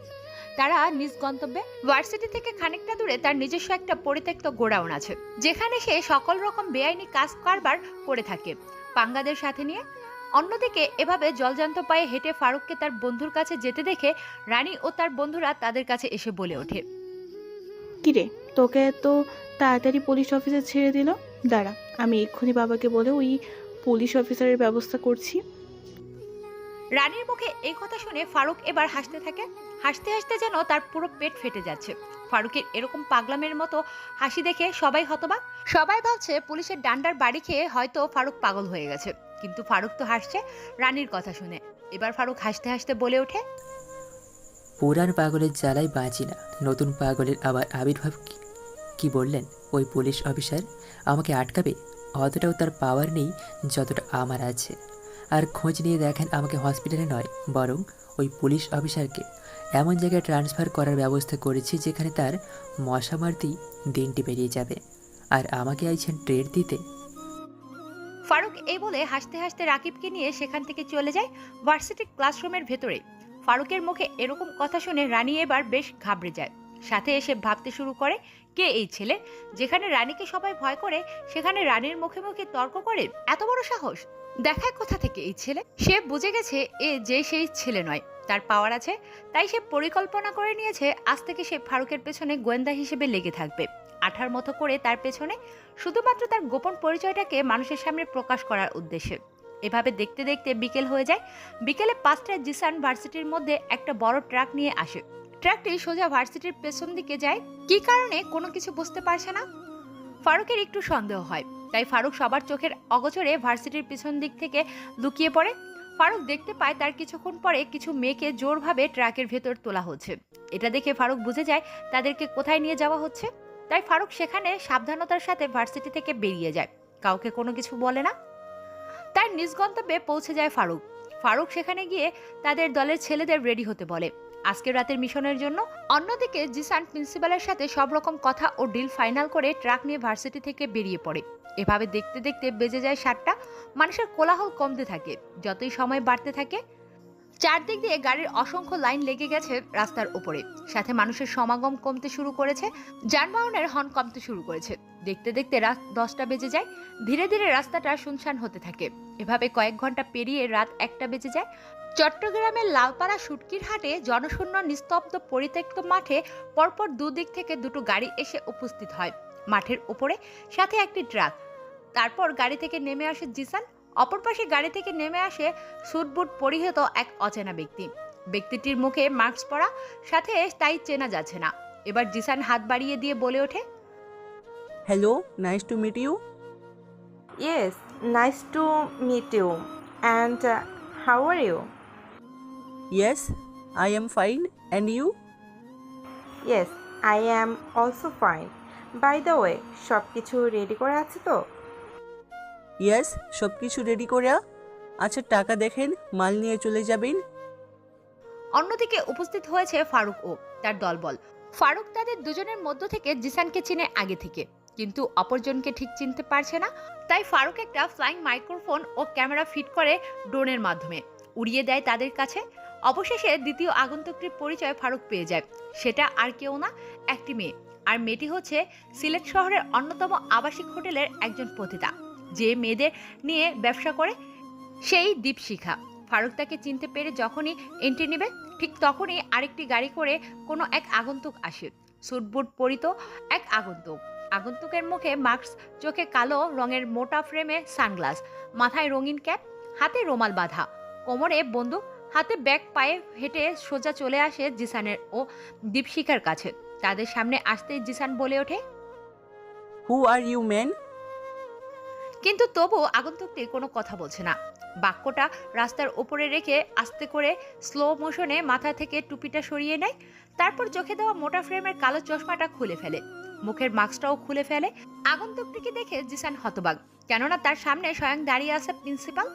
S1: তারা নিজ গন্তব্যে। ভার্সিটি থেকে খানিকটা দূরে তার নিজস্ব একটা পরিত্যক্ত গোডাউন আছে, যেখানে সে সকল রকম বেআইনি কাজ কারবার করে থাকে পাঙ্গাদের সাথে নিয়ে। অন্যদিকে এভাবে জলজান্ত পায়ে হেঁটে ফারুককে তার বন্ধুর কাছে যেতে দেখে রানী ও তার বন্ধুরা তাদের কাছে এসে বলে ওঠে,
S15: কিরে, তোকে তো তাড়াতাড়ি পুলিশ অফিসে ছেড়ে দিল? দাঁড়া, আমি এক্ষুনি বাবাকে বলে ওই পুলিশ অফিসারের ব্যবস্থা করছি।
S1: রানীর মুখে এই কথা শুনে ফারুক এবার হাসতে থাকে। হাসতে হাসতে যেন তার পুরো পেট ফেটে যাচ্ছে। ফারুকের এরকম পাগলামের মতো হাসি দেখে সবাই হতবাক। সবাই ভাবছে পুলিশের ডান্ডার বাড়ি খেয়ে হয়তো ফারুক পাগল হয়ে গেছে, কিন্তু ফারুক তো হাসছে রানীর কথা শুনে। এবার ফারুক হাসতে হাসতে বলে ওঠে,
S5: পুরান পাগলের জ্বালায় বাঁচি না, নতুন পাগলের আবার আবির্ভাব। কি বললেন? ওই পুলিশ অফিসার আমাকে আটকাবে? অতটাও তার পাওয়ার নেই যতটা আমার আছে। আর খোঁজ নিয়ে দেখেন আমাকে হসপিটালে নয়, বরং ওই পুলিশ অফিসারকে এমন জায়গায় ট্রান্সফার করার ব্যবস্থা করেছি যেখানে তার মশা মারতেই দিনটি বেরিয়ে যাবে। আর আমাকে আইছেন ট্রেড দিতে?
S1: ফারুক এই বলে হাসতে হাসতে রাকিবকে নিয়ে সেখান থেকে চলে যায় ভার্সিটির ক্লাসরুমের ভেতরে। ফারুকের মুখে এরকম কথা শুনে রানী এবার বেশ ঘাবড়ে যায়। সাথে এসে ভাবতে শুরু করে, কে এই ছেলে? যেখানে রানীকে সবাই ভয় করে সেখানে রানীর মুখে মুখে তর্ক করে, এত বড় সাহস দেখায় কোথা থেকে এই ছেলে? সে বুঝে গেছে এ যে সেই ছেলে নয়, তার পাওয়ার আছে। তাই সে পরিকল্পনা করে নিয়েছে আজ থেকে সে ফারুকের পেছনে গোয়েন্দা হিসেবে লেগে থাকবে, আঠার মতো করে তার পেছনে, শুধুমাত্র তার গোপন পরিচয়টাকে মানুষের সামনে প্রকাশ করার উদ্দেশ্যে। এভাবে দেখতে দেখতে বিকেল হয়ে যায়। বিকেলে 5টায় জিসান ভার্সিটির মধ্যে একটা বড় ট্রাক নিয়ে আসে। ট্রাকটি সোজা ভার্সিটির পেছন দিকে যায়। কি কারণে কোনো কিছু বুঝতে পারছে না ফারুকের, একটু সন্দেহ হয়। তাই ফারুক সবার চোখের অগোচরে ভার্সিটির পিছন দিক থেকে লুকিয়ে পড়ে। ফারুক দেখতে পায় তার কিছুক্ষণ পরে কিছু মেয়েকে জোরভাবে ট্রাকের ভেতর তোলা হচ্ছে। এটা দেখে ফারুক বুঝে যায় তাদেরকে কোথায় নিয়ে যাওয়া হচ্ছে। তাই ফারুক সেখানে সাবধানতার সাথে ভার্সিটি থেকে বেরিয়ে যায়, কাউকে কোনো কিছু বলে না। তার নিজ গন্তব্যে পৌঁছে যায় ফারুক। ফারুক সেখানে গিয়ে তাদের দলের ছেলেদের রেডি হতে বলে আজকের রাতের মিশনের জন্য। অন্যদিকে জিসান প্রিন্সিপালের সাথে সব রকম কথা ও ডিল ফাইনাল করে ট্রাক নিয়ে ভার্সিটি থেকে বেরিয়ে পড়ে। এভাবে দেখতে দেখতে বেজে যায় 7টা। মানুষের কোলাহল কমতে থাকে যতই সময় বাড়তে থাকে। চারদিক দিয়ে গাড়ির অসংখ্য লাইন লেগে গেছে রাস্তার উপরে, সাথে মানুষের সমাগম কমতে শুরু করেছে, যানবাহনের হর্ন কমতে শুরু করেছে। দেখতে দেখতে রাত 10টা বেজে যায়। ধীরে ধীরে রাস্তাটা শুনশান হতে থাকে। এভাবে কয়েক ঘন্টা পেরিয়ে রাত 1টা বেজে যায়। চট্টগ্রামের লালপাড়া শুটকির হাটে জনশূন্য নিস্তব্ধ পরিত্যক্ত মাঠে পরপর দুদিক থেকে দুটো গাড়ি এসে উপস্থিত হয় মাঠের উপরে, সাথে একটি ট্রাক। তারপর গাড়ি থেকে নেমে আসে জিসান। অপর পাশে গাড়ি থেকে নেমে আসে স্যুটবুট পরিহিত এক অচেনা ব্যক্তি। ব্যক্তিটির মুখে মাস্ক পরা, সাথে তাই চেনা যাচ্ছে না। এবার জিসান হাত বাড়িয়ে দিয়ে বলে ওঠে,
S17: hello, nice to meet you.
S21: Yes, nice to meet you. And how are you?
S17: Yes, I am fine. And you?
S21: Yes, I am also fine. By the way, সব কিছু রেডি করে আছে তো?
S17: Yes, সব কিছু রেডি করে। আচ্ছা, টাকা দেখেন, মাল নিয়ে চলে যাবেন।
S1: অন্যদিকে উপস্থিত হয়েছে ফারুক ও তার দলবল। ফারুক তাদের দুজনের মধ্য থেকে জিসানকে চিনে আগে থেকে, কিন্তু অপরজনকে ঠিক চিনতে পারছে না। তাই ফারুক একটা ফ্লাইং মাইক্রোফোন ও ক্যামেরা ফিট করে ড্রোনের মাধ্যমে উড়িয়ে দেয় তাদের কাছে। অবশেষে দ্বিতীয় আগন্তুকটির পরিচয় ফারুক পেয়ে যায়। সেটা আর কেউ না, একটি মেয়ে। আর মেয়েটি হচ্ছে সিলেট শহরের অন্যতম আবাসিক হোটেলের একজন পতিতা, যে মেয়েদের নিয়ে ব্যবসা করে, সেই দীপশিখা। ফারুক তাকে চিনতে পেরে যখনই এন্ট্রি নেবে, ঠিক তখনই আরেকটি গাড়ি করে কোনো এক আগন্তুক আসে। স্যুটবুট পরিত এক আগন্তুক। আগন্তুকের মুখে মাস্ক, চোখে কালো রঙের মোটা ফ্রেমে সানগ্লাস, মাথায় রঙিন ক্যাপ, হাতে রুমাল বাঁধা, কোমরে বন্দুক, হাতে ব্যাগ, পায়ে হেঁটে সোজা চলে আসে জিসানের ও দীপশিখার কাছে। তাদের সামনে আসতেই জিসান বলে ওঠে,
S17: হু আর ইউ ম্যান?
S1: কিন্তু তবু আগন্তুকটি কোনো কথা বলছে না। বাক্যটা রাস্তার উপরে রেখে আস্তে করে স্লো মোশনে মাথা থেকে টুপিটা সরিয়ে নেয়। তারপর চোখে দেওয়া মোটা ফ্রেমের কালো চশমাটা খুলে ফেলে, মুখের মাস্কটাও খুলে ফেলে। আগন্তুকটিকে দেখে জিসান হতবাক, কেননা তার সামনে স্বয়ং দাঁড়িয়ে আছে প্রিন্সিপাল।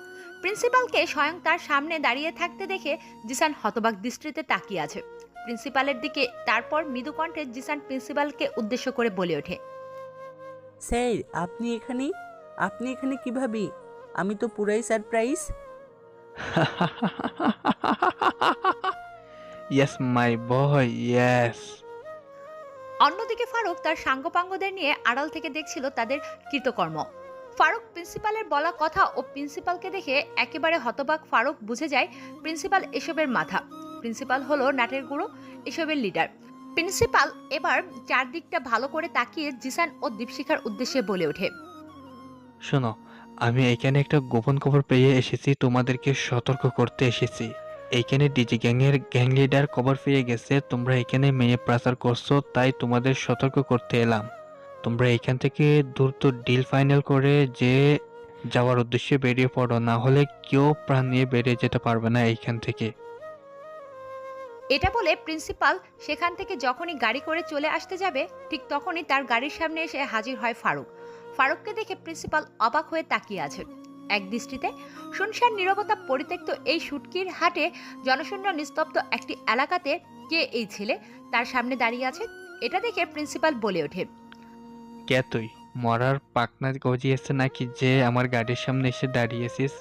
S1: প্রিন্সিপালকে স্বয়ং তার সামনে দাঁড়িয়ে থাকতে দেখে জিসান হতবাক দৃষ্টিতে তাকিয়ে আছে প্রিন্সিপালের দিকে। তারপর মৃদু কণ্ঠে জিসান প্রিন্সিপালকে উদ্দেশ্য করে বলে ওঠে,
S17: স্যার আপনি এখানে কিভাবে? আমি তো পুরাই surprise.
S20: Yes my boy, yes.
S1: অন্যদিকে ফারুক তার সাঙ্গপাঙ্গদের নিয়ে আড়াল থেকে দেখছিল তাদের কৃতকর্ম। ফারুক প্রিন্সিপালের বলা কথা ও প্রিন্সিপালকে দেখে একেবারে হতবাক। ফারুক বুঝে যায় প্রিন্সিপাল এসবের মাথা। প্রিন্সিপাল হলো নাটের গুঁড়ো, এসবের লিডার। প্রিন্সিপাল এবার চারদিকটা ভালো করে তাকিয়ে জিসান ও দীপশিখার উদ্দেশ্যে বলে ওঠে,
S20: শোনো, আমি এখানে একটা গোপন খবর পেয়ে এসেছি, তোমাদেরকে সতর্ক করতে এসেছি। এইখানে ডিজি গ্যাংয়ের গ্যাং লিডার খবর পেয়ে গেছে তোমরা এখানে মেয়ে পাচার করছো, তাই তোমাদের সতর্ক করতে এলাম। তোমরা এখান থেকে দ্রুত ডিল ফাইনাল করে যে যাওয়ার উদ্দেশ্যে বেরিয়ে পড়ো, না হলে কেউ প্রাণ নিয়ে বেরিয়ে যেতে পারবে না এইখান থেকে।
S1: এটা বলে প্রিন্সিপাল সেখান থেকে যখনই গাড়ি করে চলে আসতে যাবে ঠিক তখনই তার গাড়ির সামনে এসে হাজির হয় ফারুক। ফারুককে দেখে প্রিন্সিপাল অবাক হয়ে তাকিয়ে আছে। এক দৃষ্টিতে শুনশান নীরবতা পরিত্যক্ত এই শুটকির হাটে জনশূন্য নিস্তব্ধ একটি এলাকাতে কে এই ছেলে তার সামনে দাঁড়িয়ে আছে, এটা দেখে প্রিন্সিপাল বলে ওঠে,
S20: কে তুই? মরার পাকনা গজিয়েছে নাকি যে আমার গাড়ির সামনে এসে দাঁড়িয়েছিস?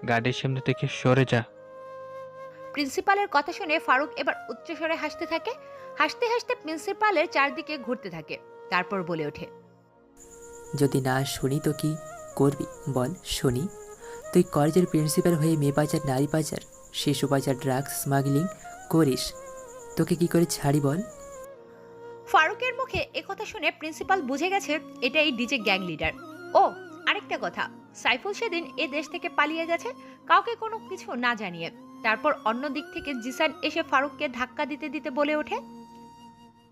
S20: গাড়ির সামনে থেকে সরে যা।
S1: প্রিন্সিপালের কথা শুনে ফারুক এবার উচ্চস্বরে হাসতে থাকে। হাসতে হাসতে প্রিন্সিপালের চারদিকে ঘুরতে থাকে। তারপর বলে ওঠে,
S5: যদি না শুনি তো কি করবি বল শুনি। তুই কলেজের প্রিন্সিপাল হয়ে মেয়ে পাচার, নারী পাচার, শিশু পাচার, ড্রাগস স্মাগলিং করিস, তোকে কি করে ছাড়ি বল?
S1: ফারুকের মুখে একথা শুনে প্রিন্সিপাল বুঝে গেছে এটাই ডিজে গ্যাং লিডার। ও আরেকটা কথা, সাইফুল সেদিন এ দেশ থেকে পালিয়ে গেছে কাউকে কোনো কিছু না জানিয়ে। তারপর অন্য দিক থেকে জিসান এসে ফারুককে ধাক্কা দিতে দিতে বলে ওঠে,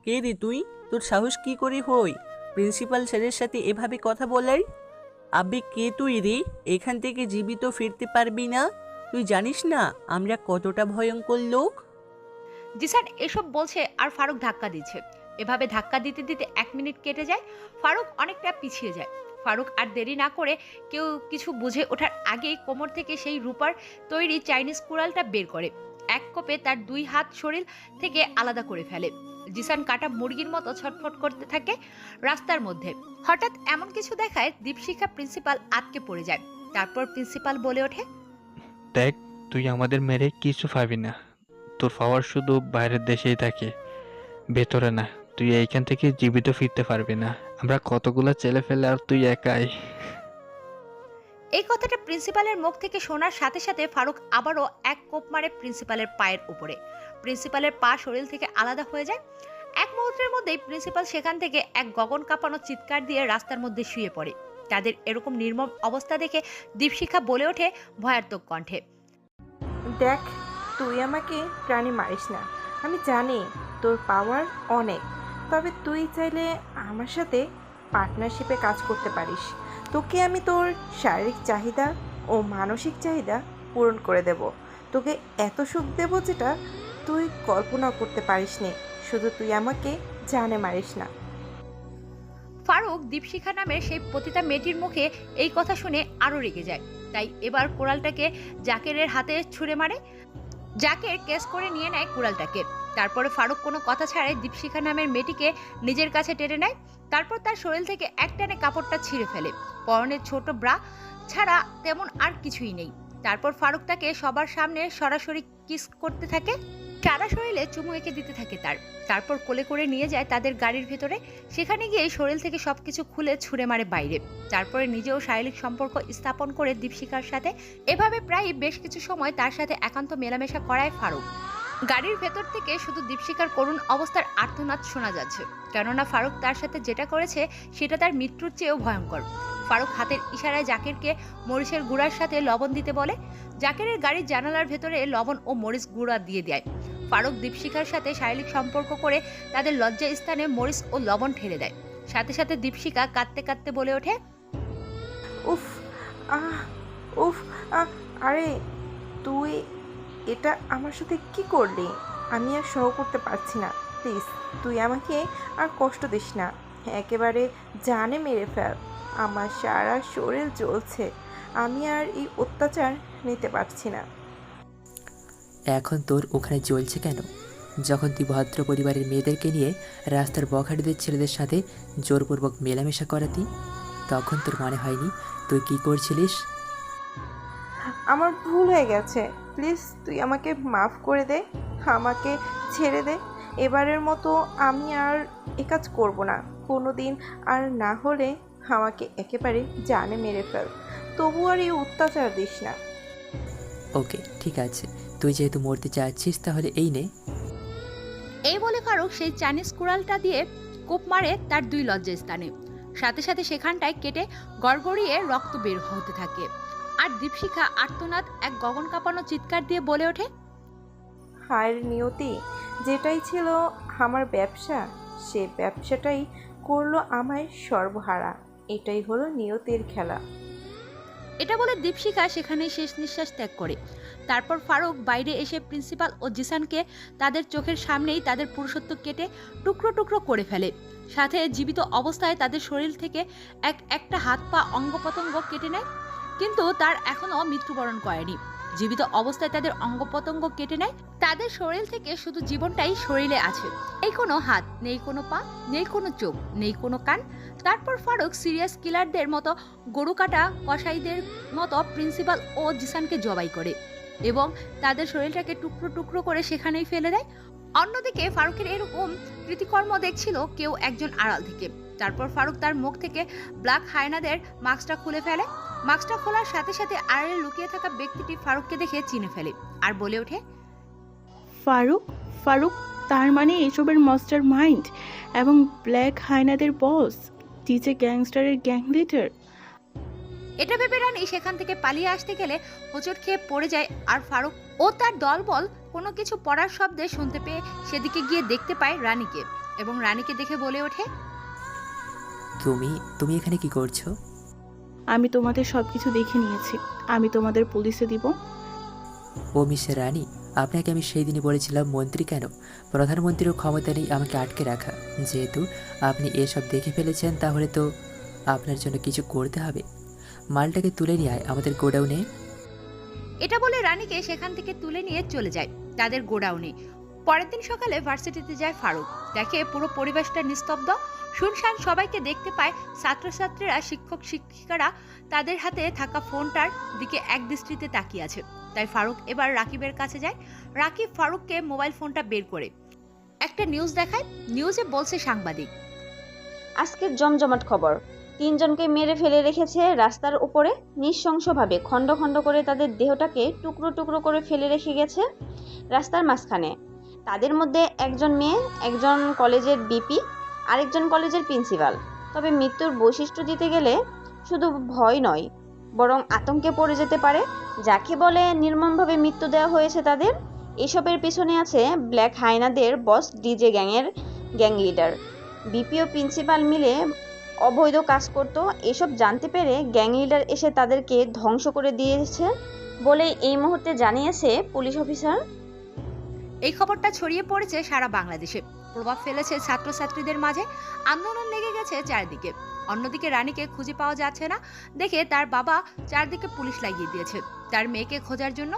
S17: কে রে তুই? তোর সাহস কি করে হয় প্রিন্সিপাল স্যারের সাথে এভাবে কথা বলার? আবে কে তুই রে? এখান থেকে জীবিত ফিরতে পারবি না। তুই জানিস না আমরা কতটা ভয়ঙ্কর লোক?
S1: জিসান এসব বলছে আর ফারুক ধাক্কা দিচ্ছে। এভাবে ধাক্কা দিতে দিতে 1 মিনিট কেটে যায়। ফারুক অনেকটা পিছিয়ে যায়। ফারুক আর দেরি না করে কেউ কিছু বুঝে ওঠার আগেই কোমর থেকে সেই রূপার তৈরি চাইনিজ কুড়ালটা বের করে এক কোপে তার 2 হাত শরীর থেকে আলাদা করে ফেলে। জিসান কাটা মুরগির মতো ছটফট করতে থাকে রাস্তার মধ্যে। হঠাৎ এমন কিছু দেখায় দীপশিখা প্রিন্সিপাল আটকে পড়ে যায়। তারপর প্রিন্সিপাল বলে ওঠে,
S20: দেখ, তুই আমাদের মেরে কিছু পাবি না। তোর পাওয়ার শুধু বাইরের দেশেই থাকে, ভেতরে না। তুই এইখান থেকে জীবিত ফিরতে পারবি না। আমরা কতগুলো ছেলে ফেলে আর তুই একাই।
S1: এই কথাটা প্রিন্সিপালের মুখ থেকে শোনার সাথে সাথে ফারুক আবারও এক কোপ মারে প্রিন্সিপালের পায়ের উপরে। প্রিন্সিপালের পা শরীর থেকে আলাদা হয়ে যায়। এক মুহূর্তের মধ্যেই প্রিন্সিপাল সেখান থেকে এক গগন কাঁপানো চিৎকার দিয়ে রাস্তার মধ্যে শুয়ে পড়ে। তাদের এরকম নির্মম অবস্থা দেখে দীপশিখা বলে ওঠে ভয়ার্থক কণ্ঠে,
S21: দেখ, তুই আমাকে প্রাণী মারিস না। আমি জানি তোর পাওয়ার অনেক, তবে তুই চাইলে আমার সাথে পার্টনারশিপে কাজ করতে পারিস। তোকে আমি তোর শারীরিক চাহিদা ও মানসিক চাহিদা পূরণ করে দেব। তোকে এত সুখ দেব যেটা তুই কল্পনা করতে পারিস নি। শুধু তুই আমাকে জানে মারিস না।
S1: ফারুক দীপশিখা নামের সেই পতিতা মেয়েটির মুখে এই কথা শুনে আরো রেগে যায়। তাই এবার কুড়ালটাকে জাকেরের হাতে ছুঁড়ে মারে। জাকের কেস করে নিয়ে নেয় কুড়ালটাকে। তারপরে ফারুক কোনো কথা ছাড়াই দীপশিখা নামের মেয়েটিকে নিজের কাছে টেনে নেয়। তারপর তার শরীর থেকে একটানে কাপড়টা ছিঁড়ে ফেলে। পরনের ছোট ব্রা ছাড়া তেমন আর কিছুই নেই। তারপর ফারুক তাকে সবার সামনে সরাসরি কিস করতে থাকে। সারা শরীরে চুমু এঁকে দিতে থাকে তারপর কোলে করে নিয়ে যায় তাদের গাড়ির ভেতরে। সেখানে গিয়ে শরীর থেকে সবকিছু খুলে ছুঁড়ে মারে বাইরে। তারপরে নিজেও শারীরিক সম্পর্ক স্থাপন করে দীপশিখার সাথে। এভাবে প্রায় বেশ কিছু সময় তার সাথে একান্ত মেলামেশা করায় ফারুক। গাড়ির ভেতর থেকে শুধু দীপশিখার করুণ অবস্থার আর্তনাদ শোনা যাচ্ছে, কেননা ফারুক তার সাথে যেটা করেছে সেটা তার মৃত্যুর চেয়েও ভয়ঙ্কর। ফারুক হাতের ইশারায় জাকিরকে মরিচের গুঁড়ার সাথে লবণ দিতে বলে। জাকিরের গাড়ির জানালার ভেতরে লবণ ও মরিচ গুঁড়া দিয়ে দেয়। ফারুক দীপশিখার সাথে শারীরিক সম্পর্ক করে তাদের লজ্জা স্থানে মরিচ ও লবণ ঢেলে দেয়। সাথে সাথে দীপশিখা কাঁদতে কাঁদতে বলে ওঠে,
S21: উফ আহ উফ আহ আরে তুই এটা আমার সাথে কি করলি? আমি আর সহ করতে পারছি না। প্লিজ তুই আমাকে আর কষ্ট দিস না। একেবারে জানে মেরে ফেল। আমার সারা শরীর জ্বলছে। আমি আর এই অত্যাচার নিতে পারছি না।
S5: এখন তোর ওখানে জ্বলছে কেন? যখন তুই ভদ্র পরিবারের মেয়েদেরকে নিয়ে রাস্তার বখাটেদের ছেলেদের সাথে জোরপূর্বক মেলামেশা করাতি, তখন তোর মনে হয়নি তুই কি করছিলিস?
S21: আমার ভুল হয়ে গেছে, প্লিজ তুই আমাকে মাফ করে দে, আমাকে ছেড়ে দে। এবারের মতো আমি আর এ কাজ করব না কোনো দিন, আর না হলে আমাকে একেবারে জানে মেরে ফেল, তবু আর এই অত্যাচার দিস না।
S5: ওকে ঠিক আছে, তুই যেহেতু মরতে চাচ্ছিস তাহলে এই নে।
S1: এই বলে ফারুক সেই চাইনিজ কুড়ালটা দিয়ে কোপ মারে তার 2 লজ্জাস্থানে। সাথে সাথে সেখানটায় কেটে গড়গড়িয়ে রক্ত বের হতে থাকে। আর দীপশিখা আর্তনাদ এক গগন কাঁপানো চিৎকার দিয়ে বলে ওঠে,
S21: হায়ের নিয়তি, যেটাই ছিল আমার ব্যবসা, সে ব্যবসাটাই করলো আমায় সর্বহারা। এটাই হলো নিয়তির খেলা।
S1: এটা বলে দীপশিখা সেখানেই শেষ নিঃশ্বাস ত্যাগ করে। তারপর ফারুক বাইরে এসে প্রিন্সিপাল ও জিসানকে তাদের চোখের সামনেই তাদের পুরুষত্ব কেটে টুকরো টুকরো করে ফেলে। সাথে জীবিত অবস্থায় তাদের শরীর থেকে একটা হাত পা অঙ্গ প্রত্যঙ্গ কেটে নেয়, কিন্তু তার এখনো মৃত্যুবরণ করেনি। জীবিত অবস্থায় তাদের অঙ্গ প্রত্যঙ্গ কেটে নেয়, তাদের শরীর থেকে শুধু জীবনটাই শরীরে আছে। নেই কোনো হাত, নেই কোনো পা, নেই কোনো চোখ, নেই কোনো কান। তারপর ফারুক সিরিয়াস কিলারদের মতো গরু কাটা কসাইদের মতো প্রিন্সিপাল ও জিসানকে জবাই করে এবং তাদের শরীরটাকে টুকরো টুকরো করে সেখানেই ফেলে দেয়। অন্যদিকে ফারুকের এরকম কৃতিকর্ম দেখছিল কেউ একজন আড়াল থেকে। তারপর ফারুক তার মুখ থেকে ব্ল্যাক হায়নাদের মাস্কটা খুলে ফেলে। মাস্কটা খোলার সাথে সাথে আড়ালে লুকিয়ে থাকা ব্যক্তিটি ফারুককে দেখে চিনে ফেলে আর বলে ওঠে,
S15: ফারুক, ফারুক তার মানে এসবের মাস্টার মাইন্ড এবং ব্ল্যাক হায়নাদের বস, ডিজে গ্যাংস্টারের গ্যাং লিডার।
S1: এটা ভেবে রানী সেখান থেকে পালিয়ে আসতে গেলে হোঁচট খেয়ে পড়ে যায়। আর ফারুক ও তার দলবল কোনো কিছু পড়ার শব্দে শুনতে পেয়ে সেদিকে গিয়ে দেখতে পায় রানীকে এবং রানীকে দেখে বলে ওঠে,
S5: তুমি এখানে কি করছো?
S15: আমি তোমাদের সবকিছু দেখে নিয়েছি, আমি তোমাদের পুলিশে দিব।
S5: ও মিস্টার রানী, আপনাকে আমি সেই দিনই বলেছিলাম মন্ত্রী কেন, প্রধানমন্ত্রীরও ক্ষমতা নেই আমাকে আটকে রাখা। যেহেতু আপনি এসব দেখে ফেলেছেন তাহলে তো আপনার জন্য কিছু করতে হবে। মালটাকে তুলে নিয়ে আয় আমাদের গোডাউনে।
S1: এটা বলে রানীকে সেখান থেকে তুলে নিয়ে চলে যায় তাদের গোডাউনে। পরের দিন সকালে ভার্সিটিতে যায় ফারুক, দেখে পুরো পরিবেশটা নিস্তব্ধ, শুনশান। সবাইকে দেখতে পায় ছাত্রছাত্রীরা, শিক্ষক শিক্ষিকারা তাদের হাতে থাকা ফোনটার দিকে এক দৃষ্টিতে তাকিয়ে আছে। তাই ফারুক এবার রাকিবের কাছে যায়। রাকিব ফারুককে মোবাইল ফোনটা বের করে একটা নিউজ দেখায়। নিউজে বলছে সাংবাদিক,
S7: আজকের জমজমাট খবর, 3 জনকে মেরে ফেলে রেখেছে রাস্তার উপরে, নৃশংসভাবে খণ্ড খণ্ড করে তাদের দেহটাকে টুকরো টুকরো করে ফেলে রেখে গেছে রাস্তার মাঝখানে। তাদের মধ্যে একজন মেয়ে, একজন কলেজের বিপি, আরেকজন কলেজের প্রিন্সিপাল। তবে মৃত্যুর বৈশিষ্ট্য দিতে গেলে শুধু ভয় নয়, বরং আতঙ্কে পড়ে যেতে পারে। যাকে বলে নির্মমভাবে মৃত্যু দেওয়া হয়েছে তাদের। এসবের পিছনে আছে ব্ল্যাক হায়নাদের বস ডিজে গ্যাংয়ের গ্যাং লিডার। বিপি ও প্রিন্সিপাল মিলে অবৈধ কাজ করত। এসব জানতে পেরে গ্যাং লিডার এসে তাদেরকে ধ্বংস করে দিয়েছে বলে এই মুহূর্তে জানিয়েছে পুলিশ অফিসার।
S1: এই খবরটা ছড়িয়ে পড়েছে সারা বাংলাদেশে, প্রভাব ফেলেছে ছাত্রছাত্রীদের মাঝে, আন্দোলন লেগে গেছে চারিদিকে। অন্যদিকে রানীকে খুঁজে পাওয়া যাচ্ছে না দেখে তার বাবা চারদিকে পুলিশ লাগিয়ে দিয়েছে তার মেয়েকে খোঁজার জন্য।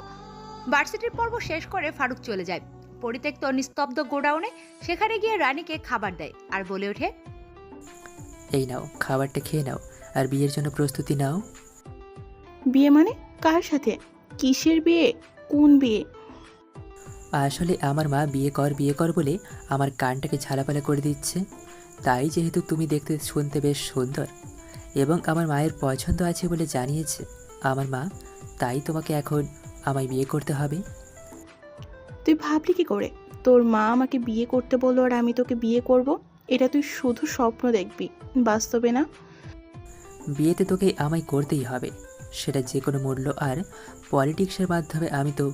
S1: ভার্সিটির পর্ব শেষ করে ফারুক চলে যায় পরিত্যক্ত নিস্তব্ধ গোডাউনে। সেখানে গিয়ে রানীকে খাবার দেয় আর বলে ওঠে,
S5: এই নাও খাবারটা খেয়ে নাও আর বিয়ের জন্য প্রস্তুতি নাও।
S15: বিয়ে মানে? কার সাথে? কিসের বিয়ে? কোন বিয়ে?
S5: আসলে আমার মা বিয়ে কর বলে আমার কানটাকে ঝালাপালা করে দিচ্ছে। তাই যেহেতু তুমি দেখতে শুনতে বেশ সুন্দর এবং আমার মায়ের পছন্দ আছে বলে জানিয়েছে আমার মা, তাই তোমাকে এখন আমায় বিয়ে করতে হবে।
S15: তুই ভাবলি কি করে তোর মা আমাকে বিয়ে করতে বললো আর আমি তোকে বিয়ে করব? এটা তুই শুধু স্বপ্ন দেখবি, বাস্তবে না।
S5: বিয়েতে তোকে আমায় করতেই হবে, সেটা যে কোনো মূল্য। আর পলিটিক্সের মাধ্যমে আমি তো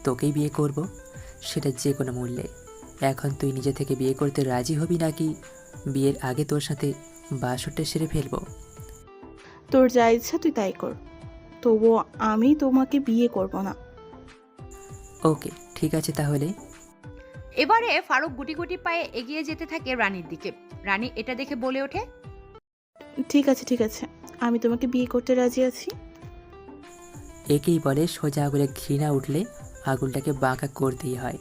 S5: তোকেই বিয়ে করব, সেটা যে কোনো মূল্যে। এখন তুই নিজে থেকে বিয়ে করতে রাজি হবি নাকি বিয়ের আগে তোর সাথে বাসরটা সেরে ফেলবো?
S15: তোর যা ইচ্ছা তুই তাই কর, তবুও আমি তোমাকে বিয়ে করব না।
S5: ওকে ঠিক আছে তাহলে।
S1: এবারে ফারুক গুটি গুটি পায়ে এগিয়ে যেতে থাকে রানীর দিকে। রানী এটা দেখে বলে ওঠে,
S15: ঠিক আছে ঠিক আছে, আমি তোমাকে বিয়ে করতে রাজি আছি।
S5: একেই বলে সোজা আগুনে ঘৃণা উঠলে আগুনটাকে বাঁকা করতেই হয়।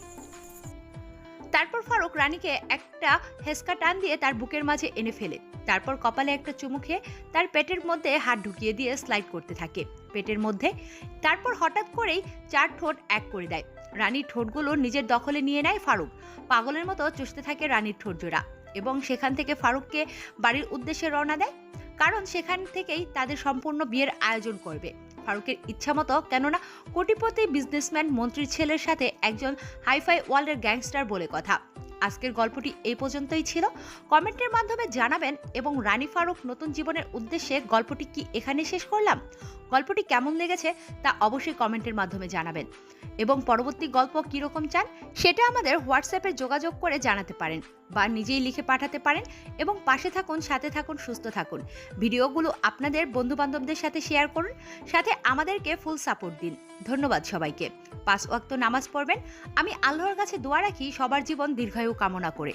S1: রানীকে একটা হেসকা টান দিয়ে তার বুকের মাঝে এনে ফেলে। তারপর কপালে একটা চুমু খেয়ে তার পেটের মধ্যে হাত ঢুকিয়ে দিয়ে স্লাইড করতে থাকে পেটের মধ্যে। তারপর হঠাৎ করেই 4 ঠোঁট এক করে দেয়। রানীর ঠোঁটগুলো নিজের দখলে নিয়ে নেয় ফারুক। পাগলের মতো চুষতে থাকে রানীর ঠোঁট জোড়া এবং সেখান থেকে ফারুককে বাড়ির উদ্দেশ্যে রওনা দেয়, কারণ সেখান থেকেই তাদের সম্পূর্ণ বিয়ের আয়োজন করবে ফারুকের ইচ্ছা মতো। কেননা কোটিপতি বিজনেসম্যান মন্ত্রীর ছেলের সাথে একজন হাইফাই ওয়ার্ল্ডের গ্যাংস্টার বলে কথা। আজকের গল্পটি এই পর্যন্তই ছিল। কমেন্টের মাধ্যমে জানাবেন এবং রানী ফারুক নতুন জীবনের উদ্দেশ্যে গল্পটি কি এখানে শেষ করলাম? গল্পটি কেমন লেগেছে তা অবশ্যই কমেন্টের মাধ্যমে জানাবেন এবং পরবর্তী গল্প কীরকম চান সেটা আমাদের হোয়াটসঅ্যাপে যোগাযোগ করে জানাতে পারেন বা নিজেই লিখে পাঠাতে পারেন। এবং পাশে থাকুন, সাথে থাকুন, সুস্থ থাকুন। ভিডিওগুলো আপনাদের বন্ধুবান্ধবদের সাথে শেয়ার করুন, সাথে আমাদেরকে ফুল সাপোর্ট দিন। ধন্যবাদ সবাইকে। 5 ওয়াক্ত নামাজ পড়বেন। আমি আল্লাহর কাছে দোয়া রাখি সবার জীবন দীর্ঘায়ু কামনা করে।